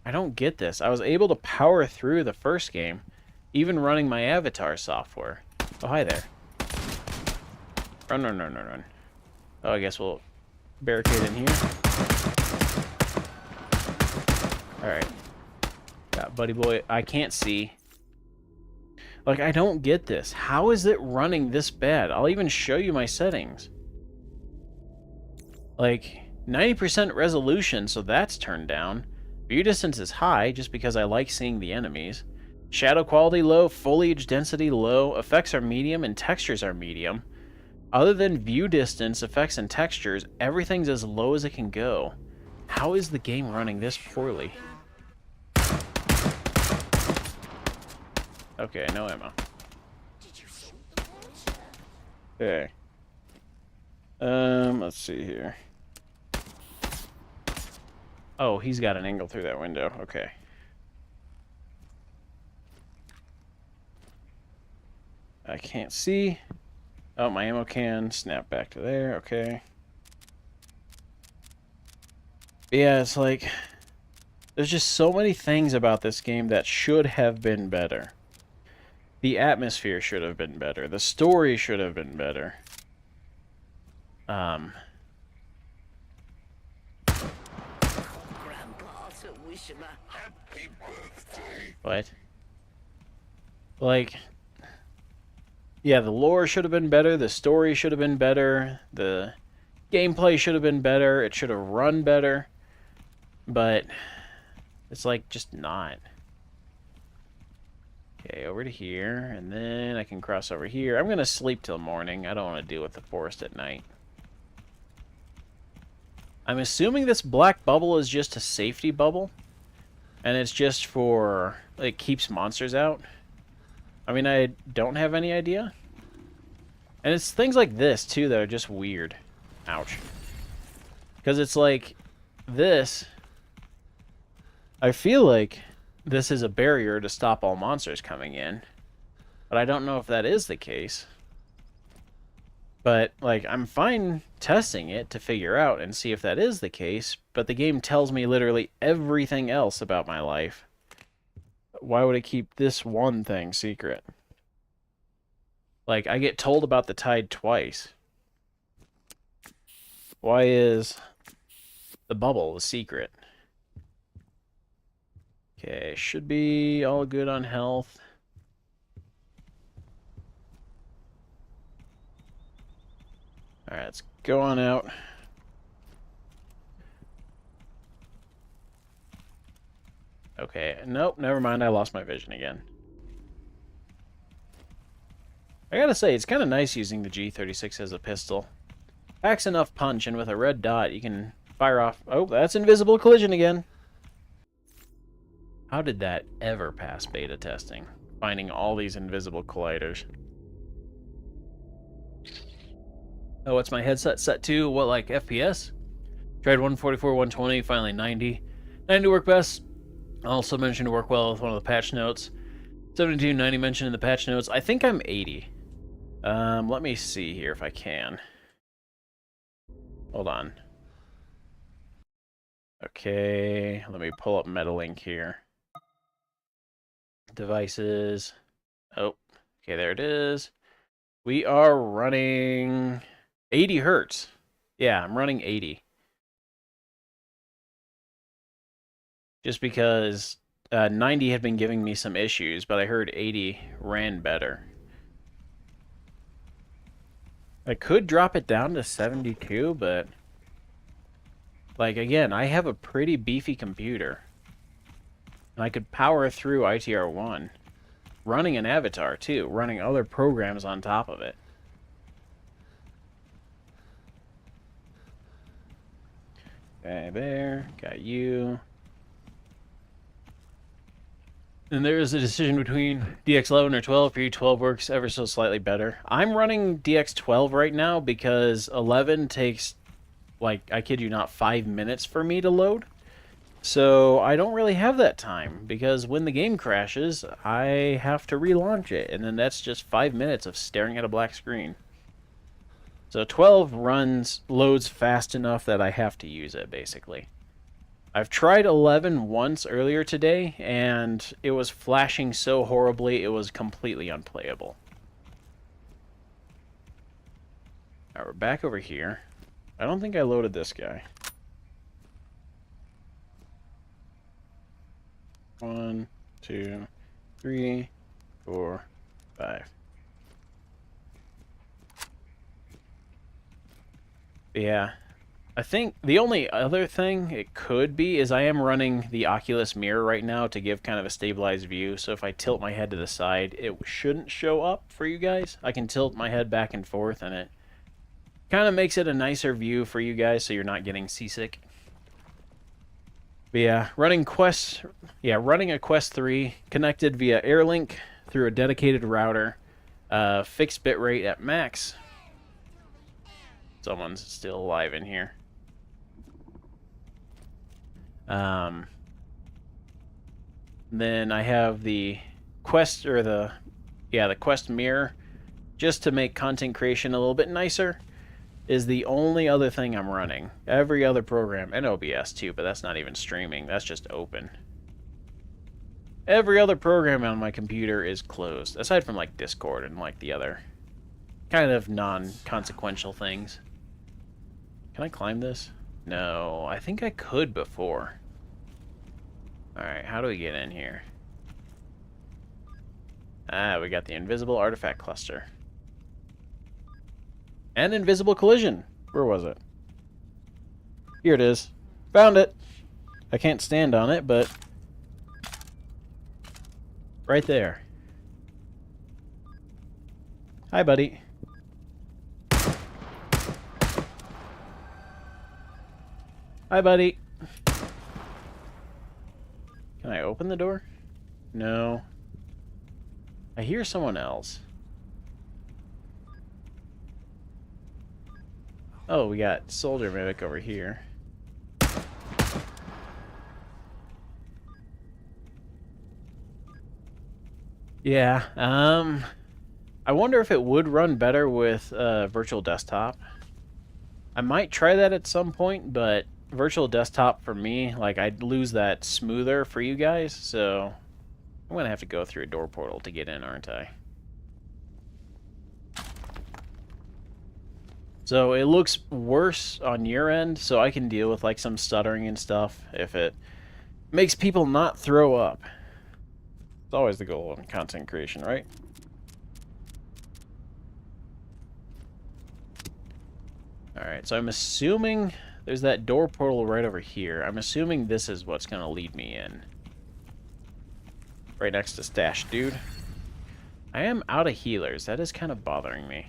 I don't get this. I was able to power through the first game, even running my avatar software. Oh, hi there. Run, run, run, run, run. Oh, I guess we'll barricade in here. Alright. Got buddy boy. I can't see. Like, I don't get this. How is it running this bad? I'll even show you my settings. Like, 90% resolution, so that's turned down. View distance is high, just because I like seeing the enemies. Shadow quality low, foliage density low, effects are medium, and textures are medium. Other than view distance, effects, and textures, everything's as low as it can go. How is the game running this poorly? Okay, no ammo. Okay. Let's see here. Oh, he's got an angle through that window. Okay. I can't see. Oh, my ammo can snap back to there. Okay. Yeah, it's like... There's just so many things about this game that should have been better. The atmosphere should have been better. The story should have been better. What? Like... Yeah, the lore should have been better, the story should have been better, the gameplay should have been better, it should have run better, but it's like just not. Okay, over to here, and then I can cross over here. I'm going to sleep till morning. I don't want to deal with the forest at night. I'm assuming this black bubble is just a safety bubble, and it's just for, it keeps monsters out. I mean, I don't have any idea. And it's things like this, too, that are just weird. Ouch. Because it's like, this... I feel like this is a barrier to stop all monsters coming in. But I don't know if that is the case. But, like, I'm fine testing it to figure out and see if that is the case, but the game tells me literally everything else about my life. Why would it keep this one thing secret? Like, I get told about the tide twice. Why is the bubble the secret? Okay, should be all good on health. Alright, let's go on out. Okay, nope, never mind, I lost my vision again. I gotta say, it's kind of nice using the G36 as a pistol. Packs enough punch, and with a red dot, you can fire off... Oh, that's invisible collision again. How did that ever pass beta testing? Finding all these invisible colliders. Oh, what's my headset set to? What, like FPS? Tried 144, 120, finally 90. 90 work best. Also mentioned to work well with one of the patch notes. 72, 90 mentioned in the patch notes. I think I'm 80. Let me see here if I can. Hold on. Okay, let me pull up Metalink here. Devices. Oh, okay, there it is. We are running 80 hertz. Yeah, I'm running 80. Just because 90 had been giving me some issues, but I heard 80 ran better. I could drop it down to 72, but... Like, again, I have a pretty beefy computer. And I could power through ITR1. Running an avatar, too. Running other programs on top of it. Okay, there. Got you. And there is a decision between DX11 or 12. For you, 12 works ever so slightly better. I'm running DX12 right now because 11 takes, like, I kid you not, 5 minutes for me to load. So I don't really have that time because when the game crashes, I have to relaunch it. And then that's just 5 minutes of staring at a black screen. So 12 loads fast enough that I have to use it, basically. I've tried 11 once earlier today, and it was flashing so horribly, it was completely unplayable. Alright, we're back over here. I don't think I loaded this guy. 1, 2, 3, 4, 5. Yeah. I think the only other thing it could be is I am running the Oculus mirror right now to give kind of a stabilized view, so if I tilt my head to the side, it shouldn't show up for you guys. I can tilt my head back and forth, and it kind of makes it a nicer view for you guys so you're not getting seasick. But yeah, running a Quest 3 connected via Airlink through a dedicated router, fixed bitrate at max. Someone's still alive in here. Then I have the Quest, or the Quest mirror, just to make content creation a little bit nicer, is the only other thing I'm running. Every other program, and OBS too, but that's not even streaming, that's just open. Every other program on my computer is closed, aside from like Discord and like the other kind of non-consequential things. Can I climb this? No, I think I could before. Alright, how do we get in here? Ah, we got the invisible artifact cluster. And invisible collision. Where was it? Here it is. Found it! I can't stand on it, but... right there. Hi, buddy. Hi, buddy. Can I open the door? No. I hear someone else. Oh, we got Soldier Mimic over here. Yeah, I wonder if it would run better with virtual desktop. I might try that at some point, but virtual desktop for me, like, I'd lose that smoother for you guys, so I'm gonna have to go through a door portal to get in, aren't I? So it looks worse on your end, so I can deal with like some stuttering and stuff if it makes people not throw up. It's always the goal in content creation, right? Alright, so I'm assuming there's that door portal right over here. I'm assuming this is what's going to lead me in. Right next to Stash Dude. I am out of healers. That is kind of bothering me.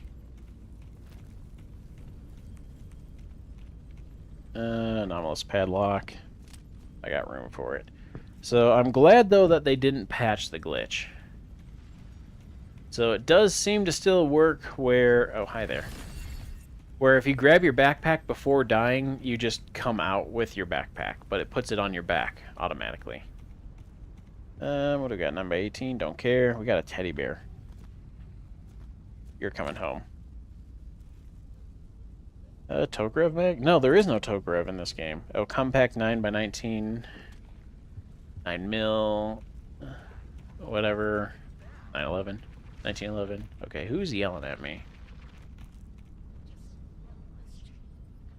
Anomalous padlock. I got room for it. So I'm glad, though, that they didn't patch the glitch. So it does seem to still work where... Oh, hi there. Where if you grab your backpack before dying, you just come out with your backpack, but it puts it on your back automatically. What do we got? Number 18, don't care. We got a teddy bear. You're coming home. Tokarev mag? No, there is no Tokarev in this game. Oh, compact 9x19. 9 mil. Whatever. 911. 1911. Okay, who's yelling at me?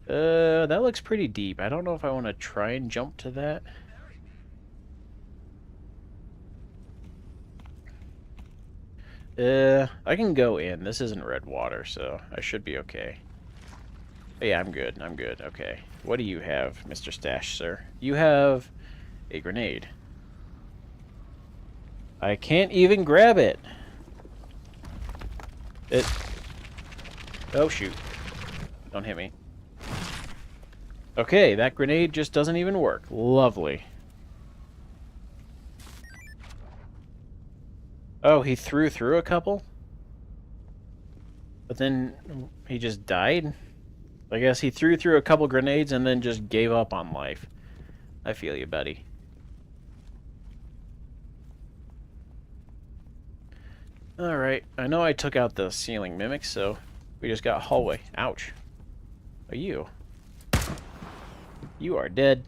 That looks pretty deep. I don't know if I want to try and jump to that. I can go in. This isn't red water, so I should be okay. Yeah, I'm good. I'm good. Okay. What do you have, Mr. Stash, sir? You have a grenade. I can't even grab it. Oh, shoot. Don't hit me. Okay, that grenade just doesn't even work. Lovely. Oh, he threw through a couple? But then he just died? I guess he threw through a couple grenades and then just gave up on life. I feel you, buddy. Alright, I know I took out the ceiling mimics, so we just got hallway. Ouch. Are you? You are dead.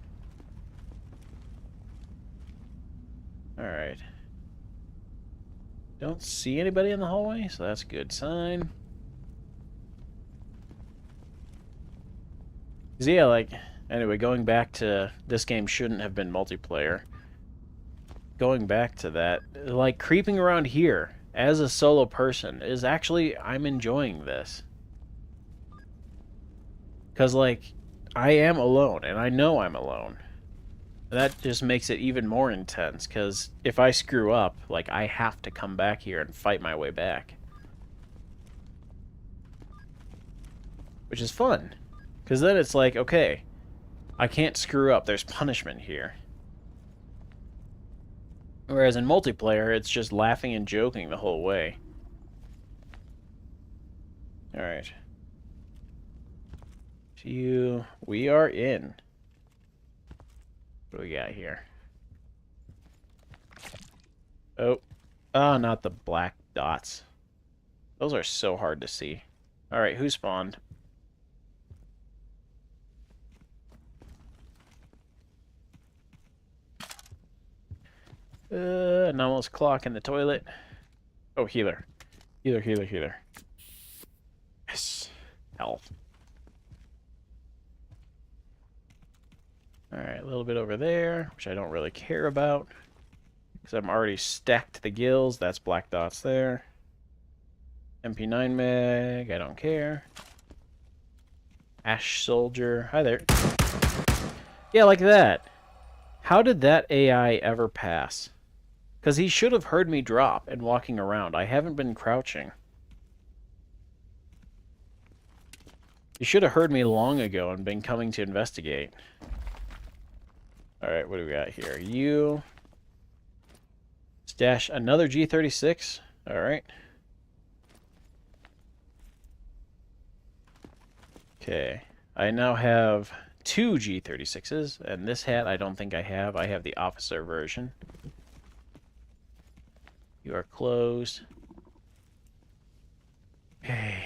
Alright. Don't see anybody in the hallway, so that's a good sign. Yeah, like, anyway, going back to this game shouldn't have been multiplayer. Going back to that, like, creeping around here as a solo person is actually, I'm enjoying this. Because, like, I am alone, and I know I'm alone. That just makes it even more intense, because if I screw up, like, I have to come back here and fight my way back. Which is fun. Because then it's like, okay, I can't screw up. There's punishment here. Whereas in multiplayer, it's just laughing and joking the whole way. Alright. We are in. What do we got here? Oh. Ah, not the black dots. Those are so hard to see. Alright, who spawned? Anomalous clock in the toilet. Oh, healer. Healer, healer, healer. Yes. Health. Alright, a little bit over there, which I don't really care about. Because I'm already stacked to the gills. That's black dots there. MP9 mag, I don't care. Ash Soldier. Hi there. Yeah, like that. How did that AI ever pass? Because he should have heard me drop and walking around. I haven't been crouching. He should have heard me long ago and been coming to investigate. Alright, what do we got here? You. Stash another G36. Alright. Okay. I now have 2 G36s, and this hat I don't think I have. I have the officer version. You are closed. Okay.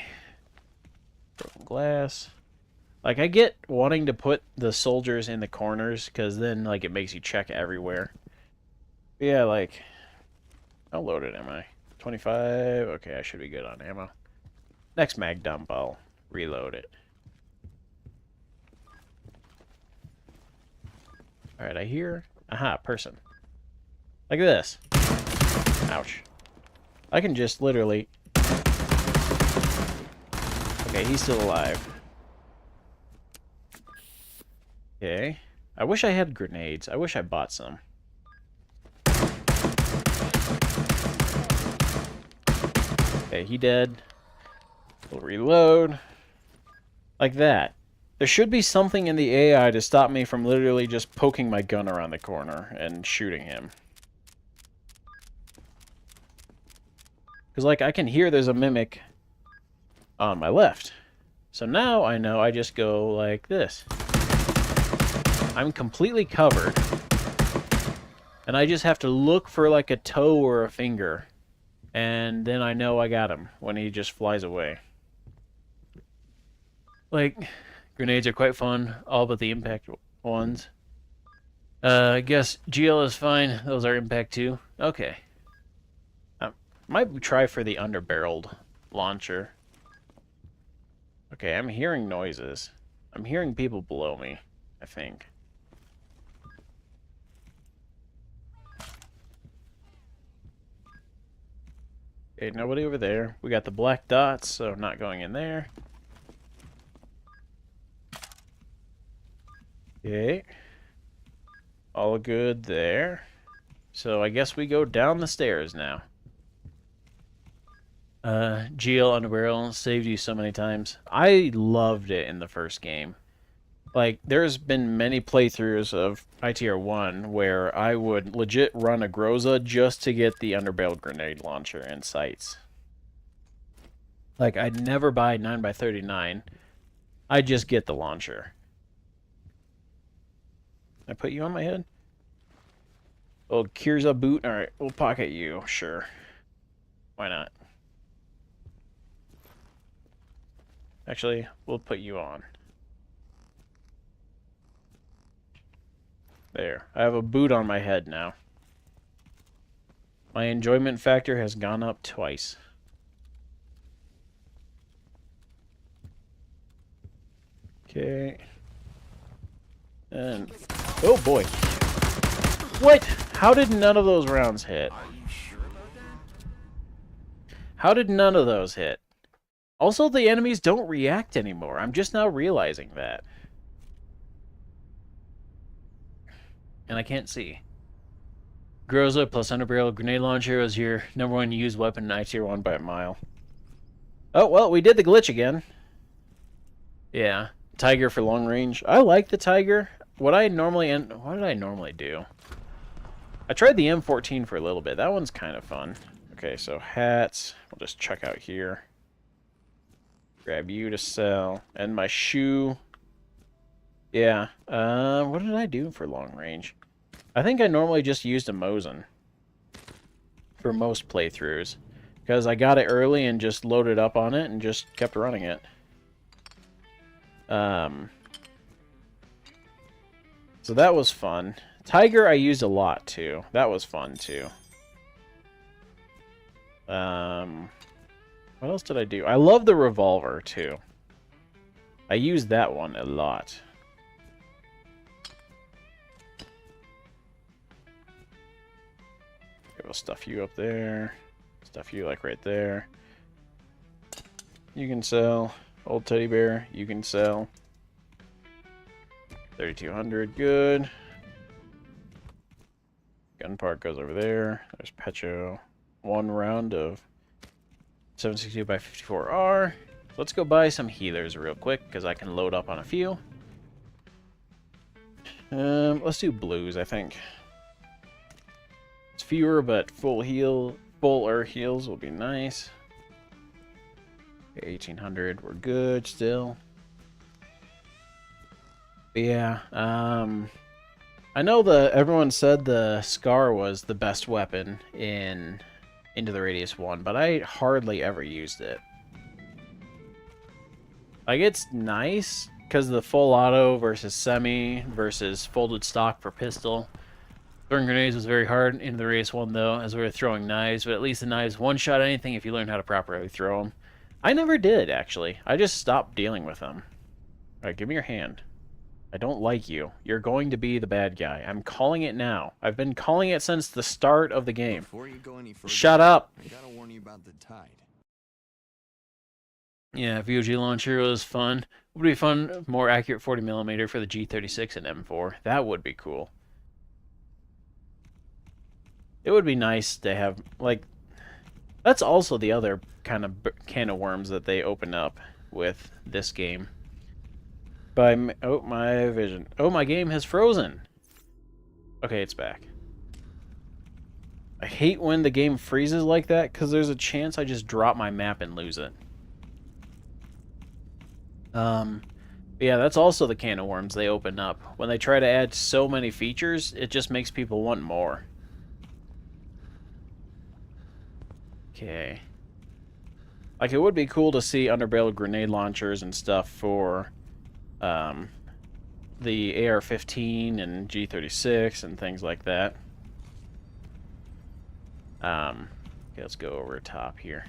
Broken glass. Like, I get wanting to put the soldiers in the corners, because then, like, it makes you check everywhere. But yeah, like, how loaded am I? 25? Okay, I should be good on ammo. Next mag dump, I'll reload it. Alright, I hear... Aha, person. Like this. Ouch. I can just literally... Okay, he's still alive. Okay. I wish I had grenades. I wish I bought some. Okay, he dead. We'll reload. Like that. There should be something in the AI to stop me from literally just poking my gun around the corner and shooting him. Because, like, I can hear there's a mimic on my left. So now I know I just go like this. I'm completely covered. And I just have to look for, like, a toe or a finger. And then I know I got him when he just flies away. Like... Grenades are quite fun, all but the impact ones. I guess GL is fine. Those are impact too. Okay. Might try for the underbarreled launcher. Okay, I'm hearing noises. I'm hearing people below me, I think. Okay, nobody over there. We got the black dots, so I'm not going in there. Okay. All good there. So I guess we go down the stairs now. GL Underbarrel saved you so many times. I loved it in the first game. Like, there's been many playthroughs of ITR 1 where I would legit run a Groza just to get the underbarrel grenade launcher and sights. Like, I'd never buy 9x39. I'd just get the launcher. I put you on my head? Oh, Kirza boot? Alright, we'll pocket you. Sure. Why not? Actually, we'll put you on. There. I have a boot on my head now. My enjoyment factor has gone up twice. Okay. And... oh boy. What? How did none of those rounds hit? Are you sure about that? How did none of those hit? Also, the enemies don't react anymore. I'm just now realizing that. And I can't see. Groza plus underbarrel grenade launcher was your #1 used weapon in ITR 1 by a mile. Oh, well, we did the glitch again. Yeah. Tiger for long range. I like the Tiger. What did I normally do? I tried the M14 for a little bit. That one's kind of fun. Okay, so hats. We'll just check out here. Grab you to sell. And my shoe. Yeah. What did I do for long range? I think I normally just used a Mosin for most playthroughs. Because I got it early and just loaded up on it and just kept running it. So that was fun. Tiger I used a lot too. That was fun too. What else did I do? I love the revolver too. I used that one a lot. Okay, we'll stuff you up there. Stuff you like right there. You can sell. Old teddy bear, you can sell. 3,200, good. Gun part goes over there. There's Pecho. 1 round of 762 by 54R. Let's go buy some healers real quick, because I can load up on a few. Let's do blues, I think. It's fewer, but fuller heals will be nice. 1,800, we're good still. But yeah, I know everyone said the Scar was the best weapon in Into the Radius 1, but I hardly ever used it. Like, it's nice, because the full auto versus semi versus folded stock for pistol. Throwing grenades was very hard in the Radius 1, though, as we were throwing knives, but at least the knives one-shot anything if you learn how to properly throw them. I never did, actually. I just stopped dealing with them. Alright, give me your hand. I don't like you. You're going to be the bad guy. I'm calling it now. I've been calling it since the start of the game. Before you go any further, Shut up! I gotta warn you about the tide. Yeah, VOG launcher was fun. It would be fun, more accurate 40mm for the G36 and M4. That would be cool. It would be nice to have, like, that's also the other kind of can of worms that they open up with this game. Oh, my vision. Oh, my game has frozen. Okay, it's back. I hate when the game freezes like that, because there's a chance I just drop my map and lose it. Yeah, that's also the can of worms they open up. When they try to add so many features, it just makes people want more. Okay. Like, it would be cool to see underbarrel grenade launchers and stuff for the AR-15 and G36 and things like that. Okay, let's go over top here.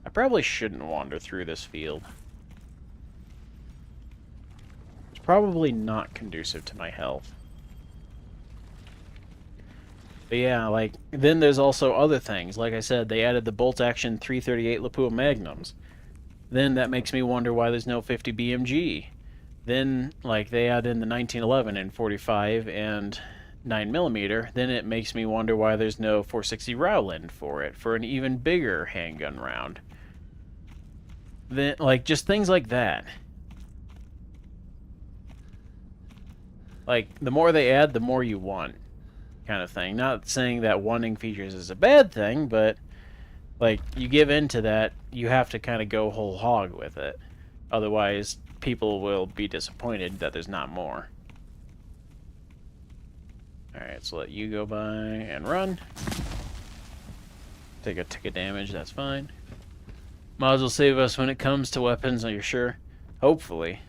I probably shouldn't wander through this field. It's probably not conducive to my health. But yeah, like, then there's also other things. Like I said, they added the bolt-action 338 Lapua Magnums. Then that makes me wonder why there's no 50 BMG. Then, like, they add in the 1911 and 45 and 9mm. Then it makes me wonder why there's no 460 Rowland for it, for an even bigger handgun round. Then, like, just things like that. Like, the more they add, the more you want, kind of thing. Not saying that wanting features is a bad thing, but, like, you give in to that, you have to kind of go whole hog with it. Otherwise, people will be disappointed that there's not more. Alright, so let you go by and run. Take a tick of damage, that's fine. Mods will save us when it comes to weapons, are you sure? Hopefully.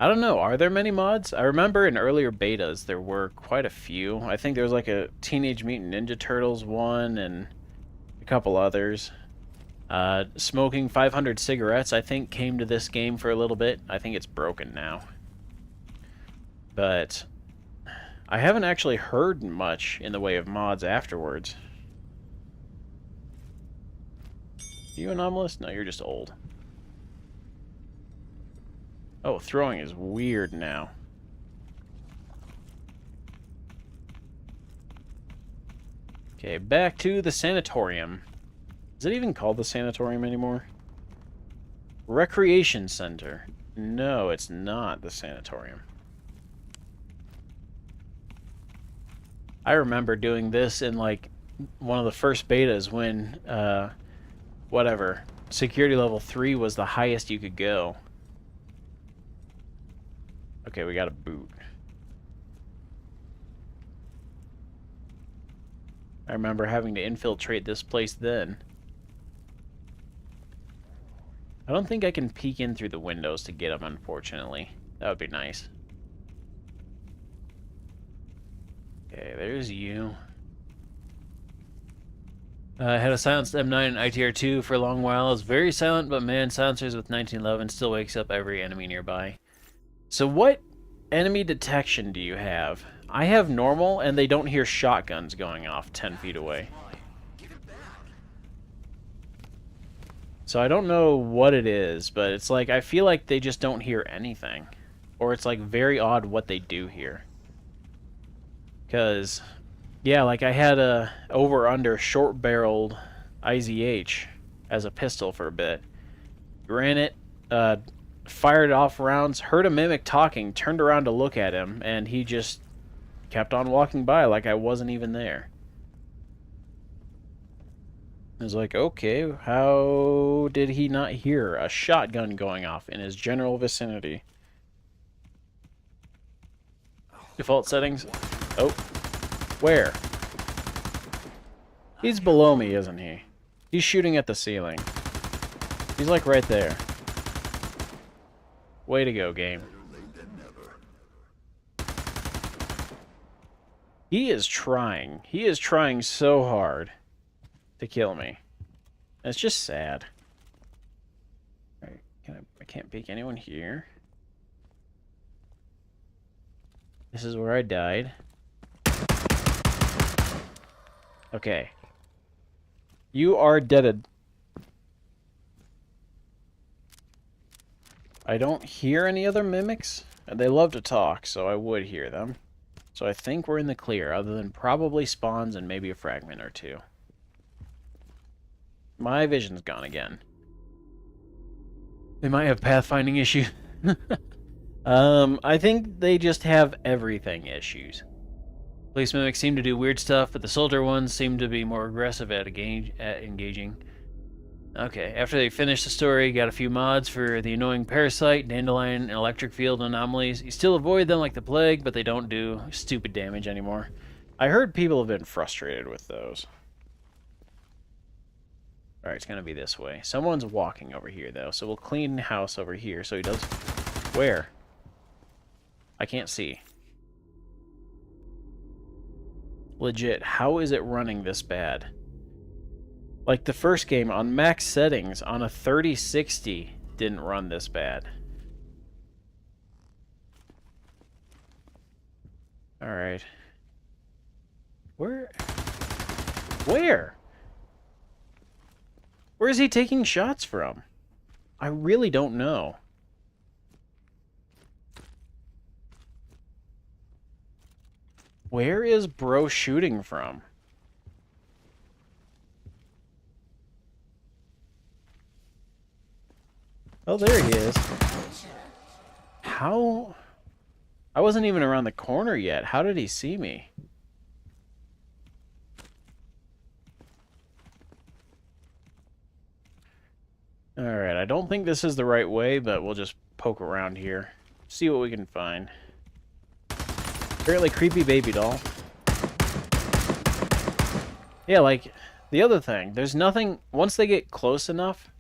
I don't know, are there many mods? I remember in earlier betas there were quite a few. I think there was like a Teenage Mutant Ninja Turtles one and a couple others. Smoking 500 cigarettes, I think, came to this game for a little bit. I think it's broken now. But I haven't actually heard much in the way of mods afterwards. You anomalous? No, you're just old. Oh, throwing is weird now. Okay, back to the sanatorium. Is it even called the sanatorium anymore? Recreation center. No, it's not the sanatorium. I remember doing this in, like, one of the first betas when, whatever, security level 3 was the highest you could go. Okay, we got a boot. I remember having to infiltrate this place then. I don't think I can peek in through the windows to get them, unfortunately. That would be nice. Okay, there's you. I had a silenced M9 and ITR-2 for a long while. It was very silent, but man, silencers with 1911 still wakes up every enemy nearby. So what enemy detection do you have? I have normal, and they don't hear shotguns going off 10 feet away. So I don't know what it is, but it's like, I feel like they just don't hear anything. Or it's like very odd what they do hear. Because, yeah, like I had a over-under short-barreled IZH as a pistol for a bit. Ran it, fired off rounds, heard a mimic talking, turned around to look at him, and he just kept on walking by like I wasn't even there. I was like, okay, how did he not hear a shotgun going off in his general vicinity? Default settings? Oh. Where? He's below me, isn't he? He's shooting at the ceiling. He's like right there. Way to go, game. He is trying. He is trying so hard. to kill me. And it's just sad. Alright, I can't peek anyone here. This is where I died. Okay. You are deaded. I don't hear any other mimics. They love to talk, so I would hear them. So I think we're in the clear, other than probably spawns and maybe a fragment or two. My vision's gone again. They might have pathfinding issues. I think they just have everything issues. Police mimics seem to do weird stuff, but the soldier ones seem to be more aggressive at engaging. Okay, after they finish the story, got a few mods for the annoying parasite, dandelion, and electric field anomalies. You still avoid them like the plague, but they don't do stupid damage anymore. I heard people have been frustrated with those. Alright, it's gonna be this way. Someone's walking over here, though, so we'll clean the house over here so he does... Where? I can't see. Legit, how is it running this bad? Like the first game on max settings on a 3060 didn't run this bad. Alright. Where? Where is he taking shots from? I really don't know. Where is bro shooting from? Oh, there he is. How? I wasn't even around the corner yet. How did he see me? Alright, I don't think this is the right way, but we'll just poke around here. See what we can find. Apparently creepy baby doll. Yeah, like, the other thing, there's nothing... Once they get close enough...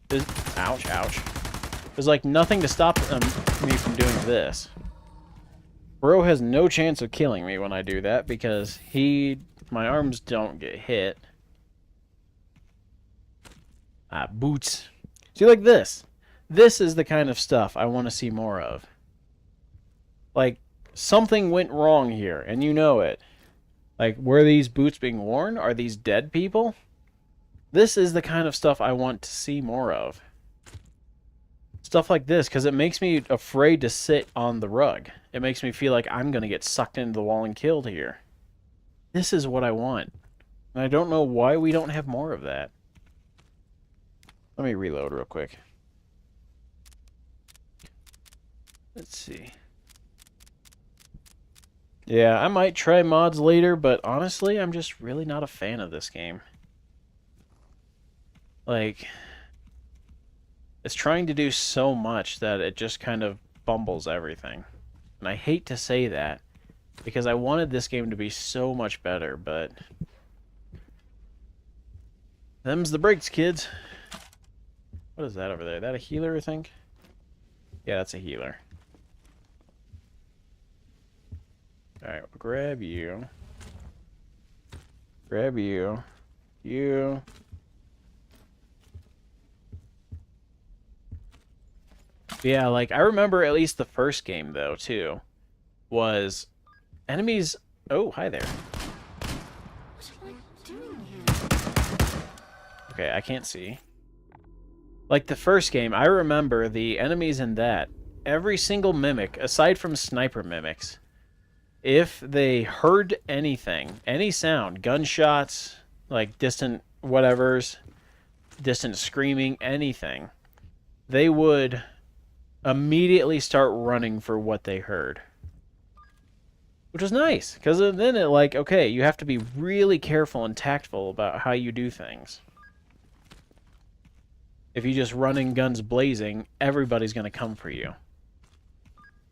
There's... Ouch, ouch. There's, like, nothing to stop me from doing this. Bro has no chance of killing me when I do that, because my arms don't get hit. Ah, boots. See, like this. This is the kind of stuff I want to see more of. Like, something went wrong here, and you know it. Like, were these boots being worn? Are these dead people? This is the kind of stuff I want to see more of. Stuff like this, because it makes me afraid to sit on the rug. It makes me feel like I'm going to get sucked into the wall and killed here. This is what I want. And I don't know why we don't have more of that. Let me reload real quick. Let's see. Yeah, I might try mods later, but honestly, I'm just really not a fan of this game. Like, it's trying to do so much that it just kind of bumbles everything. And I hate to say that, because I wanted this game to be so much better, but... Them's the breaks, kids. What is that over there? Is that a healer, I think? Yeah, that's a healer. Alright, we'll grab you. Grab you. You. Yeah, like, I remember at least the first game, though, too, was enemies... Oh, hi there. What am I doing here? Okay, I can't see. Like, the first game, I remember the enemies in that. Every single mimic, aside from sniper mimics, if they heard anything, any sound, gunshots, like distant whatevers, distant screaming, anything, they would immediately start running for what they heard. Which was nice, because then it, like, okay, you have to be really careful and tactful about how you do things. If you just running guns blazing, everybody's going to come for you.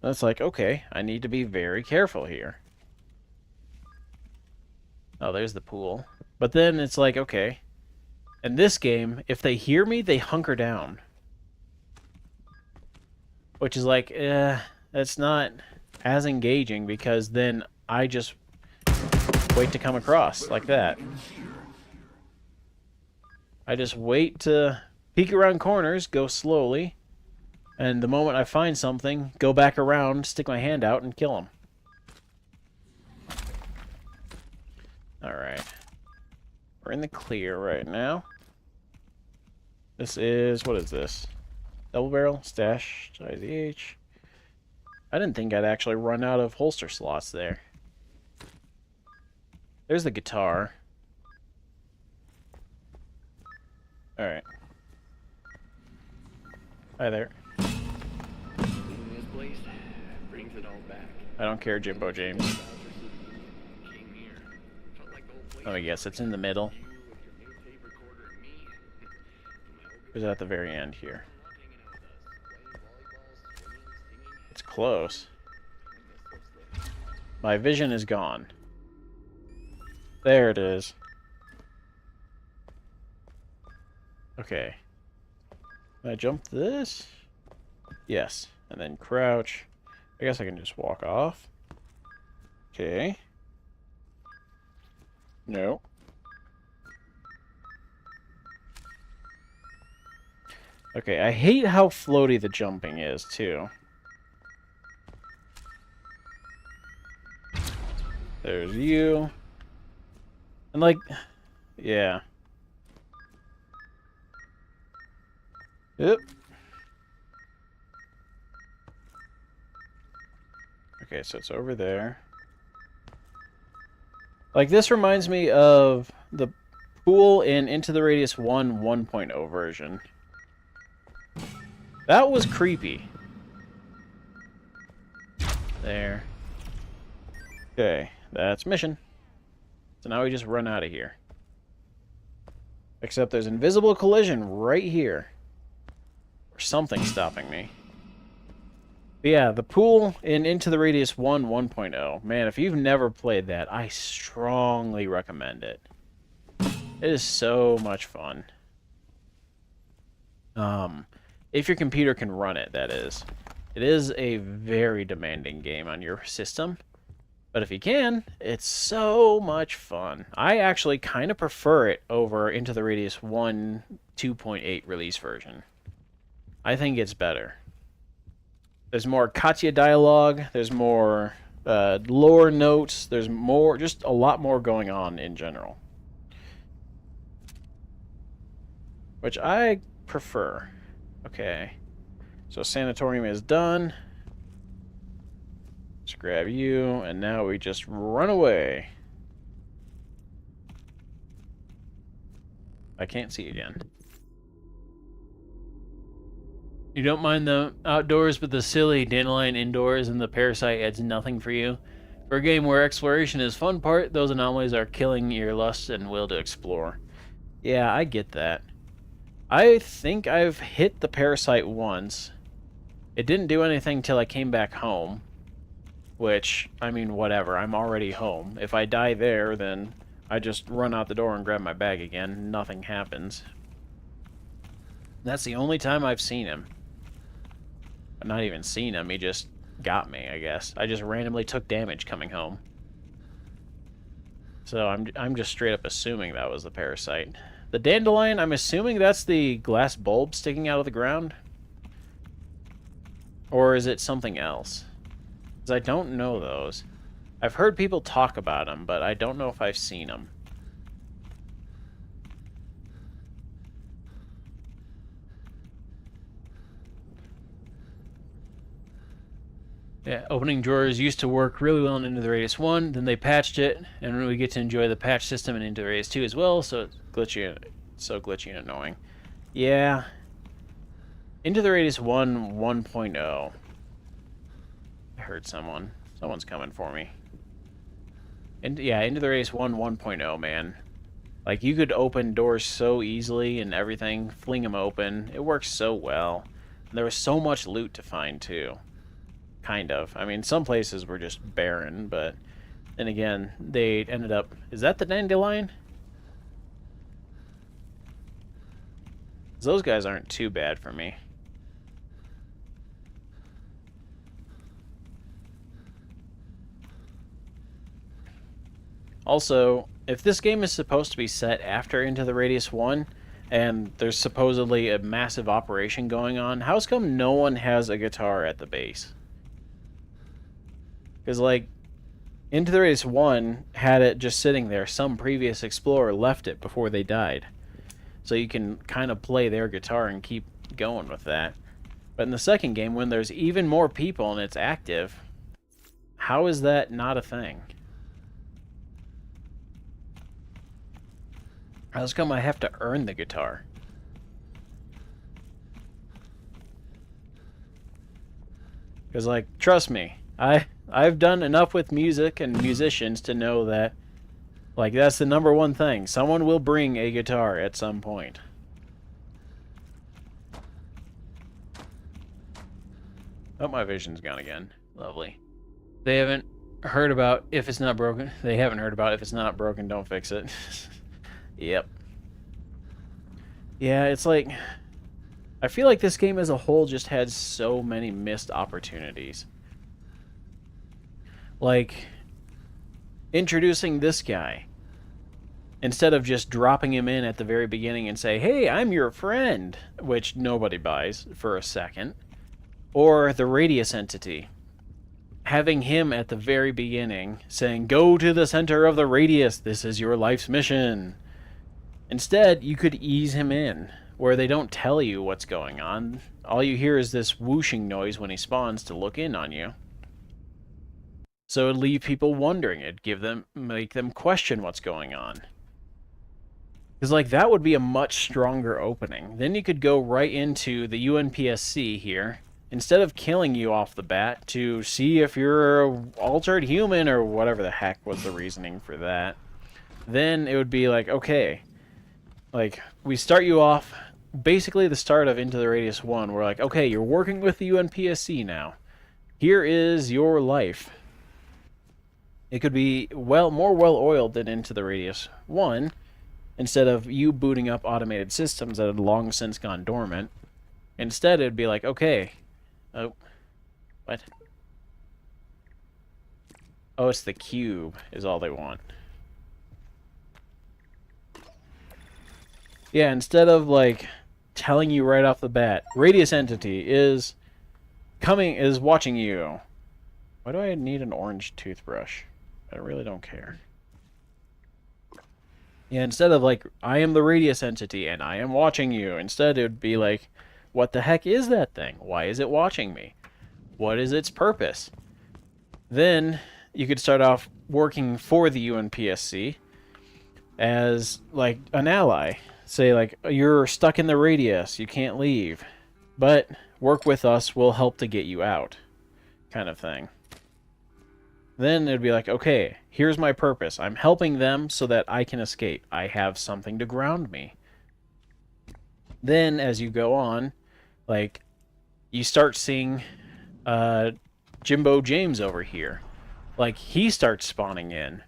That's like, okay, I need to be very careful here. Oh, there's the pool. But then it's like, okay, in this game, if they hear me, they hunker down. Which is like, that's not as engaging, because then I just wait to come across like that. I just wait to peek around corners, go slowly, and the moment I find something, go back around, stick my hand out, and kill them. Alright. We're in the clear right now. This is... what is this? Double barrel? Stash? IZH? I didn't think I'd actually run out of holster slots there. There's the guitar. Alright. Hi there. In this place brings it all back. I don't care, Jimbo James. Came here. Felt like the whole place Let me guess, it's in the middle. you with your new tape recorder and me. Or is it at the very end here? Hanging out with us, playing volleyball, swimming, singing. It's close. I miss those days. My vision is gone. There it is. Okay. Can I jump this? Yes. And then crouch. I guess I can just walk off. Okay. No. Okay, I hate how floaty the jumping is, too. There's you. And, like, yeah. Yep. Okay, so it's over there. Like, this reminds me of the pool in Into the Radius 1 1.0 version. That was creepy. There. Okay, that's mission. So now we just run out of here. Except there's invisible collision right here. Or something stopping me. But yeah, the pool in Into the Radius 1 1.0. Man, if you've never played that, I strongly recommend it. It is so much fun. If your computer can run it, that is. It is a very demanding game on your system. But if you can, it's so much fun. I actually kind of prefer it over Into the Radius 1 2.8 release version. I think it's better. There's more Katya dialogue, there's more lore notes, there's more, just a lot more going on in general. Which I prefer. Okay. So Sanatorium is done. Let's grab you, and now we just run away. I can't see again. You don't mind the outdoors, but the silly dandelion indoors and the parasite adds nothing for you? For a game where exploration is fun part, those anomalies are killing your lust and will to explore. Yeah, I get that. I think I've hit the parasite once. It didn't do anything till I came back home. Which, I mean, whatever. I'm already home. If I die there, then I just run out the door and grab my bag again. Nothing happens. That's the only time I've seen him. I've not even seen him. He just got me, I guess. I just randomly took damage coming home. So I'm just straight up assuming that was the parasite. The dandelion, I'm assuming that's the glass bulb sticking out of the ground? Or is it something else? Because I don't know those. I've heard people talk about them, but I don't know if I've seen them. Yeah, opening drawers used to work really well in Into the Radius 1, then they patched it, and we get to enjoy the patch system in Into the Radius 2 as well, so it's glitchy, so glitchy and annoying. Yeah. Into the Radius 1 1.0. I heard someone. Someone's coming for me. And yeah, Into the Radius 1 1.0, man. Like, you could open doors so easily and everything, fling them open. It works so well. And there was so much loot to find, too. Kind of. I mean, some places were just barren, but then again, they ended up... Is that the dandelion? Those guys aren't too bad for me. Also, if this game is supposed to be set after Into the Radius 1, and there's supposedly a massive operation going on, how's come no one has a guitar at the base? Because, like, Into the Radius 1 had it just sitting there. Some previous explorer left it before they died. So you can kind of play their guitar and keep going with that. But in the second game, when there's even more people and it's active, how is that not a thing? How's come I have to earn the guitar? Because, like, trust me, I've done enough with music and musicians to know that, like, that's the number one thing. Someone will bring a guitar at some point. Oh, my vision's gone again. Lovely. They haven't heard about if it's not broken. They haven't heard about if it's not broken, don't fix it. Yep. Yeah, it's like, I feel like this game as a whole just had so many missed opportunities. Like, introducing this guy, instead of just dropping him in at the very beginning and say, hey, I'm your friend, which nobody buys for a second. Or the Radius entity. Having him at the very beginning saying, go to the center of the Radius, this is your life's mission. Instead, you could ease him in, where they don't tell you what's going on. All you hear is this whooshing noise when he spawns to look in on you. So it'd leave people wondering. It'd make them question what's going on. Because, like, that would be a much stronger opening. Then you could go right into the UNPSC here, instead of killing you off the bat, to see if you're an altered human or whatever the heck was the reasoning for that. Then it would be like, okay, like, we start you off, basically the start of Into the Radius 1, we're like, okay, you're working with the UNPSC now. Here is your life. It could be more well-oiled than Into the Radius 1, instead of you booting up automated systems that had long since gone dormant. Instead, it'd be like, okay, oh, what? Oh, it's the cube is all they want. Yeah, instead of, like, telling you right off the bat, Radius entity is watching you. Why do I need an orange toothbrush? I really don't care. Yeah, instead of, like, I am the Radius entity and I am watching you, instead it would be like, what the heck is that thing? Why is it watching me? What is its purpose? Then you could start off working for the UNPSC as, like, an ally. Say, like, you're stuck in the Radius, you can't leave, but work with us, we'll help to get you out, kind of thing. Then it'd be like, okay, here's my purpose. I'm helping them so that I can escape. I have something to ground me. Then, as you go on, like, you start seeing Jimbo James over here. Like, he starts spawning in.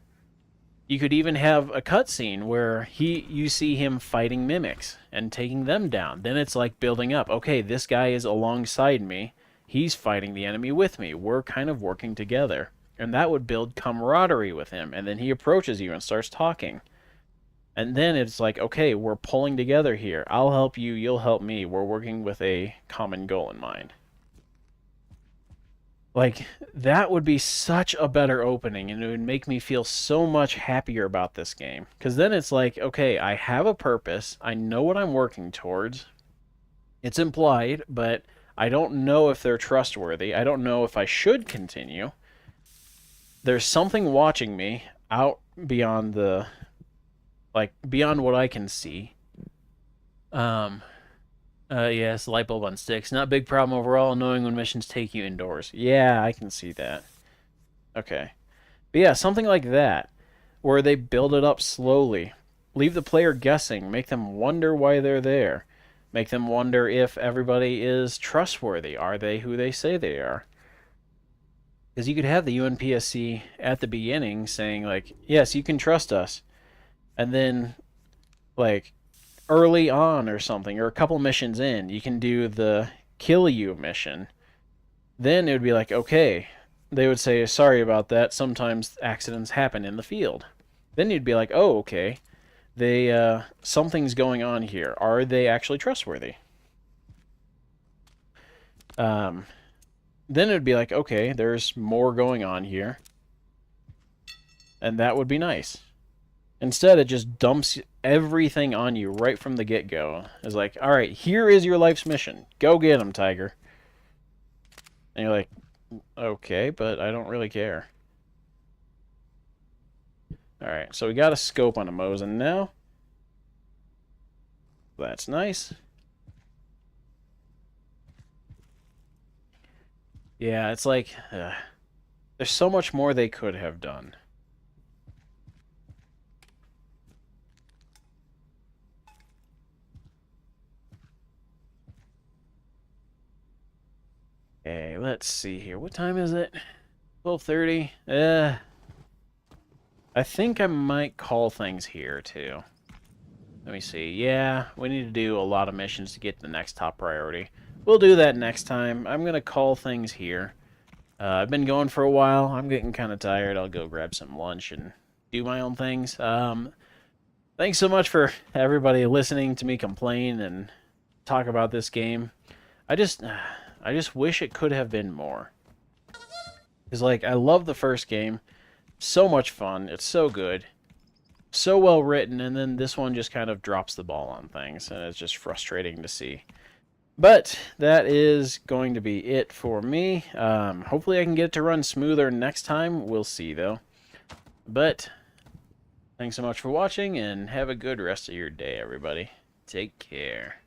You could even have a cutscene where you see him fighting mimics and taking them down. Then it's like building up. Okay, this guy is alongside me. He's fighting the enemy with me. We're kind of working together. And that would build camaraderie with him. And then he approaches you and starts talking. And then it's like, okay, we're pulling together here. I'll help you, you'll help me. We're working with a common goal in mind. Like, that would be such a better opening, and it would make me feel so much happier about this game. Because then it's like, okay, I have a purpose. I know what I'm working towards. It's implied, but I don't know if they're trustworthy. I don't know if I should continue. There's something watching me out beyond the, like, beyond what I can see. Yes, light bulb on sticks. Not a big problem overall, knowing when missions take you indoors. Yeah, I can see that. Okay. But yeah, something like that, where they build it up slowly. Leave the player guessing. Make them wonder why they're there. Make them wonder if everybody is trustworthy. Are they who they say they are? Because you could have the UNPSC at the beginning saying, like, yes, you can trust us. And then, like, early on or something, or a couple missions in, you can do the kill you mission. Then it would be like, okay, they would say, sorry about that, sometimes accidents happen in the field. Then you'd be like, oh, okay, they something's going on here. Are they actually trustworthy? Then it'd be like, okay, there's more going on here. And that would be nice. Instead, it just dumps everything on you right from the get-go. It's like, all right, here is your life's mission. Go get him, Tiger. And you're like, okay, but I don't really care. All right, so we got a scope on a Mosin now. That's nice. Yeah, it's like, there's so much more they could have done. Okay, let's see here. What time is it? 12:30? I think I might call things here, too. Let me see. Yeah, we need to do a lot of missions to get the next top priority. We'll do that next time. I'm going to call things here. I've been going for a while. I'm getting kind of tired. I'll go grab some lunch and do my own things. Thanks so much for everybody listening to me complain and talk about this game. I just wish it could have been more. Because, like, I love the first game. So much fun. It's so good. So well written, and then this one just kind of drops the ball on things, and it's just frustrating to see. But that is going to be it for me. Hopefully I can get it to run smoother next time. We'll see, though. But thanks so much for watching, and have a good rest of your day, everybody. Take care.